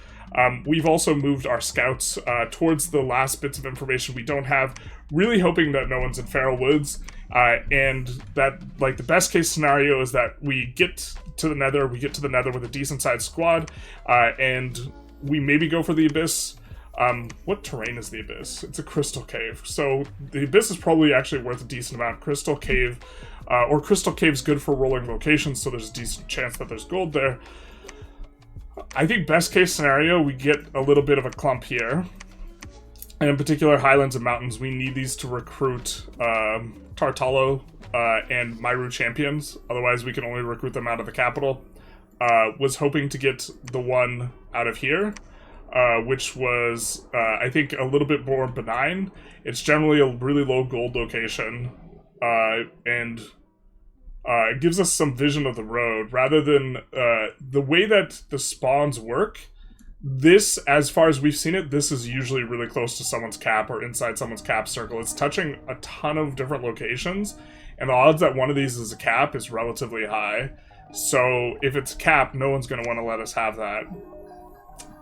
We've also moved our scouts towards the last bits of information we don't have, really hoping that no one's in Feral Woods, and that, like, the best case scenario is that we get to the Nether, with a decent sized squad, and we maybe go for the Abyss. What terrain is the Abyss? It's a crystal cave, so the Abyss is probably actually worth a decent amount. Crystal Cave, or Crystal Cave's good for rolling locations, so there's a decent chance that there's gold there. I think best case scenario, we get a little bit of a clump here. And in particular, Highlands and Mountains, we need these to recruit Tartalo and Myru champions. Otherwise, we can only recruit them out of the capital. Was hoping to get the one out of here, which was, I think, a little bit more benign. It's generally a really low gold location, and it gives us some vision of the road, rather than the way that the spawns work. This, as far as we've seen it, this is usually really close to someone's cap or inside someone's cap circle. It's touching a ton of different locations, and the odds that one of these is a cap is relatively high. So if it's cap, no one's going to want to let us have that.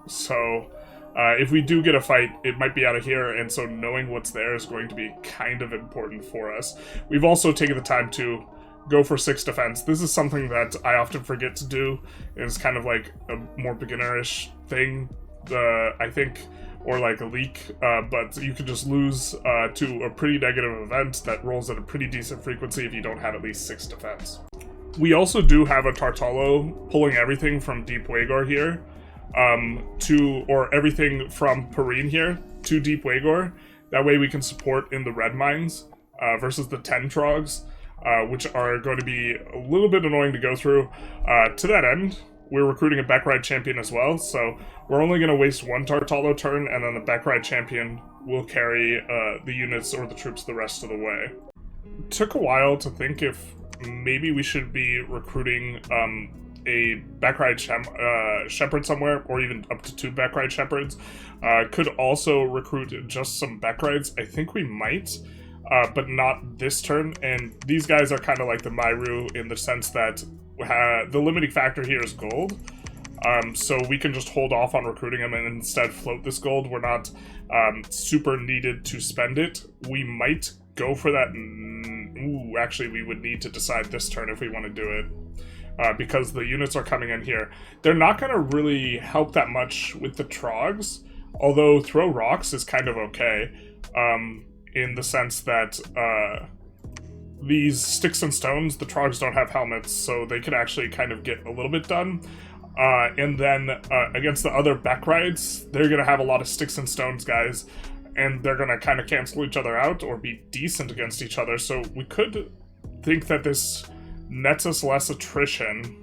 So if we do get a fight, it might be out of here, and so knowing what's there is going to be kind of important for us. We've also taken the time to go for 6 defense. This is something that I often forget to do. It's kind of like a more beginnerish thing, I think, or like a leak, but you can just lose to a pretty negative event that rolls at a pretty decent frequency if you don't have at least 6 defense. We also do have a Tartalo pulling everything from Deep Wagor here, or everything from Pyrene here to Deep Wagor. That way we can support in the red mines versus the 10 trogs. which are going to be a little bit annoying to go through. To that end, we're recruiting a backride champion as well, so we're only going to waste one Tartalo turn, and then the backride champion will carry the units or the troops the rest of the way. It took a while to think if maybe we should be recruiting a backride shepherd somewhere, or even up to 2 backride shepherds. Could also recruit just some backrides. I think we might, but not this turn. And these guys are kind of like the Myru in the sense that the limiting factor here is gold. So we can just hold off on recruiting them and instead float this gold. We're not super needed to spend it. We might go for that. Ooh, actually, we would need to decide this turn if we want to do it. Because the units are coming in here. They're not going to really help that much with the trogs, although throw rocks is kind of okay, in the sense that these sticks and stones, the trogs don't have helmets, so they could actually kind of get a little bit done. And then against the other backrides, they're going to have a lot of sticks and stones guys, and they're going to kind of cancel each other out or be decent against each other, so we could think that this nets us less attrition,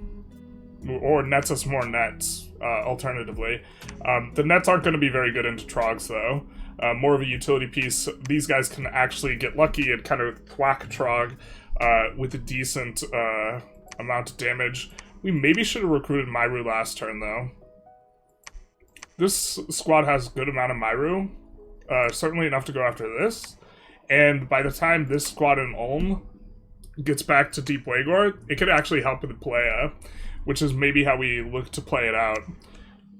or nets us more nets, alternatively. The nets aren't going to be very good into trogs, though. More of a utility piece. These guys can actually get lucky and kind of thwack a trog with a decent amount of damage. We maybe should have recruited Myru last turn, though. This squad has a good amount of Myru, certainly enough to go after this. And by the time this squad in Ulm gets back to Deep Wagor, it could actually help with the Playa, which is maybe how we look to play it out.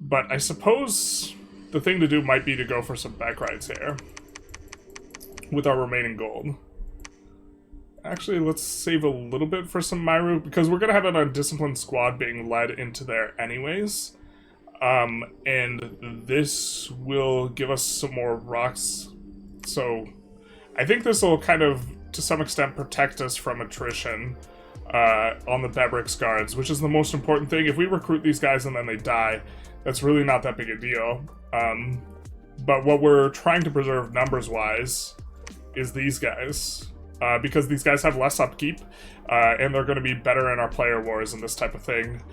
But I suppose the thing to do might be to go for some backrides here with our remaining gold. Actually, let's save a little bit for some Myru, because we're going to have an undisciplined squad being led into there anyways. And this will give us some more rocks. So I think this will kind of, to some extent, protect us from attrition on the Bebrix guards, which is the most important thing. If we recruit these guys and then they die, that's really not that big a deal. But what we're trying to preserve numbers-wise is these guys, because these guys have less upkeep, and they're going to be better in our player wars and this type of thing.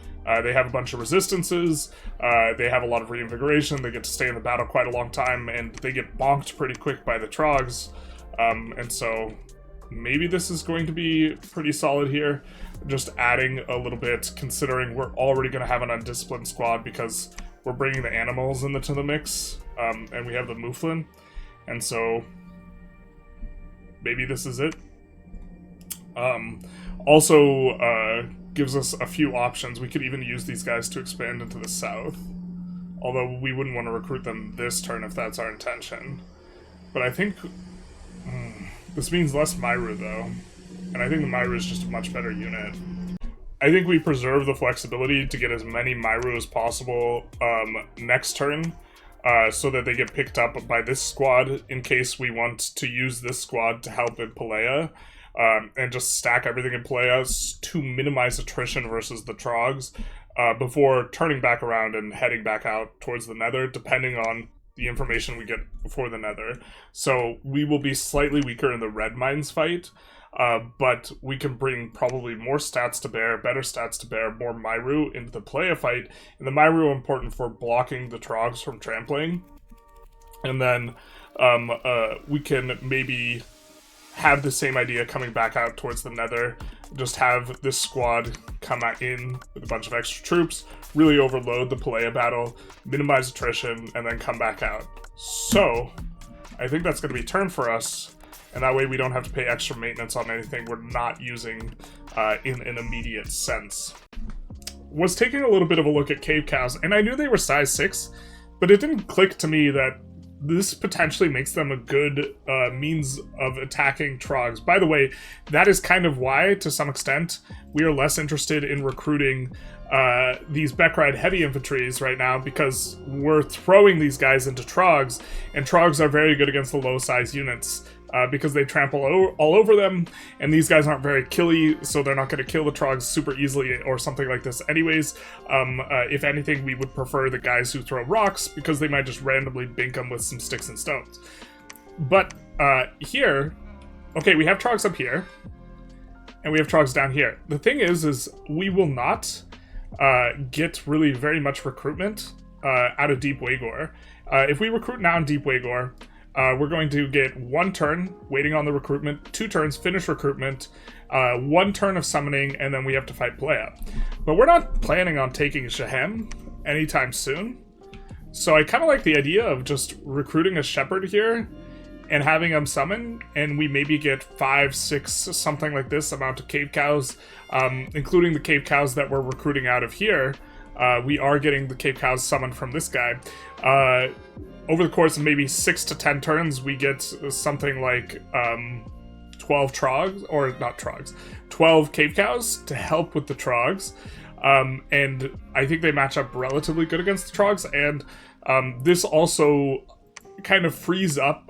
They have a bunch of resistances, they have a lot of reinvigoration, they get to stay in the battle quite a long time, and they get bonked pretty quick by the trogs. And so maybe this is going to be pretty solid here, just adding a little bit, considering we're already going to have an undisciplined squad because we're bringing the animals into the mix, and we have the Mouflin, and so maybe this is it. Also gives us a few options. We could even use these guys to expand into the south, although we wouldn't want to recruit them this turn if that's our intention. But I think this means less Myru, though, and I think the Myru is just a much better unit. I think we preserve the flexibility to get as many Myru as possible next turn, so that they get picked up by this squad in case we want to use this squad to help in Pelea, and just stack everything in Pelea to minimize attrition versus the Trogs, before turning back around and heading back out towards the Nether, depending on the information we get before the Nether. So we will be slightly weaker in the Red Mines fight, but we can bring probably more stats to bear, better stats to bear, more Myru into the Playa fight, and the Myru are important for blocking the Trogs from trampling. And then we can maybe have the same idea coming back out towards the Nether, just have this squad come in with a bunch of extra troops, really overload the Pelea battle, minimize attrition, and then come back out. So I think that's going to be turn for us, and that way we don't have to pay extra maintenance on anything we're not using in an immediate sense. Was taking a little bit of a look at Cave Cows, and I knew they were size 6, but it didn't click to me that this potentially makes them a good means of attacking Trogs. By the way, that is kind of why, to some extent, we are less interested in recruiting these Beckride heavy infantries right now, because we're throwing these guys into Trogs, and Trogs are very good against the low-size units, because they trample all over them, and these guys aren't very killy, so they're not going to kill the Trogs super easily or something like this anyways. If anything, we would prefer the guys who throw rocks, because they might just randomly bink them with some sticks and stones. But here, okay, we have Trogs up here. And we have trogs down here. The thing is we will not get really very much recruitment out of Deep Waygor. If we recruit now in Deep Waygor, we're going to get 1 turn waiting on the recruitment, 2 turns, finish recruitment, 1 turn of summoning, and then we have to fight Playa. But we're not planning on taking Shahem anytime soon. So I kind of like the idea of just recruiting a shepherd here and having him summon, and we maybe get 5, 6, something like this amount of cave cows, including the cave cows that we're recruiting out of here. We are getting the cave cows summoned from this guy. Over the course of maybe 6 to 10 turns, we get something like 12 trogs, or not trogs, 12 cave cows to help with the trogs. And I think they match up relatively good against the trogs, and this also kind of frees up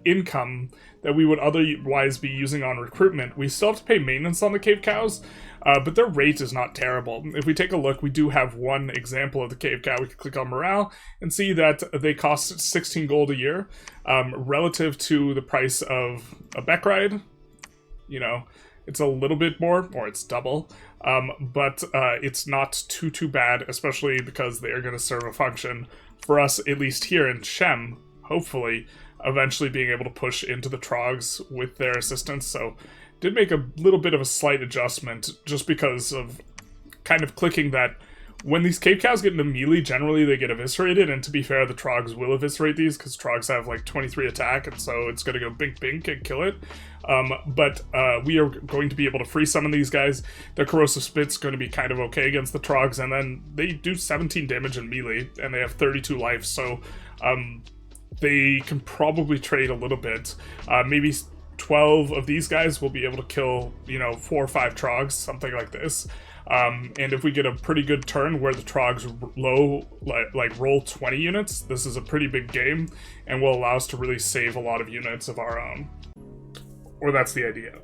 income that we would otherwise be using on recruitment. We still have to pay maintenance on the cave cows, but their rate is not terrible. If we take a look, we do have one example of the cave cow. We can click on morale and see that they cost 16 gold a year, relative to the price of a Beck ride. You know, it's a little bit more, or it's double, but it's not too bad, especially because they are going to serve a function for us, at least here in Shem, hopefully eventually being able to push into the trogs with their assistance. So did make a little bit of a slight adjustment just because of kind of clicking that when these cave cows get into melee, generally they get eviscerated, and to be fair, the trogs will eviscerate these because trogs have like 23 attack, and so it's going to go bink bink and kill it. But we are going to be able to free summon these guys. Their corrosive spit's going to be kind of okay against the trogs, and then they do 17 damage in melee, and they have 32 life, so they can probably trade a little bit. Maybe 12 of these guys will be able to kill, you know, 4 or 5 trogs, something like this. And if we get a pretty good turn where the trogs like roll 20 units, this is a pretty big game and will allow us to really save a lot of units of our own. Or that's the idea.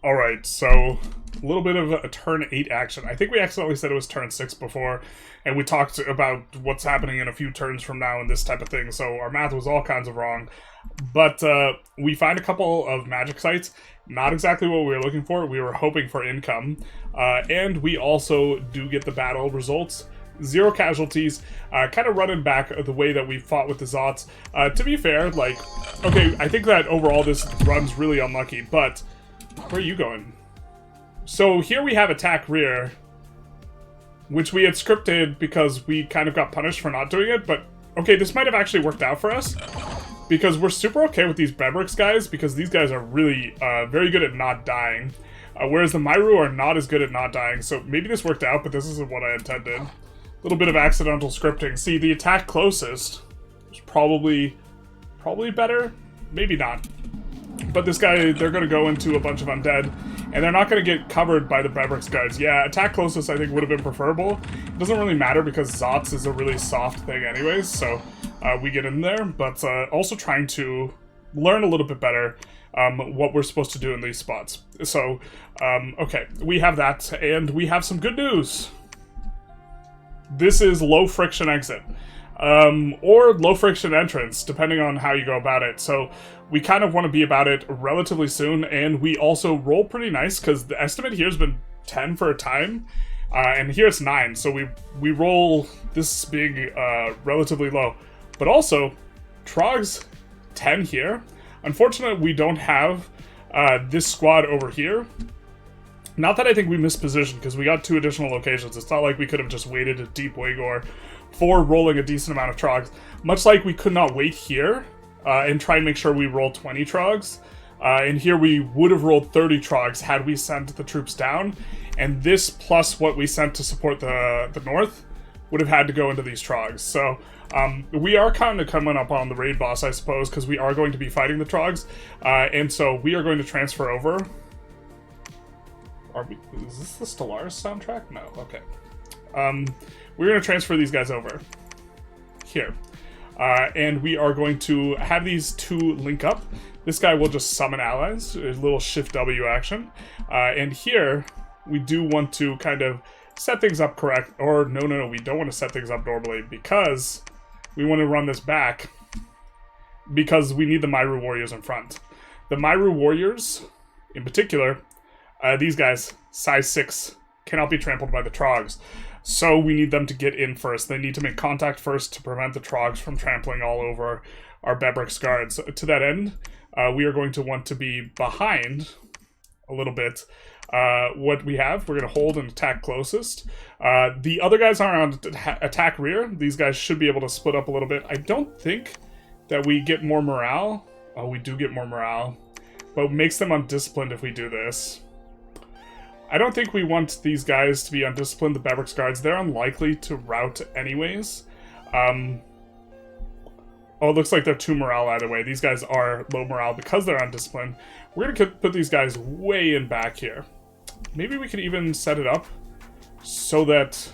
Alright, so a little bit of a turn 8 action. I think we accidentally said it was turn 6 before, and we talked about what's happening in a few turns from now and this type of thing, so our math was all kinds of wrong. But we find a couple of magic sites. Not exactly what we were looking for. We were hoping for income. And we also do get the battle results. 0 casualties, kind of running back the way that we fought with the Zots. To be fair, like, okay, I think that overall this run's really unlucky, but where are you going? So here we have attack rear, which we had scripted because we kind of got punished for not doing it, but okay, this might have actually worked out for us, because we're super okay with these Bebrix guys, because these guys are really very good at not dying, whereas the Myru are not as good at not dying, so maybe this worked out, but this isn't what I intended. A little bit of accidental scripting. See, the attack closest is probably better, maybe not. But this guy, they're going to go into a bunch of undead, and they're not going to get covered by the Bebrix guys. Yeah, attack closest I think would have been preferable. It doesn't really matter because Zots is a really soft thing anyways, so we get in there. But also trying to learn a little bit better what we're supposed to do in these spots. So, okay, we have that, and we have some good news. This is low friction exit. Or low friction entrance, depending on how you go about it. So we kind of want to be about it relatively soon, and we also roll pretty nice, because the estimate here has been 10 for a time, and here it's 9, so we roll this being relatively low. But also, Trogs 10 here. Unfortunately, we don't have this squad over here. Not that I think we missed position, because we got 2 additional locations. It's not like we could have just waited at Deep Waygor for rolling a decent amount of Trogs. Much like we could not wait here and try and make sure we roll 20 Trogs. And here we would have rolled 30 Trogs had we sent the troops down. And this plus what we sent to support the north would have had to go into these Trogs. So we are kind of coming up on the raid boss, I suppose, because we are going to be fighting the Trogs. And so we are going to transfer over. Is this the Stellaris soundtrack? No, okay. We're going to transfer these guys over here. And we are going to have these 2 link up. This guy will just summon allies, a little Shift W action. And here, we do want to kind of set things up correct. Or no, we don't want to set things up normally, because we want to run this back, because we need the Myru Warriors in front. The Myru Warriors, in particular, These guys, size 6, cannot be trampled by the trogs. So we need them to get in first. They need to make contact first to prevent the trogs from trampling all over our Bebrix guards. To that end, we are going to want to be behind a little bit. What we have, we're going to hold and attack closest. The other guys are on attack rear. These guys should be able to split up a little bit. I don't think that we get more morale. Oh, we do get more morale. But it makes them undisciplined if we do this. I don't think we want these guys to be undisciplined, the Bebrix guards. They're unlikely to rout anyways. Oh, it looks like they're 2 morale either way. These guys are low morale because they're undisciplined. We're going to put these guys way in back here. Maybe we could even set it up so that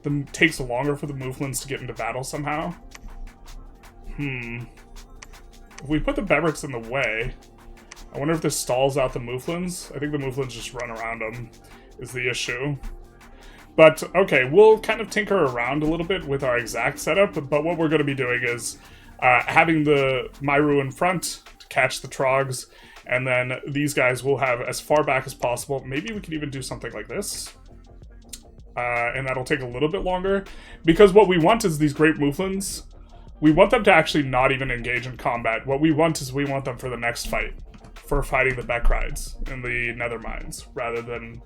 it takes longer for the Mouflins to get into battle somehow. If we put the Bebrix in the way, I wonder if this stalls out the Mouflins. I think the Mouflins just run around them is the issue. But, okay, we'll kind of tinker around a little bit with our exact setup, but what we're going to be doing is having the Myru in front to catch the Trogs, and then these guys will have as far back as possible. Maybe we could even do something like this. And that'll take a little bit longer, because what we want is these great Mouflins. We want them to actually not even engage in combat. What we want is we want them for the next fight. For fighting the Beckrides in the Nether Mines, rather than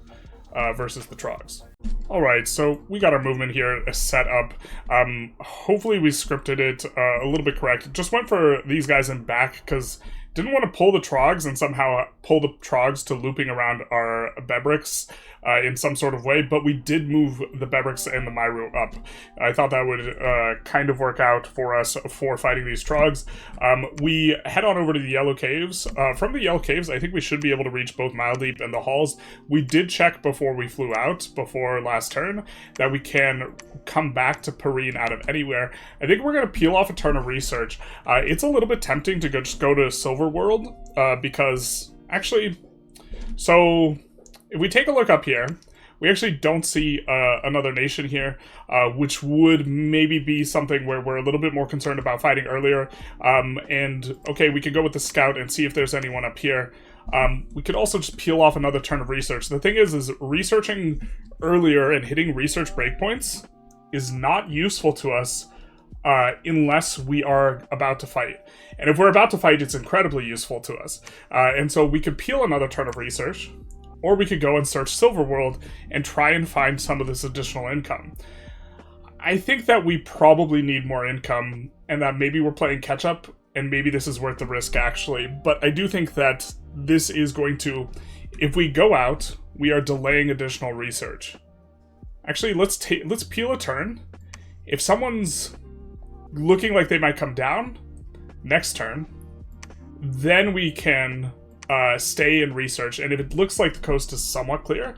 versus the Trogs. Alright, so we got our movement here set up. Hopefully we scripted it a little bit correct. Just went for these guys in back, because didn't want to pull the Trogs and somehow pull the Trogs to looping around our Bebrix in some sort of way, but we did move the Bebrix and the Myru up. I thought that would kind of work out for us for fighting these Trogs. We head on over to the Yellow Caves. From the Yellow Caves, I think we should be able to reach both Mile Deep and the Halls. We did check before we flew out, before last turn, that we can come back to Pyrene out of anywhere. I think we're going to peel off a turn of research. It's a little bit tempting to just go to Silver World, because actually, so if we take a look up here, we actually don't see another nation here, which would maybe be something where we're a little bit more concerned about fighting earlier. And okay, we could go with the scout and see if there's anyone up here. We could also just peel off another turn of research. The thing is researching earlier and hitting research breakpoints is not useful to us unless we are about to fight. And if we're about to fight, it's incredibly useful to us. And so we could peel another turn of research, or we could go and search Silverworld and try and find some of this additional income. I think that we probably need more income, and that maybe we're playing catch-up, and maybe this is worth the risk, actually. But I do think that this is going to... If we go out, we are delaying additional research. Actually, let's peel a turn. If someone's looking like they might come down next turn, then we can stay and research. And if it looks like the coast is somewhat clear,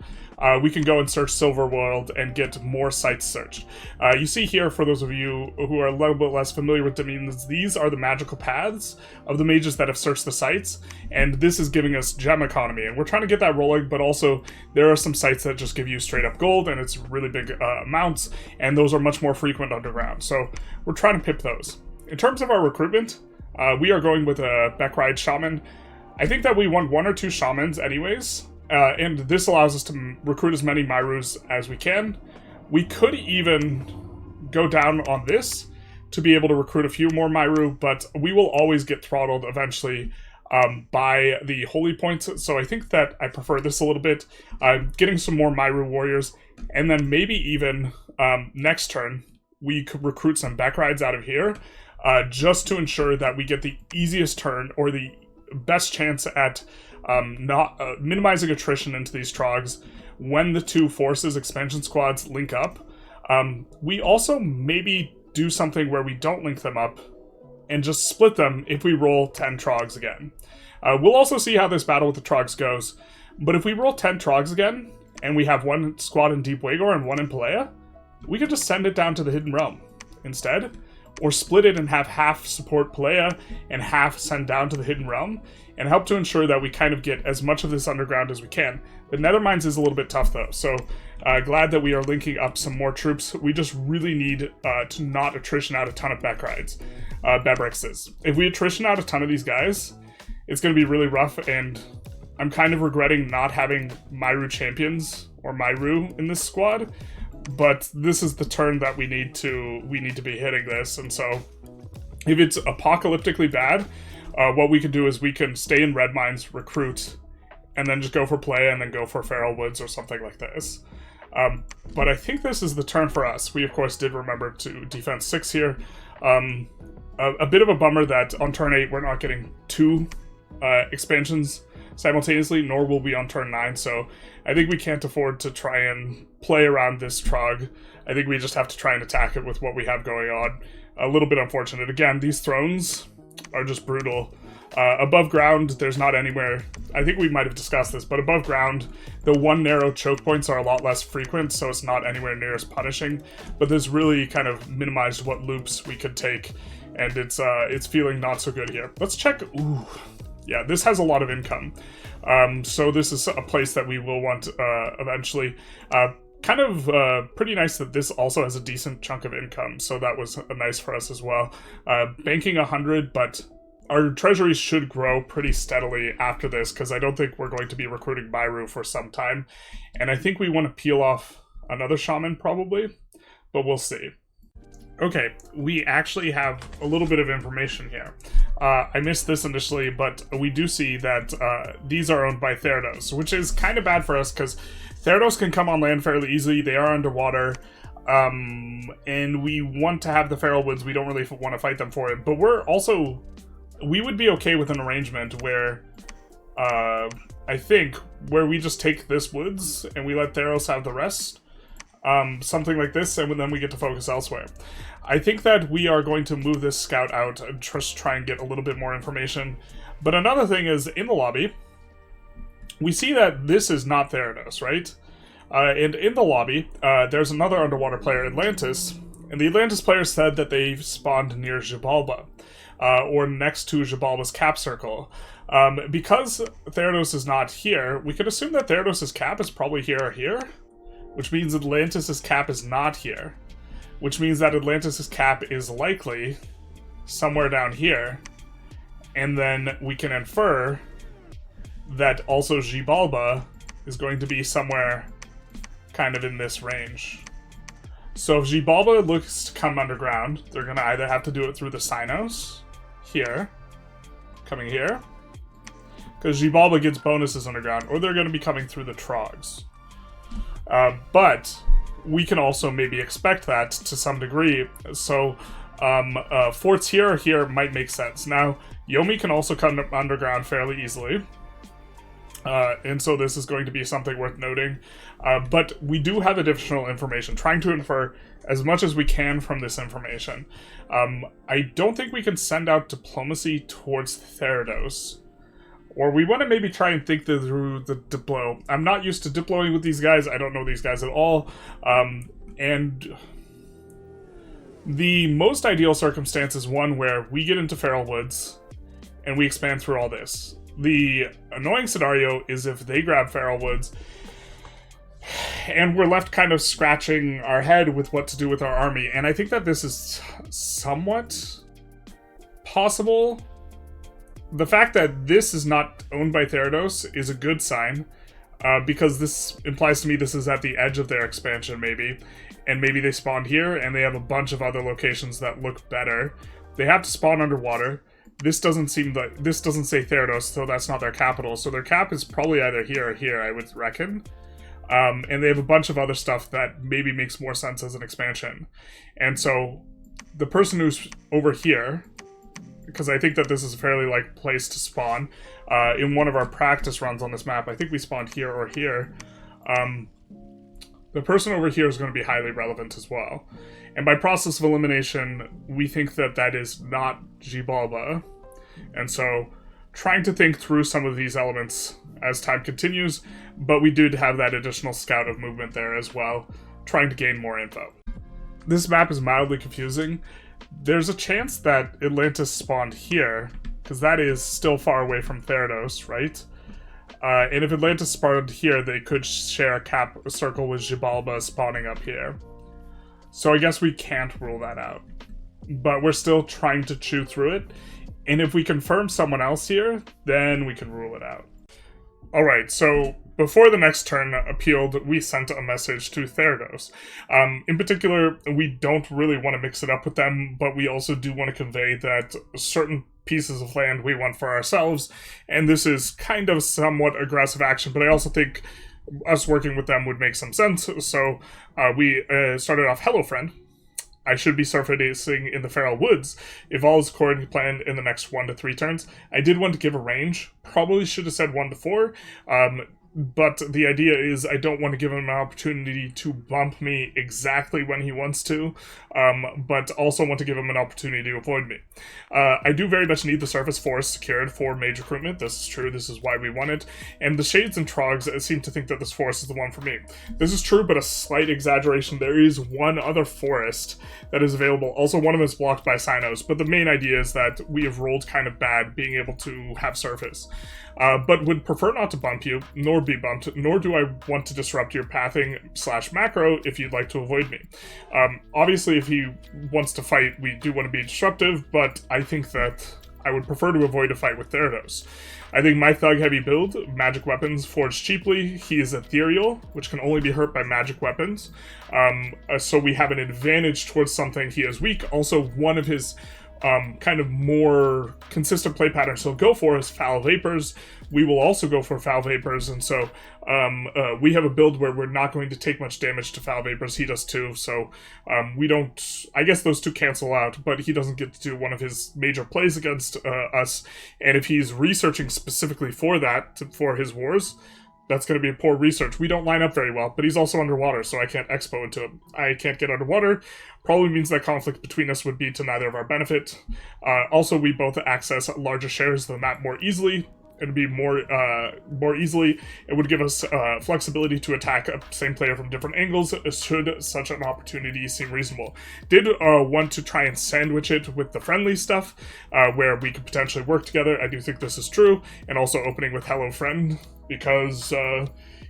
we can go and search Silverworld and get more sites searched. You see here, for those of you who are a little bit less familiar with dominions, these are the magical paths of the mages that have searched the sites, and this is giving us gem economy, and we're trying to get that rolling, but also there are some sites that just give you straight up gold, and it's really big amounts, and those are much more frequent underground, so we're trying to pip those. In terms of our recruitment, we are going with a Beckride Shaman. I think that we want 1 or 2 Shamans anyways, and this allows us to recruit as many Myrus as we can. We could even go down on this to be able to recruit a few more Myru, but we will always get throttled eventually by the holy points, so I think that I prefer this a little bit. Getting some more Myru warriors, and then maybe even next turn we could recruit some Beckrides out of here, just to ensure that we get the easiest turn, or the best chance at not minimizing attrition into these Trogs when the 2 forces expansion squads link up. We also maybe do something where we don't link them up and just split them if we roll 10 Trogs again. We'll also see how this battle with the Trogs goes, but if we roll 10 Trogs again and we have 1 squad in Deep Wagor and 1 in Pelea, we could just send it down to the Hidden Realm instead. Or split it and have half support Pelea and half send down to the Hidden Realm, and help to ensure that we kind of get as much of this underground as we can. The Nethermines is a little bit tough though, so glad that we are linking up some more troops. We just really need to not attrition out a ton of Beckrides, Bebrixes. If we attrition out a ton of these guys, it's going to be really rough, and I'm kind of regretting not having Myru champions or Myru in this squad, but this is the turn that we need to be hitting this, and so if it's apocalyptically bad, what we can do is we can stay in red mines, recruit, and then just go for play, and then go for Feral Woods or something like this. But I think this is the turn for us. We, of course, did remember to defense 6 here. A bit of a bummer that on turn 8 we're not getting 2 expansions simultaneously, nor will we on turn 9, so I think we can't afford to try and play around this Trog. I think we just have to try and attack it with what we have going on. A little bit unfortunate. Again, these thrones are just brutal. Above ground, there's not anywhere... I think we might have discussed this, but above ground, the one narrow choke points are a lot less frequent, so it's not anywhere near as punishing, but this really kind of minimized what loops we could take, and it's feeling not so good here. Let's check... Ooh. Yeah, this has a lot of income. So this is a place that we will want eventually. Kind of pretty nice that this also has a decent chunk of income, so that was nice for us as well. Banking 100, but our treasuries should grow pretty steadily after this, because I don't think we're going to be recruiting Myru for some time. And I think we want to peel off another shaman, probably, but we'll see. Okay, we actually have a little bit of information here. I missed this initially, but we do see that these are owned by Theranos, which is kind of bad for us because Theranos can come on land fairly easily. They are underwater, and we want to have the Feral Woods. We don't really want to fight them for it, but we would be okay with an arrangement where, I think, where we just take this woods and we let Theros have the rest. Something like this, and then we get to focus elsewhere. I think that we are going to move this scout out and just try and get a little bit more information. But another thing is, in the lobby, we see that this is not Theranos, right? And in the lobby, there's another underwater player, Atlantis, and the Atlantis player said that they spawned near Xibalba, or next to Xibalba's cap circle. Because Theranos is not here, we could assume that Theranos' cap is probably here or here, which means Atlantis' cap is not here, which means that Atlantis' cap is likely somewhere down here, and then we can infer that also Xibalba is going to be somewhere kind of in this range. So if Xibalba looks to come underground, they're going to either have to do it through the Sinos, here, coming here, because Xibalba gets bonuses underground, or they're going to be coming through the Trogs. But we can also maybe expect that to some degree, so forts here or here might make sense. Now, Yomi can also come underground fairly easily, and so this is going to be something worth noting. But we do have additional information, trying to infer as much as we can from this information. I don't think we can send out diplomacy towards Theranos, or we want to maybe try and think through the Diplo. I'm not used to Diploing with these guys. I don't know these guys at all. And the most ideal circumstance is one where we get into Feral Woods and we expand through all this. The annoying scenario is if they grab Feral Woods and we're left kind of scratching our head with what to do with our army. And I think that this is somewhat possible. The fact that this is not owned by Theranos is a good sign, because this implies to me this is at the edge of their expansion, maybe. And maybe they spawned here, and they have a bunch of other locations that look better. They have to spawn underwater. This doesn't say Theranos, so that's not their capital. So their cap is probably either here or here, I would reckon. And they have a bunch of other stuff that maybe makes more sense as an expansion. And so the person who's over here, because I think that this is a fairly like place to spawn. In one of our practice runs on this map, I think we spawned here or here. The person over here is going to be highly relevant as well. And by process of elimination, we think that that is not Xibalba. And so trying to think through some of these elements as time continues, but we did have that additional scout of movement there as well, trying to gain more info. This map is mildly confusing. There's a chance that Atlantis spawned here, because that is still far away from Theranos, right? And if Atlantis spawned here, they could share a cap circle with Xibalba spawning up here. So I guess we can't rule that out. But we're still trying to chew through it. And if we confirm someone else here, then we can rule it out. Alright, so before the next turn appealed, we sent a message to Theranos. In particular, we don't really want to mix it up with them, but we also do want to convey that certain pieces of land we want for ourselves, and this is kind of somewhat aggressive action, but I also think us working with them would make some sense. So we started off, hello friend. I should be surfacing in the Feral Woods if all is according to plan in the next 1 to 3 turns. I did want to give a range. Probably should have said 1 to 4. But the idea is I don't want to give him an opportunity to bump me exactly when he wants to, but also want to give him an opportunity to avoid me. I do very much need the surface forest secured for mage recruitment. This is true. This is why we want it. And the Shades and Trogs seem to think that this forest is the one for me. This is true, but a slight exaggeration. There is one other forest that is available. Also, one of them is blocked by Sinos, but the main idea is that we have rolled kind of bad being able to have surface. But would prefer not to bump you, nor be bumped, nor do I want to disrupt your pathing / macro if you'd like to avoid me. Obviously, if he wants to fight, we do want to be disruptive, but I think that I would prefer to avoid a fight with Theranos. I think my thug-heavy build, magic weapons forged cheaply, he is ethereal, which can only be hurt by magic weapons, so we have an advantage towards something he is weak. Also, one of his kind of more consistent play patterns he'll go for is Foul Vapors. We will also go for Foul Vapors, and so we have a build where we're not going to take much damage to Foul Vapors. He does too, so we don't... I guess those two cancel out, but he doesn't get to do one of his major plays against us, and if he's researching specifically for that, for his wars, that's going to be a poor research. We don't line up very well, but he's also underwater, so I can't expo into him. I can't get underwater. Probably means that conflict between us would be to neither of our benefit. Also, we both access larger shares of the map more easily. It'd be more easily. It would give us flexibility to attack a same player from different angles, should such an opportunity seem reasonable. Did want to try and sandwich it with the friendly stuff, where we could potentially work together. I do think this is true, and also opening with hello friend, because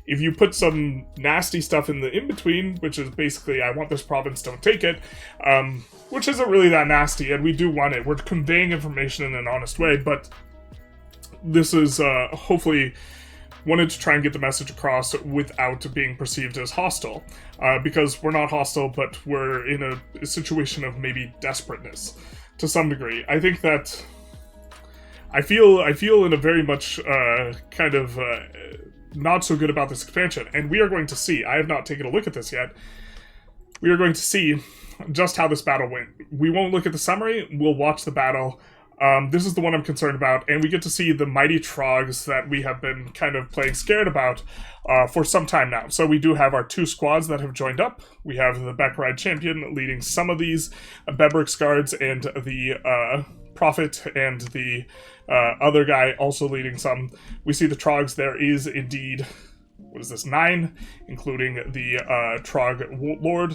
if you put some nasty stuff in the in-between, which is basically, I want this province, don't take it, which isn't really that nasty, and we do want it. We're conveying information in an honest way, but this is hopefully wanted to try and get the message across without being perceived as hostile, because we're not hostile, but we're in a situation of maybe desperateness to some degree. I think that I feel in a very much kind of not so good about this expansion, and we are going to see. I have not taken a look at this yet. We are going to see just how this battle went. We won't look at the summary. We'll watch the battle. This is the one I'm concerned about, and we get to see the mighty Trogs that we have been kind of playing scared about for some time now. So we do have our 2 squads that have joined up. We have the Beckride Champion leading some of these, Bebrix Guards, and the Prophet, and the other guy also leading some. We see the Trogs. There is indeed, what is this, 9, including the Trog Lord.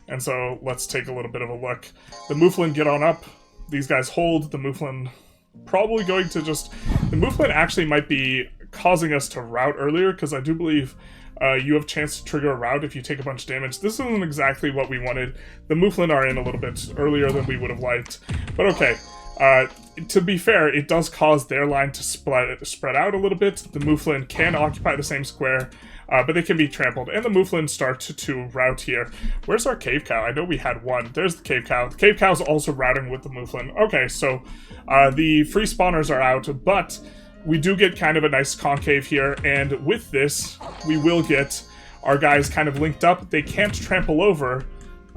And so let's take a little bit of a look. The Mouflin get on up. These guys hold. The Mouflin probably going to just... The Mouflin actually might be causing us to rout earlier, because I do believe you have a chance to trigger a rout if you take a bunch of damage. This isn't exactly what we wanted. The Mouflin are in a little bit earlier than we would have liked. But okay. To be fair, it does cause their line to spread out a little bit. The Mouflin can occupy the same square, but they can be trampled. And the Mouflin start to rout here. Where's our Cave Cow? I know we had one. There's the Cave Cow. The Cave Cow's also routing with the Mouflin. Okay, so the free spawners are out, but we do get kind of a nice concave here. And with this, we will get our guys kind of linked up. They can't trample over.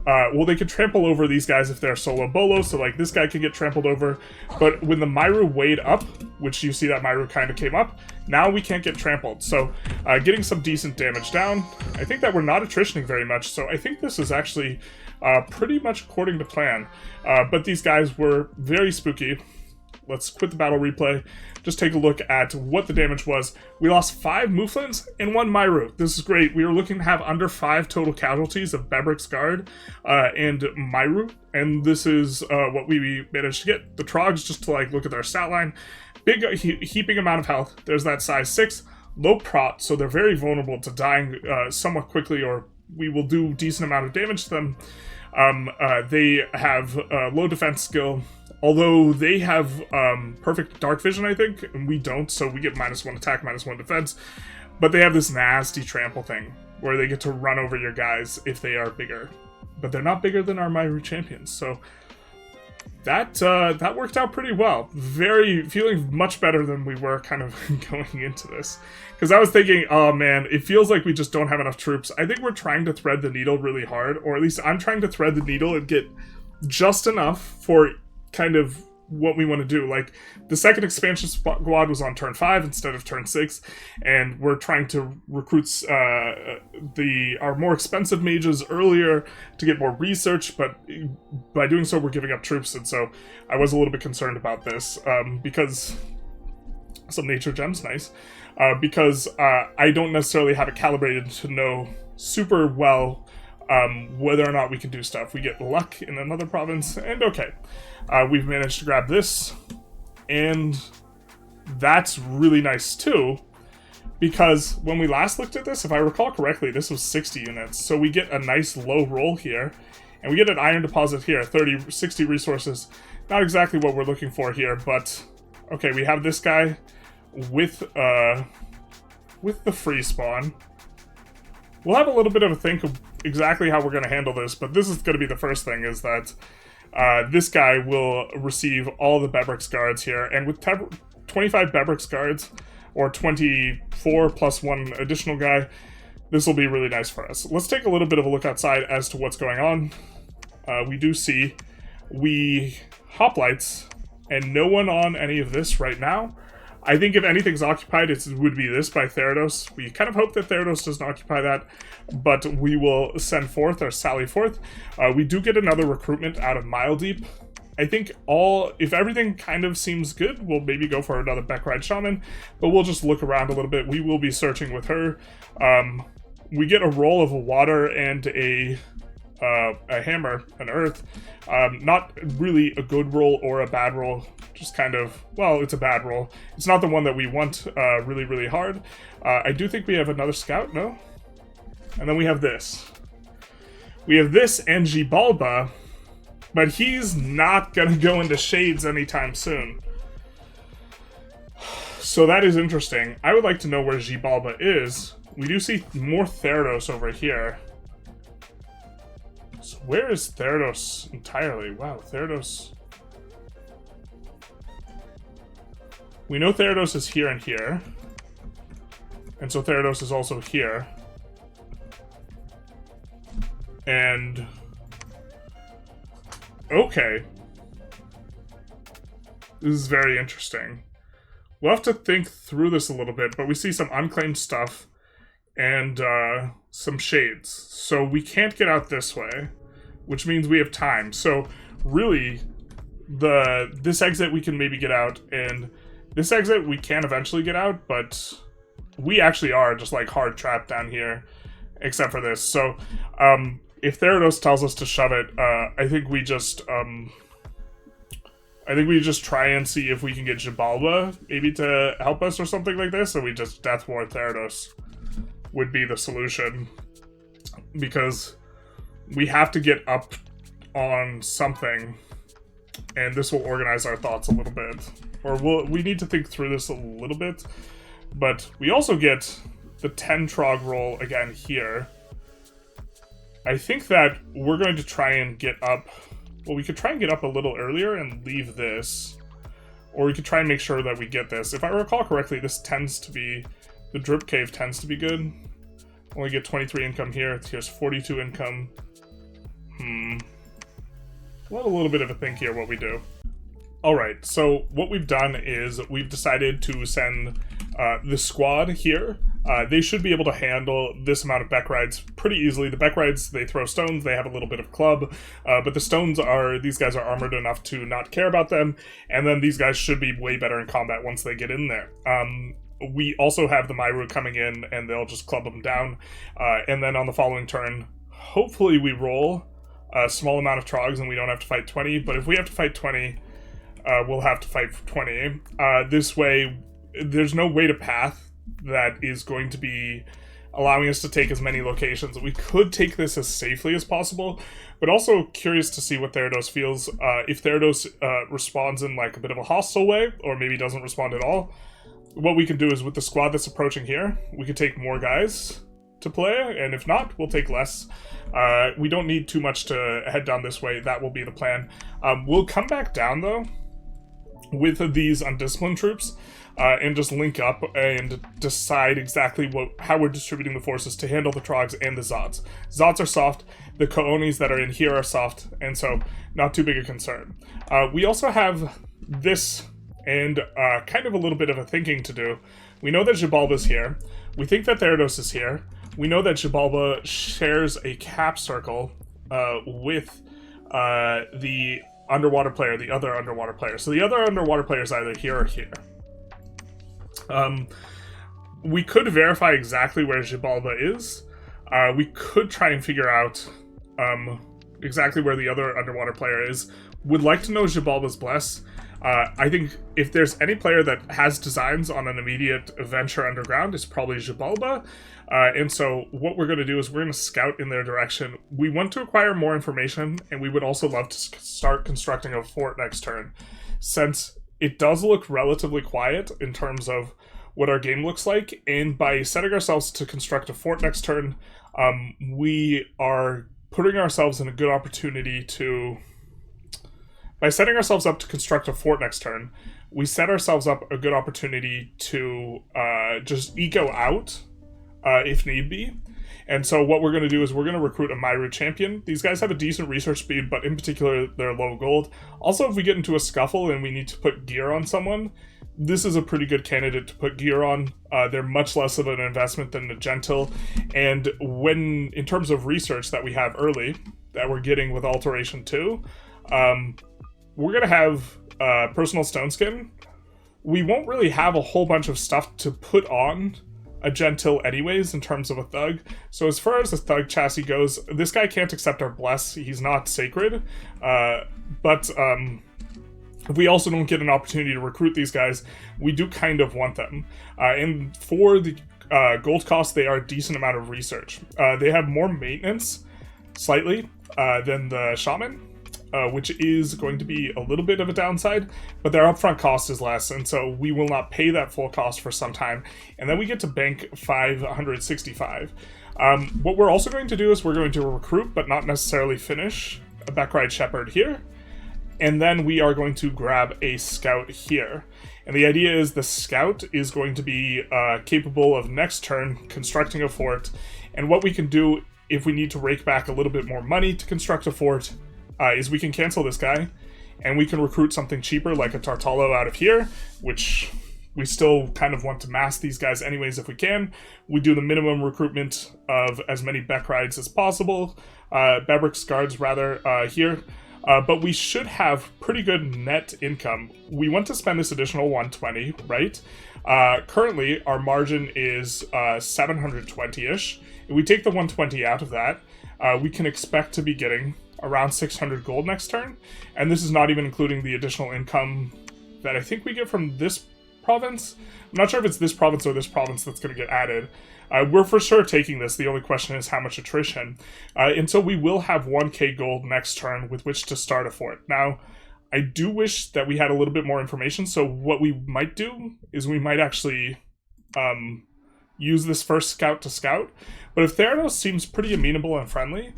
Well, they could trample over these guys if they're solo bolo, so like this guy could get trampled over, but when the Myru weighed up, which you see that Myru kind of came up, now we can't get trampled, so getting some decent damage down. I think that we're not attritioning very much, so I think this is actually pretty much according to plan, but these guys were very spooky. Let's quit the battle replay. Just take a look at what the damage was. We lost 5 Mouflins and 1 Myru. This is great. We were looking to have under 5 total casualties of Bebrix Guard and Myru, and this is what we managed to get. The Trogs, just to like look at their stat line, big heaping amount of health. There's that size 6, low prot, so they're very vulnerable to dying somewhat quickly, or we will do decent amount of damage to them. They have low defense skill. although they have perfect dark vision, I think, and we don't, so we get -1 attack, -1 defense, but they have this nasty trample thing, where they get to run over your guys if they are bigger. But they're not bigger than our Myru champions, so that worked out pretty well. Feeling much better than we were kind of going into this. Because I was thinking, oh man, it feels like we just don't have enough troops. I think we're trying to thread the needle really hard, or at least I'm trying to thread the needle and get just enough for kind of what we want to do. Like, the second expansion squad was on turn 5 instead of turn 6, and we're trying to recruit our more expensive mages earlier to get more research, but by doing so we're giving up troops, and so I was a little bit concerned about this, because some nature gems, nice, because I don't necessarily have it calibrated to know super well whether or not we can do stuff. We get luck in another province, and okay. We've managed to grab this, and that's really nice too, because when we last looked at this, if I recall correctly, this was 60 units, so we get a nice low roll here, and we get an iron deposit here, 60 resources. Not exactly what we're looking for here, but okay, we have this guy with the free spawn. We'll have a little bit of a think of exactly how we're going to handle this, but this is going to be the first thing, is that this guy will receive all the Bebrix guards here, and with 25 Bebrix guards, or 24 plus 1 additional guy, this will be really nice for us. Let's take a little bit of a look outside as to what's going on. We do see hoplites, and no one on any of this right now. I think if anything's occupied, it would be this by Therados. We kind of hope that Therados doesn't occupy that, but we will send forth, or sally forth. We do get another recruitment out of Mile Deep. I think if everything kind of seems good, we'll maybe go for another Beckride Shaman, but we'll just look around a little bit. We will be searching with her. We get a roll of a water and a hammer, an earth. Not really a good roll or a bad roll, just kind of, well, it's a bad roll. It's not the one that we want really, really hard. I do think we have another scout, no? And then we have this. We have this and Gibalba, but he's not gonna go into shades anytime soon. So that is interesting. I would like to know where Gibalba is. We do see more Therados over here. So where is Therados entirely? Wow, Therados. We know Therados is here and here. And so Therados is also here. And okay. This is very interesting. We'll have to think through this a little bit, but we see some unclaimed stuff and some shades. So we can't get out this way, which means we have time. So really, this exit we can maybe get out, and this exit we can eventually get out, but we actually are just like hard trapped down here, except for this. So if Therados tells us to shove it, I think we just try and see if we can get Gibalba maybe to help us or something like this, and we just Death Ward Therados would be the solution, because we have to get up on something, and this will organize our thoughts a little bit, or we need to think through this a little bit. But we also get the 10 Trog roll again here. I think that we're going to try and get up. Well, we could try and get up a little earlier and leave this, or we could try and make sure that we get this. If I recall correctly, this tends to be, the drip cave tends to be good. Only get 23 income here. Here's 42 income. We'll have a little bit of a think here what we do. Alright, so what we've done is we've decided to send the squad here. They should be able to handle this amount of Beckrides pretty easily. The Beckrides, they throw stones, they have a little bit of club, but the stones these guys are armored enough to not care about them, and then these guys should be way better in combat once they get in there. We also have the Myru coming in, and they'll just club them down, and then on the following turn, hopefully we roll a small amount of Trogs and we don't have to fight 20, but if we have to fight 20, we'll have to fight for 20. This way, there's no way to path that is going to be allowing us to take as many locations. We could take this as safely as possible, but also curious to see what Therados feels. If Therados responds in like a bit of a hostile way, or maybe doesn't respond at all, what we can do is with the squad that's approaching here, we could take more guys to play, and if not, we'll take less. We don't need too much to head down this way. That will be the plan. We'll come back down, though, with these undisciplined troops, and just link up and decide exactly how we're distributing the forces to handle the Trogs and the Zods. Zods are soft, the Ko'onis that are in here are soft, and so not too big a concern. We also have this, and kind of a little bit of a thinking to do. We know that Xibalba's here. We think that Therados is here. We know that Xibalba shares a cap circle with the underwater player, the other underwater player. So the other underwater player is either here or here. We could verify exactly where Xibalba is. We could try and figure out exactly where the other underwater player is. Would like to know Xibalba's bless. I think if there's any player that has designs on an immediate venture underground, it's probably Xibalba. And so what we're going to do is we're going to scout in their direction. We want to acquire more information, and we would also love to start constructing a fort next turn. Since it does look relatively quiet in terms of what our game looks like, and by setting ourselves to construct a fort next turn, we are putting ourselves in a good opportunity to... By setting ourselves up to construct a fort next turn, we set ourselves up a good opportunity to just eco out if need be. And so what we're going to do is we're going to recruit a Myru champion. These guys have a decent research speed, but in particular, they're low gold. Also, if we get into a scuffle and we need to put gear on someone, this is a pretty good candidate to put gear on. They're much less of an investment than the Gentil. And when, in terms of research that we have early, that we're getting with Alteration 2, we're going to have personal stone skin. We won't really have a whole bunch of stuff to put on a Gentil anyways in terms of a thug. So as far as the thug chassis goes, this guy can't accept our bless. He's not sacred. But we also don't get an opportunity to recruit these guys. We do kind of want them. And for the gold cost, they are a decent amount of research. They have more maintenance, slightly, than the shaman. Which is going to be a little bit of a downside, but their upfront cost is less, and so we will not pay that full cost for some time, and then we get to bank 565. What we're also going to do is we're going to recruit, but not necessarily finish, a Beckride Shepherd here, and then we are going to grab a Scout here. And the idea is the Scout is going to be capable of next turn constructing a fort, and what we can do if we need to rake back a little bit more money to construct a fort is we can cancel this guy, and we can recruit something cheaper like a Tartalo out of here, which we still kind of want to mass these guys anyways if we can. We do the minimum recruitment of as many Beckrides as possible, Bebric's guards rather, here, but we should have pretty good net income. We want to spend this additional 120, right? Currently, our margin is 720-ish. If we take the 120 out of that, we can expect to be getting around 600 gold next turn, and this is not even including the additional income that I think we get from this province. I'm not sure if it's this province or this province that's going to get added. We're for sure taking this. The only question is how much attrition. And so we will have 1k gold next turn with which to start a fort. Now, I do wish that we had a little bit more information, so what we might do is we might actually use this first scout to scout, but if Theranos seems pretty amenable and friendly,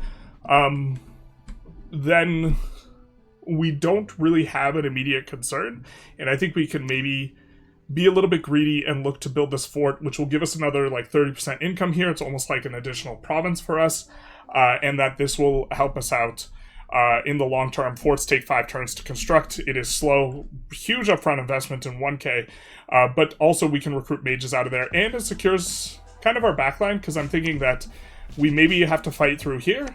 then we don't really have an immediate concern, and I think we can maybe be a little bit greedy and look to build this fort, which will give us another like 30% income here. It's almost like an additional province for us, and that this will help us out in the long term. Forts take 5 turns to construct. It is slow, huge upfront investment in 1k, but also we can recruit mages out of there, and it secures kind of our backline, because I'm thinking that we maybe have to fight through here,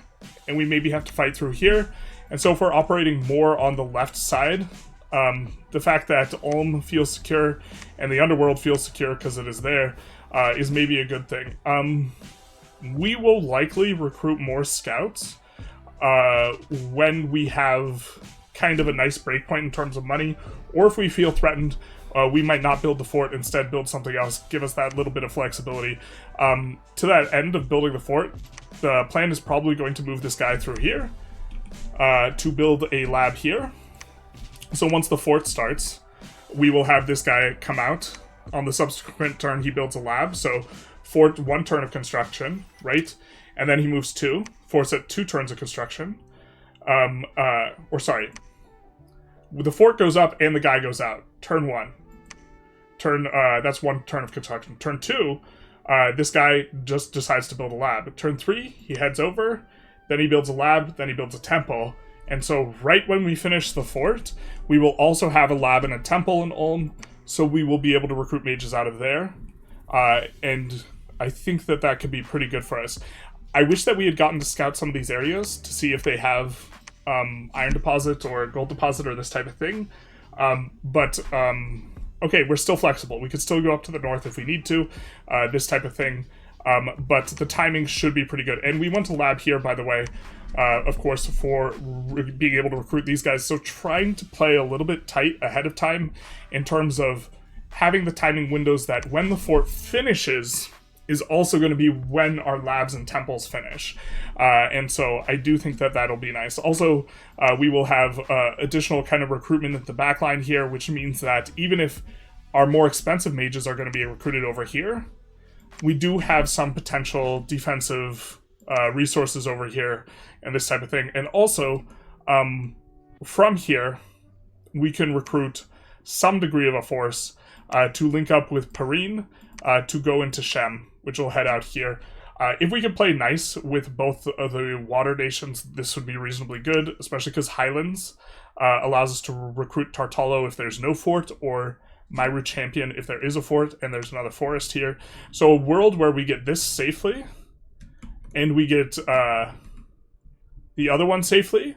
and we maybe have to fight through here. And so if we're operating more on the left side, the fact that Ulm feels secure and the underworld feels secure because it is there is maybe a good thing. We will likely recruit more scouts when we have kind of a nice breakpoint in terms of money, or if we feel threatened, we might not build the fort, instead build something else, give us that little bit of flexibility. To that end of building the fort, the plan is probably going to move this guy through here to build a lab here. So once the fort starts, we will have this guy come out. On the subsequent turn, he builds a lab, so fort 1 turn of construction, right? And then he moves 2, forts at 2 turns of construction. Sorry. The fort goes up and the guy goes out. Turn 1. That's 1 turn of construction. Turn 2, this guy just decides to build a lab. Turn 3, he heads over, then he builds a lab, then he builds a temple. And so right when we finish the fort, we will also have a lab and a temple in Ulm, so we will be able to recruit mages out of there. And I think that that could be pretty good for us. I wish that we had gotten to scout some of these areas to see if they have iron deposit or gold deposit or this type of thing. Okay, we're still flexible. We could still go up to the north if we need to, this type of thing. But the timing should be pretty good. And we went to lab here, by the way, of course, for being able to recruit these guys. So trying to play a little bit tight ahead of time in terms of having the timing windows that when the fort finishes is also going to be when our labs and temples finish. And so I do think that that'll be nice. Also, we will have additional kind of recruitment at the backline here, which means that even if our more expensive mages are going to be recruited over here, we do have some potential defensive resources over here and this type of thing. And also, from here, we can recruit some degree of a force to link up with Pyrene to go into Shem, which will head out here. If we could play nice with both of the water nations, this would be reasonably good, especially because Highlands allows us to recruit Tartalo if there's no fort, or Myru Champion if there is a fort and there's another forest here. So a world where we get this safely, and we get the other one safely,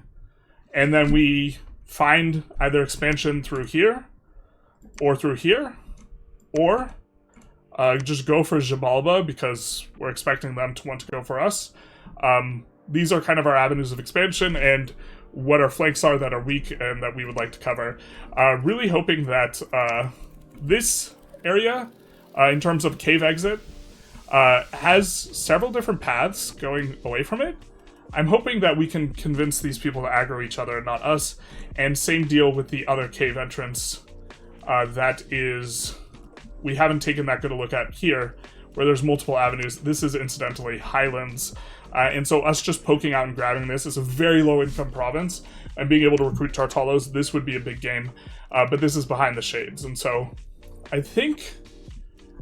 and then we find either expansion through here, or through here, or just go for Xibalba because we're expecting them to want to go for us. These are kind of our avenues of expansion and what our flanks are that are weak and that we would like to cover. Really hoping that this area, in terms of cave exit, has several different paths going away from it. I'm hoping that we can convince these people to aggro each other and not us. And same deal with the other cave entrance that is... we haven't taken that good a look at here, where there's multiple avenues. This is incidentally Highlands. And so us just poking out and grabbing this is a very low income province, and being able to recruit Tartalos, this would be a big game. But this is behind the shades. And so I think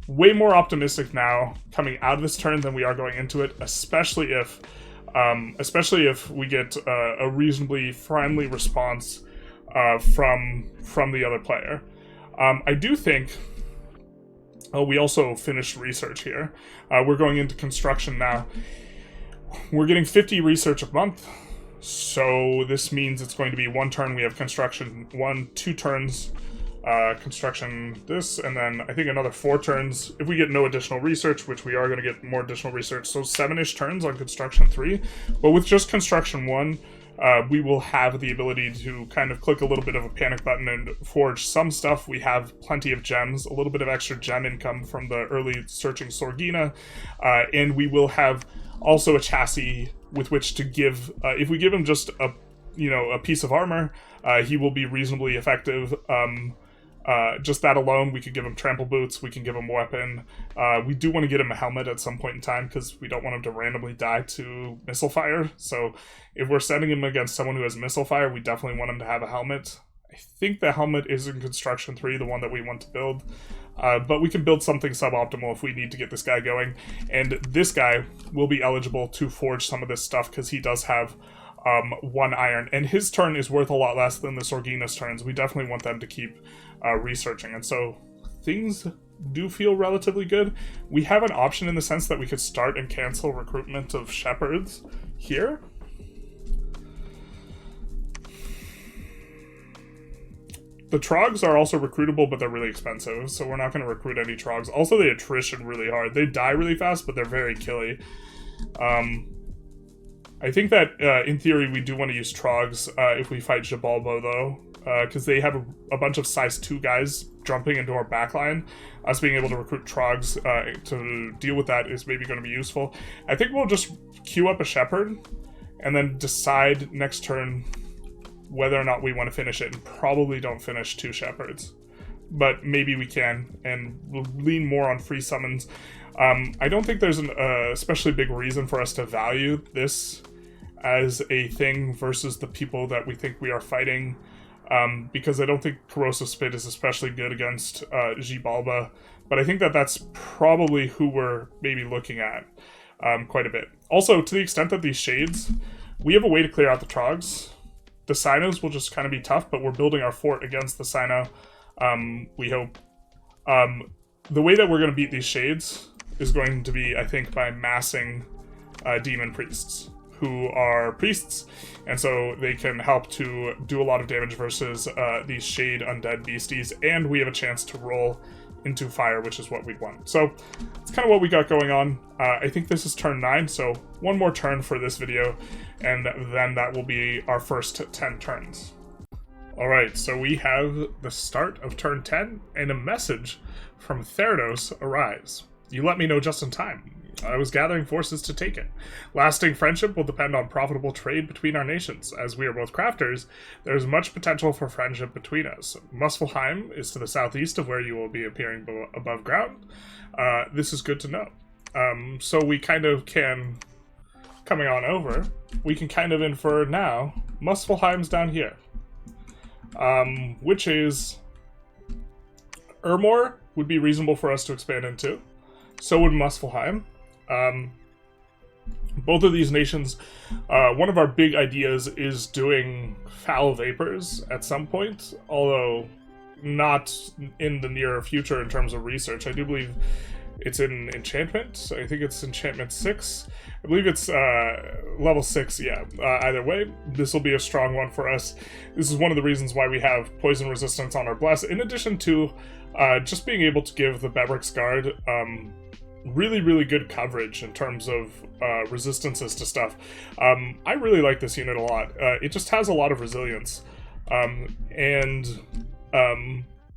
way more optimistic now coming out of this turn than we are going into it, especially if we get a reasonably friendly response from the other player. I do think... oh, we also finished research here. We're going into construction now. We're getting 50 research a month, so this means it's going to be 1 turn we have construction, 2 turns construction this, and then I think another 4 turns if we get no additional research, which we are going to get more additional research, so 7-ish turns on construction 3. But with just construction 1, we will have the ability to kind of click a little bit of a panic button and forge some stuff. We have plenty of gems, a little bit of extra gem income from the early searching Sorgina, and we will have also a chassis with which to give, if we give him just a piece of armor, he will be reasonably effective. Just that alone, we could give him trample boots, we can give him a weapon. We do want to get him a helmet at some point in time because we don't want him to randomly die to missile fire. So if we're sending him against someone who has missile fire, we definitely want him to have a helmet. I think the helmet is in construction 3, the one that we want to build. But we can build something suboptimal if we need to get this guy going. And this guy will be eligible to forge some of this stuff because he does have 1 iron. And his turn is worth a lot less than the Sorgina's turns. We definitely want them to keep researching. And so things do feel relatively good. We have an option in the sense that we could start and cancel recruitment of shepherds here. The trogs are also recruitable, but they're really expensive, so we're not going to recruit any trogs. Also, they attrition really hard. They die really fast, but they're very killy. I think that, in theory, we do want to use trogs if we fight Xibalba, though. because they have a bunch of size 2 guys jumping into our backline. Us being able to recruit trogs to deal with that is maybe going to be useful. I think we'll just queue up a shepherd and then decide next turn whether or not we want to finish it, and probably don't finish 2 shepherds. But maybe we can, and we'll lean more on free summons. I don't think there's an especially big reason for us to value this as a thing versus the people that we think we are fighting, because I don't think Corrosive Spit is especially good against Xibalba, but I think that that's probably who we're maybe looking at quite a bit. Also, to the extent that these shades, we have a way to clear out the trogs. The Sinos will just kind of be tough, but we're building our fort against the Sino, we hope. The way that we're going to beat these shades is going to be, I think, by massing demon priests, who are priests, and so they can help to do a lot of damage versus these shade undead beasties, and we have a chance to roll into fire, which is what we want. So it's kind of what we got going on. I think this is turn 9, so one more turn for this video, and then that will be our first 10 turns. Alright, so we have the start of turn 10, and a message from Theranos arrives. You let me know just in time. I was gathering forces to take it. Lasting friendship will depend on profitable trade between our nations. As we are both crafters, there is much potential for friendship between us. Muspelheim is to the southeast of where you will be appearing above ground. This is good to know. So we kind of can, coming on over, we can kind of infer now, Muspelheim's down here. Which is, Ermor would be reasonable for us to expand into. So would Muspelheim. Both of these nations, one of our big ideas is doing foul vapors at some point, although not in the near future in terms of research. I do believe it's in enchantment. I think it's enchantment 6. I believe it's level 6, yeah. Either way, this will be a strong one for us. This is one of the reasons why we have poison resistance on our bless, in addition to just being able to give the Bebric's Guard really, really good coverage in terms of resistances to stuff. I really like this unit a lot. It just has a lot of resilience.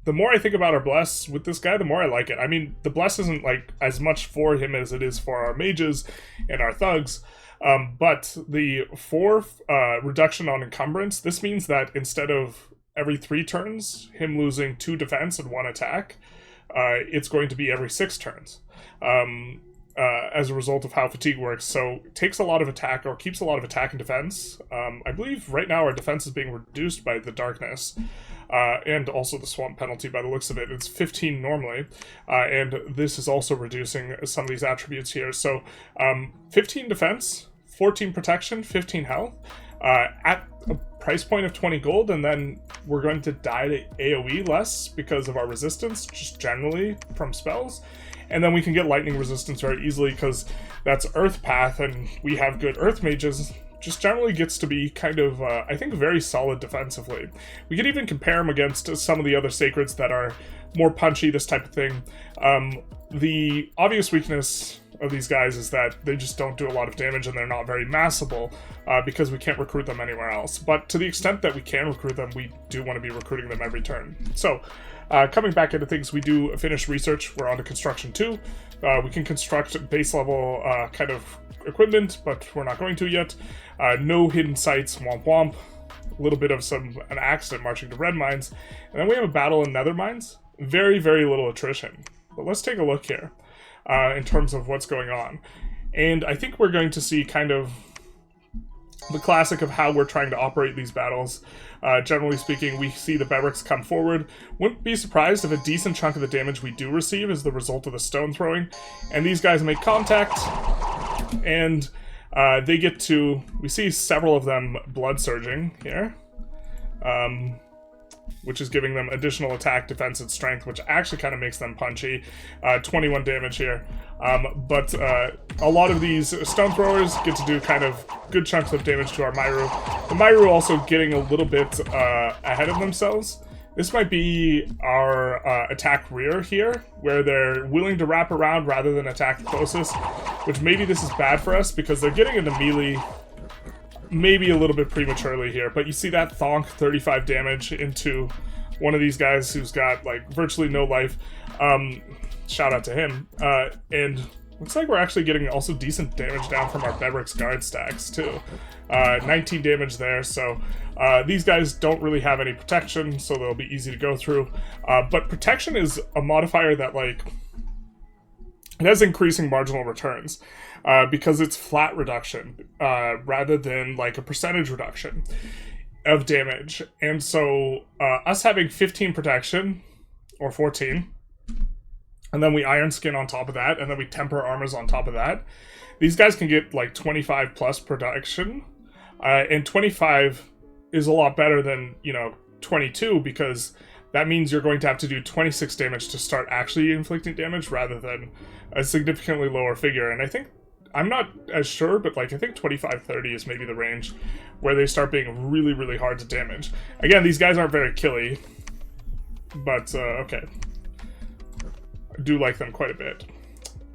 The more I think about our bless with this guy, the more I like it. I mean, the bless isn't like as much for him as it is for our mages and our thugs. But the 4 reduction on encumbrance, this means that instead of every 3 turns, him losing 2 defense and 1 attack, it's going to be every 6 turns. As a result of how fatigue works. So it takes a lot of attack, or keeps a lot of attack and defense. I believe right now our defense is being reduced by the darkness, and also the swamp penalty by the looks of it. It's 15 normally, and this is also reducing some of these attributes here. So 15 defense, 14 protection, 15 health, at a price point of 20 gold, and then we're going to die to AoE less because of our resistance, just generally from spells. And then we can get lightning resistance very easily because that's Earth Path, and we have good Earth Mages. Just generally gets to be kind of, I think, very solid defensively. We could even compare them against some of the other Sacreds that are more punchy, this type of thing. The obvious weakness of these guys is that they just don't do a lot of damage, and they're not very massable because we can't recruit them anywhere else. But to the extent that we can recruit them, we do want to be recruiting them every turn. So, coming back into things, we do finish research. We're on to construction 2. We can construct base level kind of equipment, but we're not going to yet. No hidden sites, womp womp. A little bit of an accident marching to red mines. And then we have a battle in nether mines. Very, very little attrition. But let's take a look here in terms of what's going on. And I think we're going to see kind of the classic of how we're trying to operate these battles. Generally speaking, we see the Bebric's come forward. Wouldn't be surprised if a decent chunk of the damage we do receive is the result of the stone throwing. And these guys make contact, and they get to... We see several of them blood surging here, which is giving them additional attack, defense, and strength, which actually kind of makes them punchy. 21 damage here. But a lot of these stone throwers get to do kind of good chunks of damage to our Myru. The Myru also getting a little bit ahead of themselves. This might be our attack rear here, where they're willing to wrap around rather than attack the closest, which maybe this is bad for us because they're getting into melee maybe a little bit prematurely here, but you see that thonk, 35 damage into one of these guys who's got like virtually no life. Shout out to him. And looks like we're actually getting also decent damage down from our Bebrick's guard stacks too. 19 damage there, so these guys don't really have any protection, so they'll be easy to go through. But protection is a modifier that like it has increasing marginal returns because it's flat reduction rather than like a percentage reduction of damage. And so us having 15 protection or 14, and then we iron skin on top of that, and then we temper armors on top of that, these guys can get like 25 plus protection, and 25 is a lot better than, you know, 22, because that means you're going to have to do 26 damage to start actually inflicting damage rather than a significantly lower figure. And I think, I'm not as sure, but like I think 25-30 is maybe the range where they start being really, really hard to damage. Again, these guys aren't very killy, but okay. I do like them quite a bit.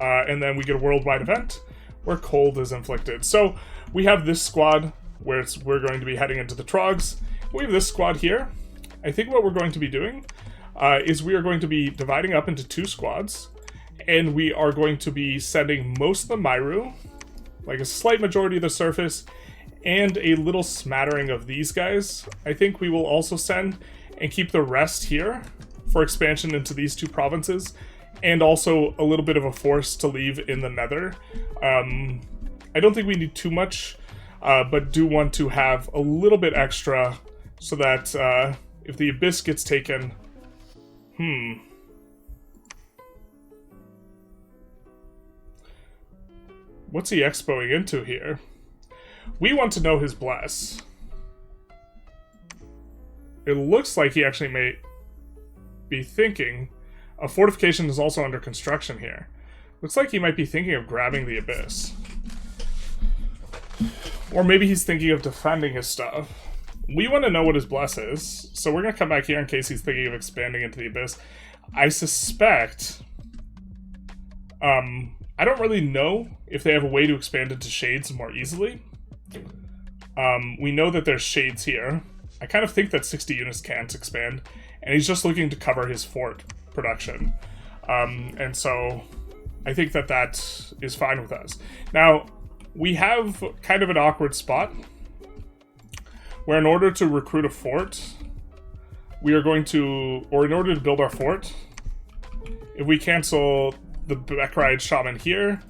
And then we get a worldwide event where cold is inflicted. So we have this squad where we're going to be heading into the Trogs. We have this squad here. I think what we're going to be doing is we are going to be dividing up into 2 squads, and we are going to be sending most of the Myru, like a slight majority of the surface, and a little smattering of these guys. I think we will also send and keep the rest here for expansion into these 2 provinces, and also a little bit of a force to leave in the Nether. I don't think we need too much, but do want to have a little bit extra so that if the Abyss gets taken... What's he expoing into here? We want to know his bless. It looks like he actually may be thinking... A fortification is also under construction here. Looks like he might be thinking of grabbing the Abyss. Or maybe he's thinking of defending his stuff. We want to know what his bless is, so we're going to come back here in case he's thinking of expanding into the Abyss. I suspect... I don't really know if they have a way to expand into Shades more easily. We know that there's Shades here. I kind of think that 60 units can't expand, and he's just looking to cover his fort production. And so I think that that is fine with us. Now, we have kind of an awkward spot where in order to recruit a fort, we are going to, or in order to build our fort, if we cancel the Beckride Shaman here,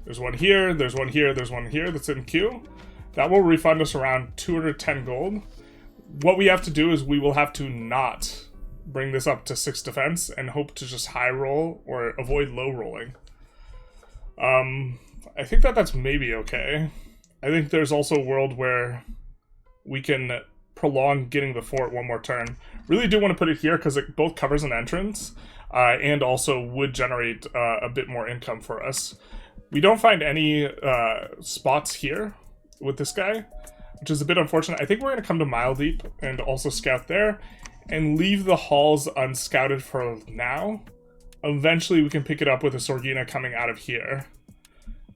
there's one here, there's one here, there's one here that's in queue, that will refund us around 210 gold. What we have to do is we will have to not bring this up to 6 defense and hope to just high roll or avoid low rolling. I think that that's maybe okay. I think there's also a world where we can prolong getting the fort one more turn. Really do want to put it here because it both covers an entrance and also would generate a bit more income for us. We don't find any spots here with this guy, which is a bit unfortunate. I think we're going to come to Mile Deep and also scout there and leave the halls unscouted for now. Eventually we can pick it up with a Sorgina coming out of here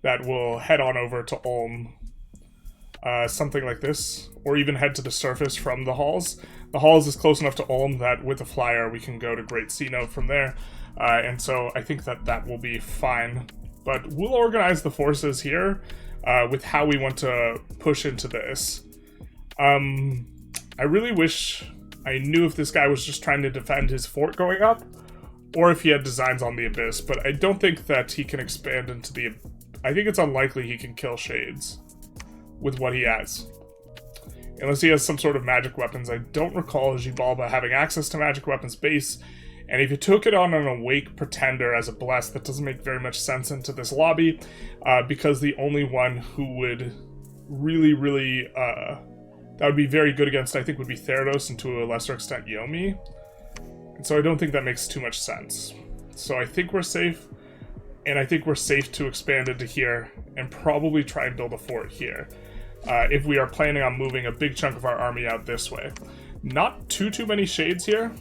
that will head on over to Ulm. Something like this, or even head to the surface from the halls. The halls is close enough to Ulm that with a flyer we can go to Great Sea Note from there, and so I think that that will be fine. But we'll organize the forces here with how we want to push into this. I really wish I knew if this guy was just trying to defend his fort going up, or if he had designs on the Abyss, but I don't think that he can expand into the... I think it's unlikely he can kill Shades with what he has. Unless he has some sort of magic weapons. I don't recall Xibalba having access to magic weapons base, and if you took it on an Awake Pretender as a bless, that doesn't make very much sense into this lobby, because the only one who would really, that would be very good against, I think, would be Theranos, and to a lesser extent Yomi. And so I don't think that makes too much sense. So I think we're safe, and I think we're safe to expand into here, and probably try and build a fort here. If we are planning on moving a big chunk of our army out this way. Not too many Shades here.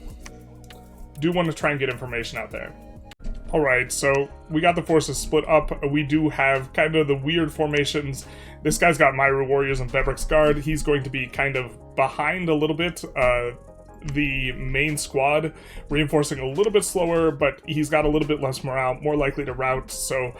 Do want to try and get information out there. Alright, so we got the forces split up. We do have kind of the weird formations. This guy's got Myru Warriors and Bebric's Guard. He's going to be kind of behind a little bit the main squad, reinforcing a little bit slower, but he's got a little bit less morale, more likely to rout, so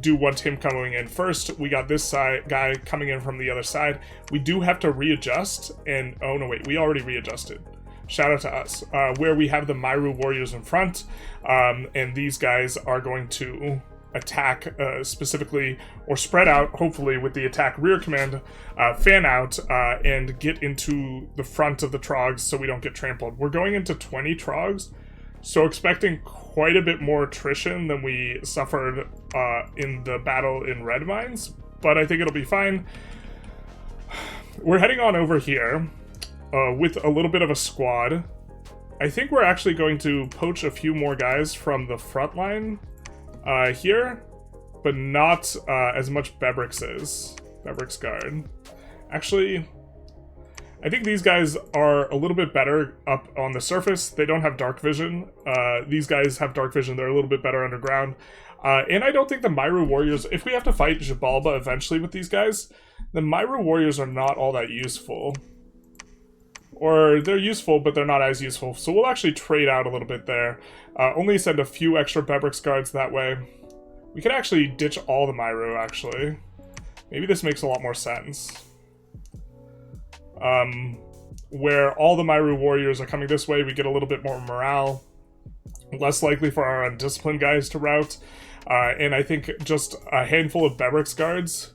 do want him coming in first. We got this side guy coming in from the other side. We do have to readjust, and oh no wait, we already readjusted. Shout out to us, where we have the Myru Warriors in front, and these guys are going to attack specifically, or spread out, hopefully, with the attack rear command, fan out, and get into the front of the Trogs so we don't get trampled. We're going into 20 Trogs, so expecting quite a bit more attrition than we suffered in the battle in Red Mines, but I think it'll be fine. We're heading on over here. With a little bit of a squad. I think we're actually going to poach a few more guys from the front line here, but not as much Bebric's Guard. Actually, I think these guys are a little bit better up on the surface. They don't have dark vision. These guys have dark vision. They're a little bit better underground. And I don't think the Myru Warriors, if we have to fight Xibalba eventually with these guys, the Myru Warriors are not all that useful. Or they're useful, but they're not as useful. So we'll actually trade out a little bit there. Only send a few extra Bebric's Guards that way. We could actually ditch all the Myru, actually. Maybe this makes a lot more sense. Where all the Myru Warriors are coming this way, we get a little bit more morale. Less likely for our undisciplined guys to rout. And I think just a handful of Bebric's Guards,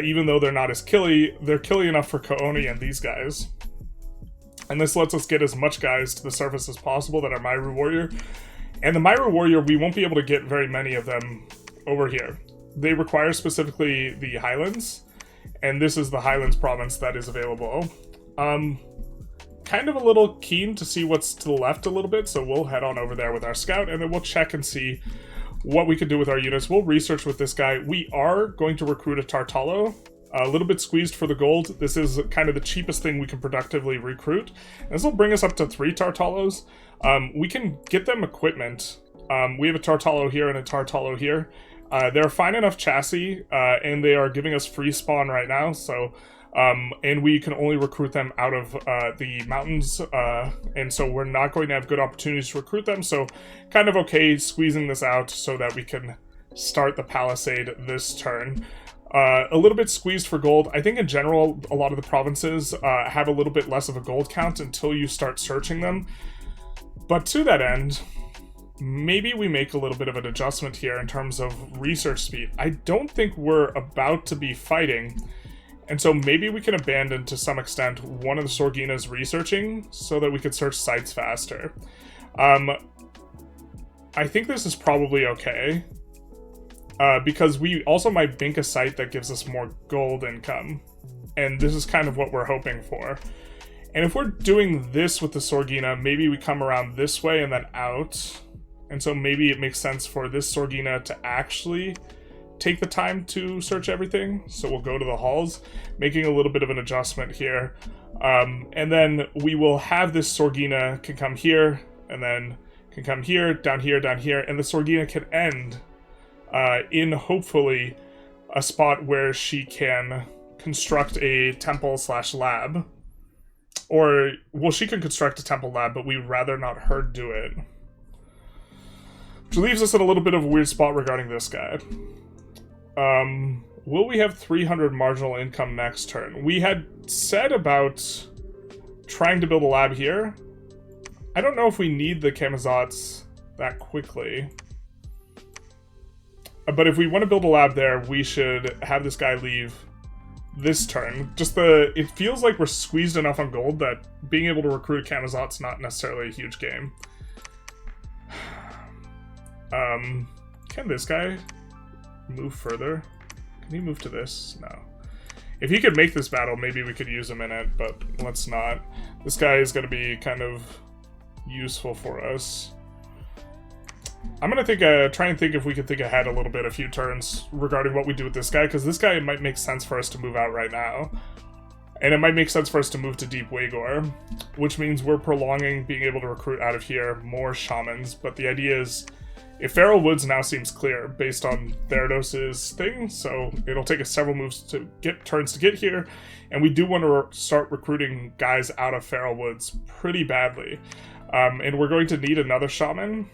even though they're not as killy, they're killy enough for Kooni and these guys. And this lets us get as much guys to the surface as possible that are Myru Warrior. And the Myru Warrior, we won't be able to get very many of them over here. They require specifically the Highlands, and this is the Highlands province that is available. Kind of a little keen to see what's to the left a little bit, so we'll head on over there with our scout, and then we'll check and see what we can do with our units. We'll research with this guy. We are going to recruit a Tartalo. A little bit squeezed for the gold. This is kind of the cheapest thing we can productively recruit. This will bring us up to 3 Tartalos. We can get them equipment. We have a Tartalo here and a Tartalo here. They're fine enough chassis, and they are giving us free spawn right now, so... and we can only recruit them out of the mountains, and so we're not going to have good opportunities to recruit them, so kind of okay squeezing this out so that we can start the Palisade this turn. A little bit squeezed for gold. I think in general, a lot of the provinces have a little bit less of a gold count until you start searching them. But to that end, maybe we make a little bit of an adjustment here in terms of research speed. I don't think we're about to be fighting, and so maybe we can abandon to some extent one of the Sorgina's researching so that we could search sites faster. I think this is probably okay. Because we also might bink a site that gives us more gold income. And this is kind of what we're hoping for. And if we're doing this with the Sorgina, maybe we come around this way and then out. And so maybe it makes sense for this Sorgina to actually take the time to search everything. So we'll go to the halls, making a little bit of an adjustment here. And then we will have this Sorgina can come here, and then can come here, down here, down here. And the Sorgina can end in hopefully a spot where she can construct a temple/lab. Or, well, she can construct a temple lab, but we'd rather not her do it. Which leaves us in a little bit of a weird spot regarding this guy. Will we have 300 marginal income next turn? We had said about trying to build a lab here. I don't know if we need the Camazotz that quickly. But if we want to build a lab there, we should have this guy leave this turn. It feels like we're squeezed enough on gold that being able to recruit Camazot's not necessarily a huge game. Can this guy move further? Can he move to this? No. If he could make this battle, maybe we could use him in it, but let's not. This guy is going to be kind of useful for us. I'm going to try and think if we can think ahead a little bit, a few turns, regarding what we do with this guy, because this guy might make sense for us to move out right now. And it might make sense for us to move to Deep Waygor, which means we're prolonging being able to recruit out of here more shamans, but the idea is If Feral Woods now seems clear based on Therados's thing, so it'll take us several turns to get here, and we do want to start recruiting guys out of Feral Woods pretty badly. And we're going to need another shaman,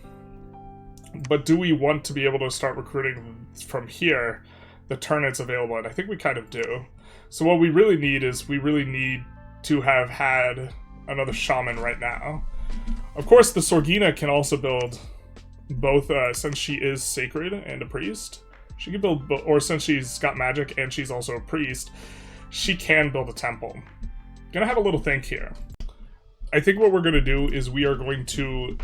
but do we want to be able to start recruiting from here the turn it's available? And I think we kind of do. So what we really need is to have had another shaman right now. Of course, the Sorgina can also build both, since she is sacred and a priest. She can build, or since she's got magic and she's also a priest, she can build a temple. Gonna have a little think here. I think what we're gonna do is we are going to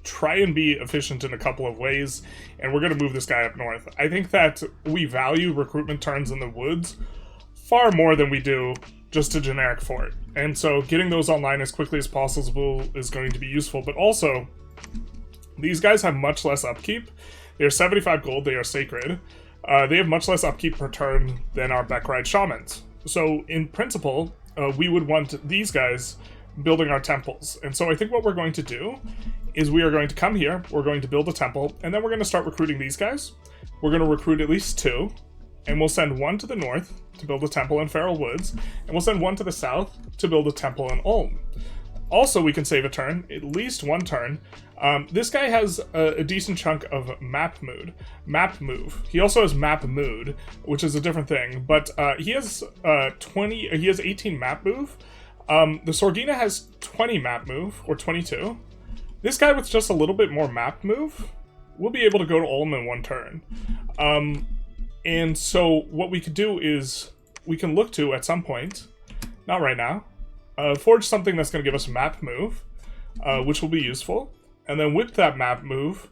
try and be efficient in a couple of ways, and we're gonna move this guy up north. I think that we value recruitment turns in the woods far more than we do just a generic fort. And so getting those online as quickly as possible is going to be useful, but also these guys have much less upkeep. They're 75 gold, they are sacred. They have much less upkeep per turn than our Beckride Shamans. So in principle, we would want these guys building our temples. And so I think what we're going to do is we are going to come here, we're going to build a temple, and then we're going to start recruiting these guys. We're going to recruit at least 2, and we'll send 1 to the north to build a temple in Feral Woods, and we'll send 1 to the south to build a temple in Ulm. Also, we can save a turn, at least 1 turn. This guy has a decent chunk of map move. He also has map mood, which is a different thing, but he has 18 map move. The Sorgina has 20 map move, or 22. This guy with just a little bit more map move will be able to go to Ulm in 1 turn. And so what we could do is we can look to, at some point, not right now, forge something that's going to give us a map move, which will be useful. And then with that map move,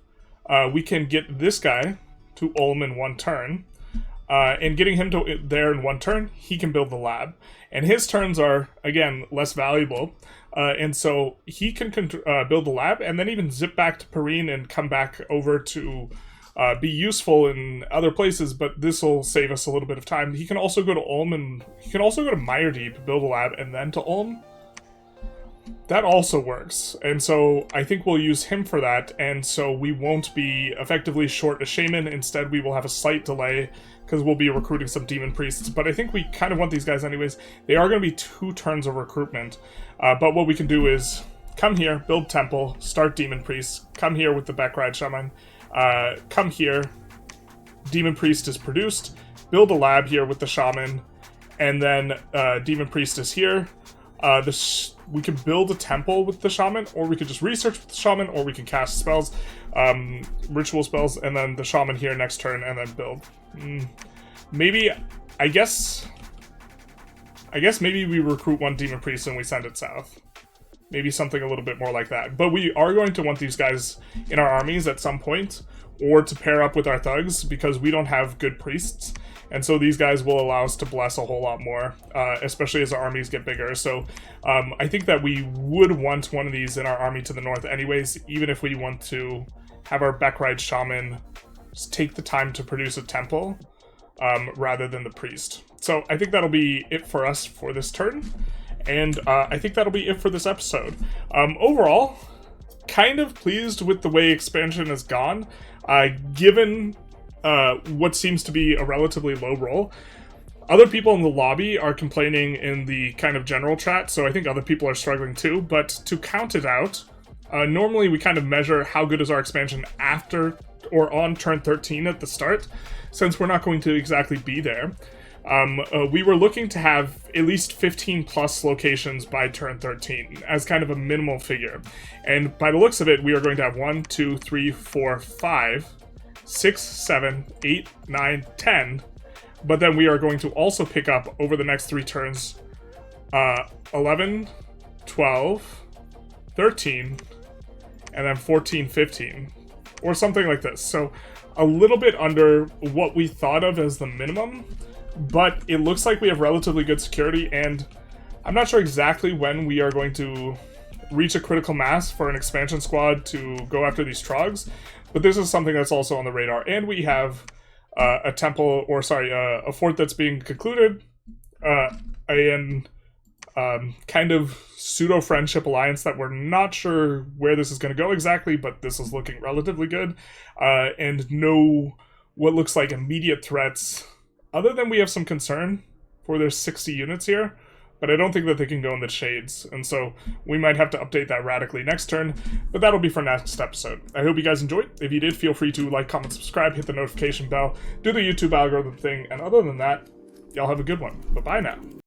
we can get this guy to Ulm in 1 turn. And getting him to there in 1 turn, he can build the lab. And his turns are, again, less valuable. And so he can build the lab and then even zip back to Pyrene and come back over to be useful in other places, but this will save us a little bit of time. He can also go to Ulm, and he can also go to Miredeep, build a lab, and then to Ulm. That also works, and so I think we'll use him for that, and so we won't be effectively short a shaman. Instead, we will have a slight delay, because we'll be recruiting some demon priests, but I think we kind of want these guys anyways. They are going to be 2 turns of recruitment, but what we can do is come here, build temple, start demon priests, come here with the Beckride Shaman, come here, demon priest is produced, build a lab here with the shaman, and then demon priest is here. We can build a temple with the shaman, or we could just research with the shaman, or we can cast spells, ritual spells, and then the shaman here next turn, and then build. Maybe, I guess maybe we recruit 1 demon priest and we send it south. Maybe something a little bit more like that. But we are going to want these guys in our armies at some point, or to pair up with our thugs, because we don't have good priests. And so these guys will allow us to bless a whole lot more, especially as our armies get bigger. So I think that we would want 1 of these in our army to the north anyways, even if we want to have our Beckride Shaman just take the time to produce a temple rather than the priest. So I think that'll be it for us for this turn. And I think that'll be it for this episode. Overall, kind of pleased with the way expansion has gone, given what seems to be a relatively low roll. Other people in the lobby are complaining in the kind of general chat, so I think other people are struggling too. But to count it out, normally we kind of measure how good is our expansion after or on turn 13 at the start, since we're not going to exactly be there. We were looking to have at least 15 plus locations by turn 13 as kind of a minimal figure. And by the looks of it, we are going to have 1, 2, 3, 4, 5, 6, 7, 8, 9, 10. But then we are going to also pick up over the next 3 turns 11, 12, 13, and then 14, 15. Or something like this. So a little bit under what we thought of as the minimum. But it looks like we have relatively good security, and I'm not sure exactly when we are going to reach a critical mass for an expansion squad to go after these trogs, but this is something that's also on the radar. And we have a temple, or sorry, a fort that's being concluded, and kind of pseudo-friendship alliance that we're not sure where this is going to go exactly, but this is looking relatively good. And no what looks like immediate threats, other than we have some concern for their 60 units here, but I don't think that they can go in the shades, and so we might have to update that radically next turn, but that'll be for next episode. I hope you guys enjoyed. If you did, feel free to like, comment, subscribe, hit the notification bell, do the YouTube algorithm thing, and other than that, y'all have a good one. Bye-bye now.